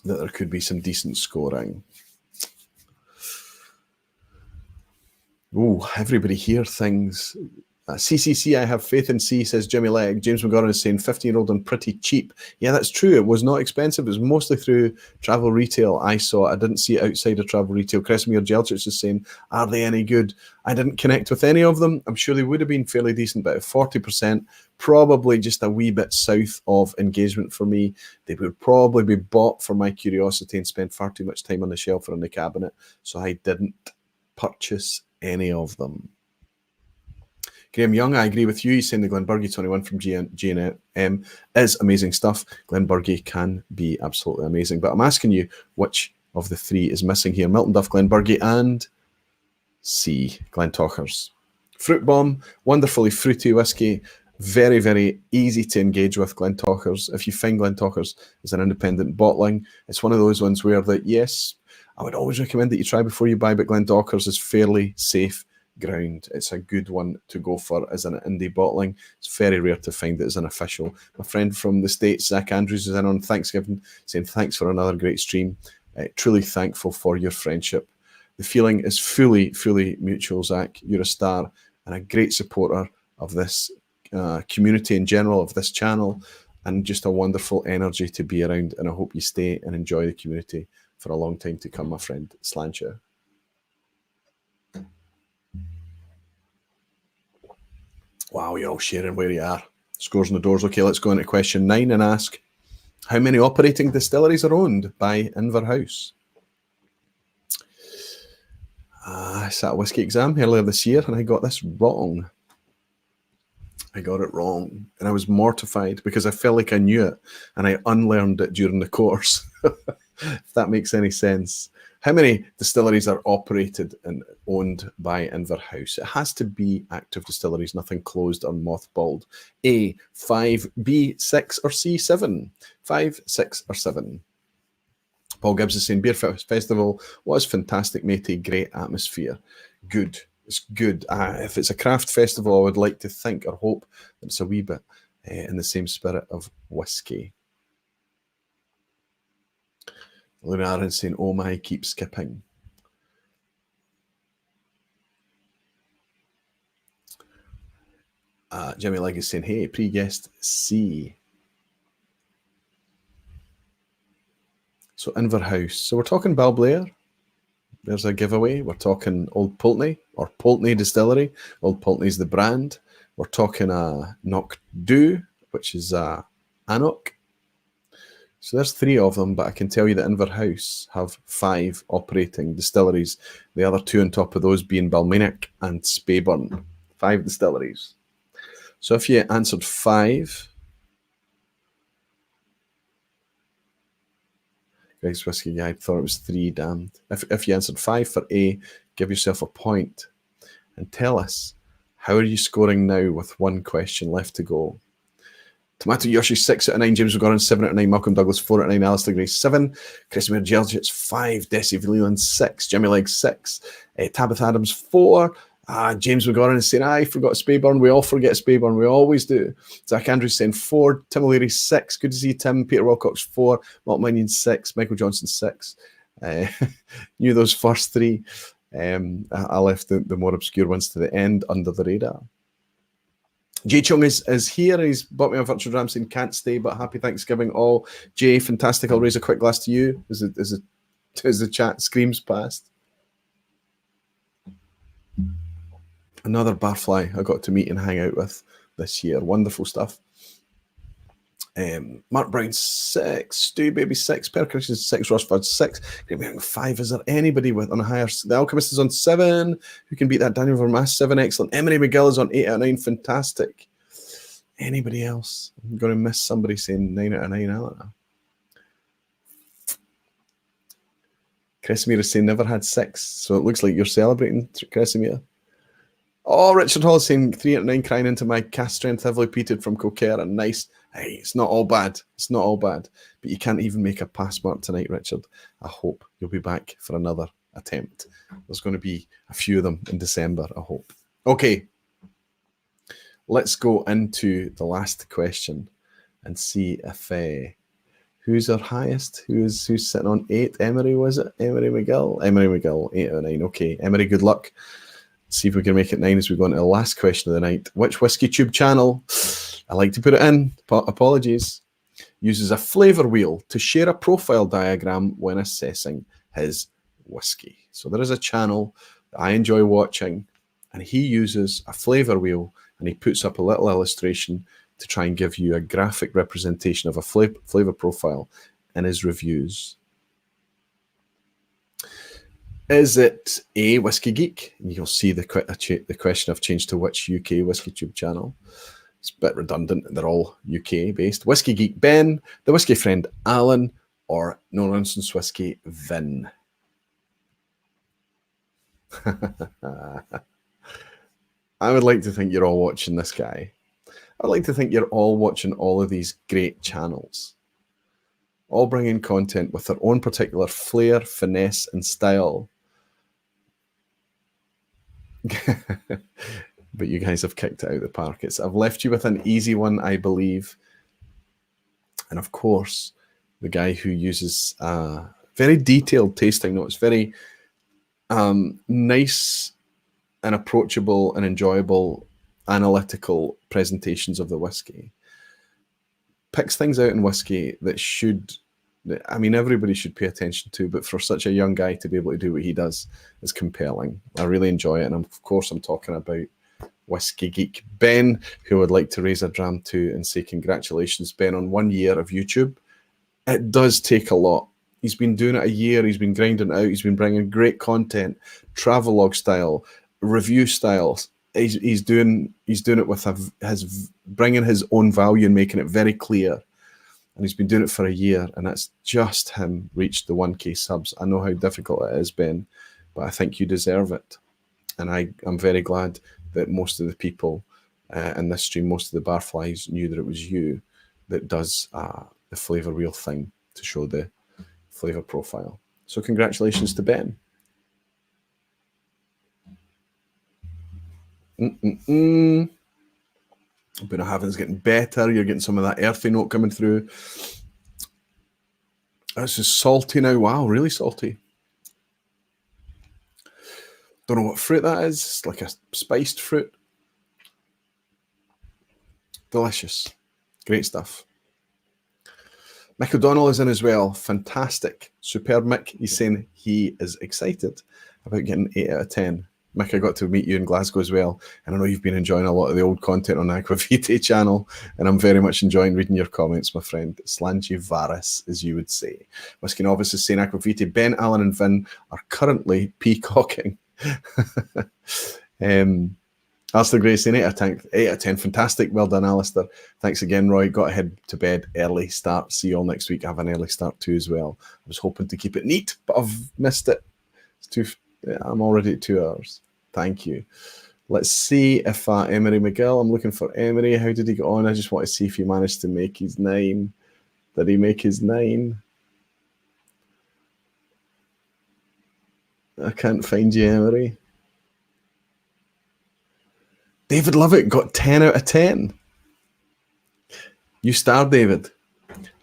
that there could be some decent scoring. Oh, everybody here thinks... CCC, I have faith in C, says Jimmy Legg. James McGorran is saying 15-year-old and pretty cheap. Yeah, that's true. It was not expensive. It was mostly through travel retail. I saw it. I didn't see it outside of travel retail. Kresimir Jelchich is saying, are they any good? I didn't connect with any of them. I'm sure they would have been fairly decent, but at 40%, probably just a wee bit south of engagement for me. They would probably be bought for my curiosity and spent far too much time on the shelf or in the cabinet. So I didn't purchase any of them. Graham Young, I agree with you. He's saying the Glenburgie 21 from G&M is amazing stuff. Glenburgie can be absolutely amazing. But I'm asking you, which of the 3 is missing here? Milton Duff, Glenburgie, and C, Glentochers. Fruit Bomb, wonderfully fruity whiskey. Very, very easy to engage with, Glentochers. If you find Glentochers as an independent bottling, it's one of those ones where that, yes, I would always recommend that you try before you buy, but Glentochers is fairly safe ground. It's a good one to go for as an indie bottling. It's very rare to find it as an official. My friend from the States, Zach Andrews, is in on Thanksgiving saying thanks for another great stream. Truly thankful for your friendship. The feeling is fully mutual, Zach. You're a star and a great supporter of this community in general, of this channel, and just a wonderful energy to be around. And I hope you stay and enjoy the community for a long time to come, my friend. Slancha. Wow, you're all sharing where you are. Scores on the doors. Okay, let's go into question 9 and ask, how many operating distilleries are owned by Inverhouse? I sat a whiskey exam earlier this year and I got this wrong. I got it wrong and I was mortified because I felt like I knew it and I unlearned it during the course. If that makes any sense. How many distilleries are operated and owned by Inverhouse? It has to be active distilleries, nothing closed or mothballed. A, 5, B, 6, or C, 7? 5, 6, or 7? Paul Gibbs is saying, Beer Festival was fantastic, matey, great atmosphere. Good. It's good. If it's a craft festival, I would like to think or hope that it's a wee bit in the same spirit of whiskey. Luna Aaron saying, oh my, keep skipping. Jimmy Legg is saying, hey, pre-guest C. So Inverhouse. So we're talking Balblair. There's a giveaway. We're talking Old Pulteney or Pulteney Distillery. Old Pulteney's the brand. We're talking Knockdhu, which is Anok. So there's 3 of them, but I can tell you that Inverhouse have 5 operating distilleries. The other 2 on top of those being Balmainic and Speyburn. 5 distilleries. So if you answered 5, Greg's Whiskey Guide thought it was 3, damned. If you answered 5 for A, give yourself a point. And tell us, how are you scoring now with 1 question left to go? Tomato Yoshi 6 out of 9, James McGoran 7 out of 9, Malcolm Douglas 4 out of 9, Alistair Gray 7, Christopher Gelgich 5, Desi Leland 6, Jimmy Legg 6, Tabitha Adams 4, James McGoran is saying, I forgot Spayburn. We all forget Spayburn. We always do. Zach Andrews saying 4, Tim O'Leary 6, good to see you, Tim, Peter Wilcox 4, Mark Minion 6, Michael Johnson 6. Knew those first 3. I left the more obscure ones to the end under the radar. Jay Chung is here. He's bought me a virtual dram saying can't stay, but happy Thanksgiving all. Jay, fantastic. I'll raise a quick glass to you as the chat screams past. Another barfly I got to meet and hang out with this year. Wonderful stuff. Mark Brown 6, Stu Baby 6, Per Christian 6, Ross Fudge 6, Graham Young 5. Is there anybody on a higher? The Alchemist is on 7. Who can beat that? Daniel Vermaas 7, excellent. Emery McGill is on 8 out of 9, fantastic. Anybody else? I'm going to miss somebody saying 9 out of 9. I don't know. Cresimir is saying never had 6, so it looks like you're celebrating, Cresimir. Oh, Richard Hall is saying 3 out of 9, crying into my cast strength, heavily peated from Coquera. Nice. Hey, it's not all bad. It's not all bad. But you can't even make a pass mark tonight, Richard. I hope you'll be back for another attempt. There's going to be a few of them in December, I hope. Okay. Let's go into the last question and see if who's our highest? Who's sitting on 8? Emery, was it? Emery McGill? Emery McGill, 8 out of 9. Okay. Emery, good luck. See if we can make it 9 as we go into the last question of the night. Which Whiskey Tube channel, I like to put it in, apologies, uses a flavour wheel to share a profile diagram when assessing his whiskey? So there is a channel that I enjoy watching, and he uses a flavour wheel and he puts up a little illustration to try and give you a graphic representation of a flavour profile in his reviews. Is it A, Whiskey Geek? And you'll see the question I've changed to which UK Whiskey Tube channel. It's a bit redundant. They're all UK based. Whiskey Geek Ben, The Whiskey Friend Alan, or No Nonsense Whiskey Vin. I would like to think you're all watching this guy. I would like to think you're all watching all of these great channels, all bringing content with their own particular flair, finesse, and style. But you guys have kicked it out of the park. I've left you with an easy one, I believe. And of course, the guy who uses very detailed tasting notes, very nice and approachable and enjoyable analytical presentations of the whiskey. Picks things out in whiskey that everybody should pay attention to, but for such a young guy to be able to do what he does is compelling. I really enjoy it. And of course, I'm talking about Whiskey Geek Ben, who would like to raise a dram to and say congratulations, Ben, on 1 year of YouTube. It does take a lot. He's been doing it a year. He's been grinding it out. He's been bringing great content, travelogue style, review styles. He's doing it with bringing his own value and making it very clear. And he's been doing it for a year, and that's just him reached the 1K subs. I know how difficult it is, Ben, but I think you deserve it. And I'm very glad that most of the people in this stream, most of the barflies, knew that it was you that does the flavour wheel thing to show the flavour profile. So congratulations to Ben. But Haven's getting better. You're getting some of that earthy note coming through. It's just salty now. Wow, really salty. Don't know what fruit that is. It's like a spiced fruit. Delicious. Great stuff. Mick O'Donnell is in as well. Fantastic. Superb, Mick. He's saying he is excited about getting 8 out of 10. Mick, I got to meet you in Glasgow as well, and I know you've been enjoying a lot of the old content on the Aquavite channel, and I'm very much enjoying reading your comments, my friend. Slangivaris, as you would say. Whiskey Novice is saying Aquavite, Ben, Alan, and Vin are currently peacocking. Alistair Gray saying 8 out of 10. 8 out of 10. Fantastic. Well done, Alistair. Thanks again, Roy. Got to head to bed early start. See you all next week. Have an early start too as well. I was hoping to keep it neat, but I've missed it. It's too. I'm already at 2 hours. Thank you. Let's see if Emery McGill, I'm looking for Emery. How did he get on? I just want to see if he managed to make his 9. Did he make his 9? I can't find you, Emery. David Lovett got 10 out of 10. You star, David.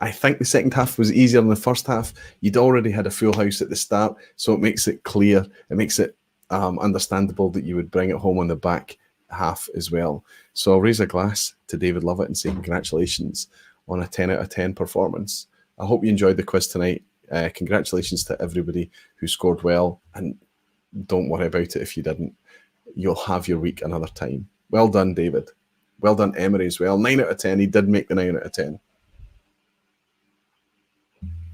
I think the second half was easier than the first half. You'd already had a full house at the start, so it makes it clear. It makes it understandable that you would bring it home on the back half as well. So I'll raise a glass to David Lovett and say congratulations on a 10 out of 10 performance. I hope you enjoyed the quiz tonight. Congratulations to everybody who scored well, and don't worry about it if you didn't. You'll have your week another time. Well done, David. Well done, Emery, as well. 9 out of 10. He did make the 9 out of 10.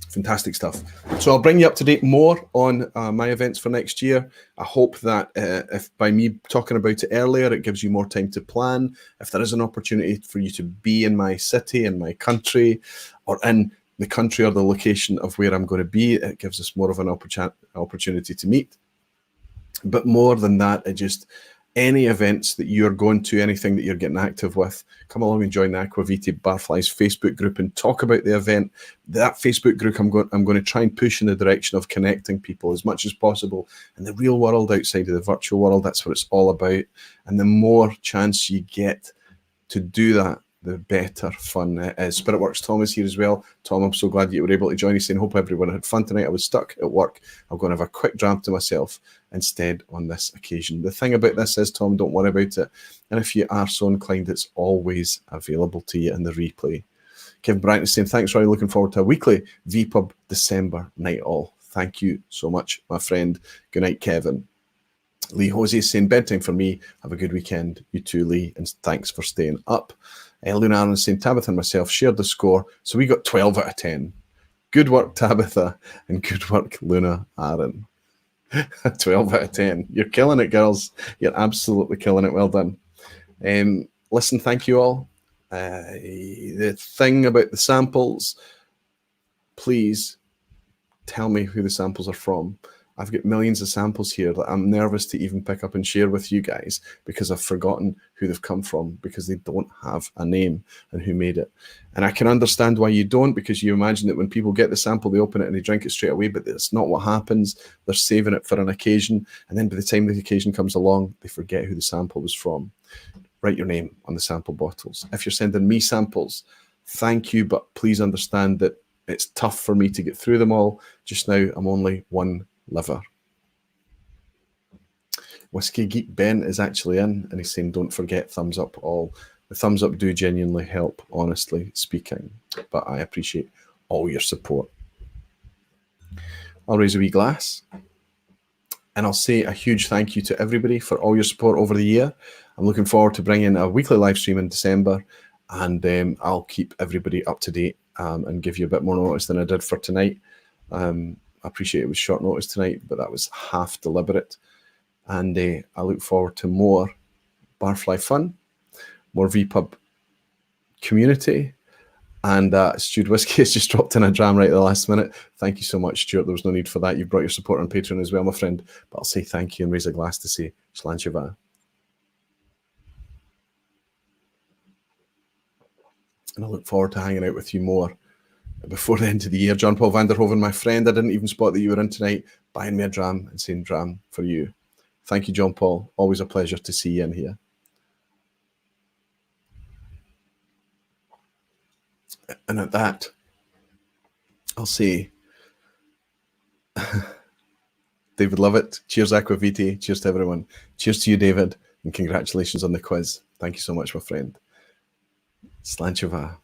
Fantastic stuff. So I'll bring you up to date more on my events for next year. I hope that if by me talking about it earlier, it gives you more time to plan. If there is an opportunity for you to be in my city, in my country, or in the country or the location of where I'm going to be, it gives us more of an opportunity to meet. But more than that, it just any events that you're going to, anything that you're getting active with, come along and join the Aqua Vitae Barflies Facebook group and talk about the event. That Facebook group I'm going to try and push in the direction of connecting people as much as possible in the real world outside of the virtual world. That's what it's all about. And the more chance you get to do that, the better fun it is. Spiritworks Tom is here as well. Tom, I'm so glad you were able to join us, saying hope everyone had fun tonight. I was stuck at work. I'm going to have a quick dram to myself instead on this occasion. The thing about this is, Tom, don't worry about it. And if you are so inclined, it's always available to you in the replay. Kevin Bryant is saying, thanks, Roy. Looking forward to a weekly vPub December night all. Thank you so much, my friend. Good night, Kevin. Lee Hosey is saying, bedtime for me. Have a good weekend. You too, Lee, and thanks for staying up. Luna Aaron is saying, Tabitha and myself shared the score, so we got 12 out of 10. Good work, Tabitha, and good work, Luna Aaron. 12 out of 10. You're killing it, girls. You're absolutely killing it. Well done. Listen, thank you all. The thing about the samples, please tell me who the samples are from. I've got millions of samples here that I'm nervous to even pick up and share with you guys because I've forgotten who they've come from because they don't have a name and who made it. And I can understand why you don't, because you imagine that when people get the sample, they open it and they drink it straight away, but that's not what happens. They're saving it for an occasion. And then by the time the occasion comes along, they forget who the sample was from. Write your name on the sample bottles. If you're sending me samples, thank you, but please understand that it's tough for me to get through them all. Just now, I'm only one liver. Whisky Geek Ben is actually in, and he's saying, don't forget thumbs up all. The thumbs up do genuinely help, honestly speaking, but I appreciate all your support. I'll raise a wee glass, and I'll say a huge thank you to everybody for all your support over the year. I'm looking forward to bringing a weekly live stream in December, and I'll keep everybody up to date and give you a bit more notice than I did for tonight. I appreciate it was short notice tonight, but that was half deliberate. And I look forward to more Barfly fun, more vPub community. And Stewed Whiskey has just dropped in a dram right at the last minute. Thank you so much, Stuart. There was no need for that. You've brought your support on Patreon as well, my friend. But I'll say thank you and raise a glass to say Slancheva. And I look forward to hanging out with you more before the end of the year. John Paul van der Hoven, my friend, I didn't even spot that you were in tonight, buying me a dram and saying dram for you. Thank you, John Paul. Always a pleasure to see you in here. And at that, I'll say, David Lovett, cheers Aqua Vitae, cheers to everyone. Cheers to you, David, and congratulations on the quiz. Thank you so much, my friend. Slancheva.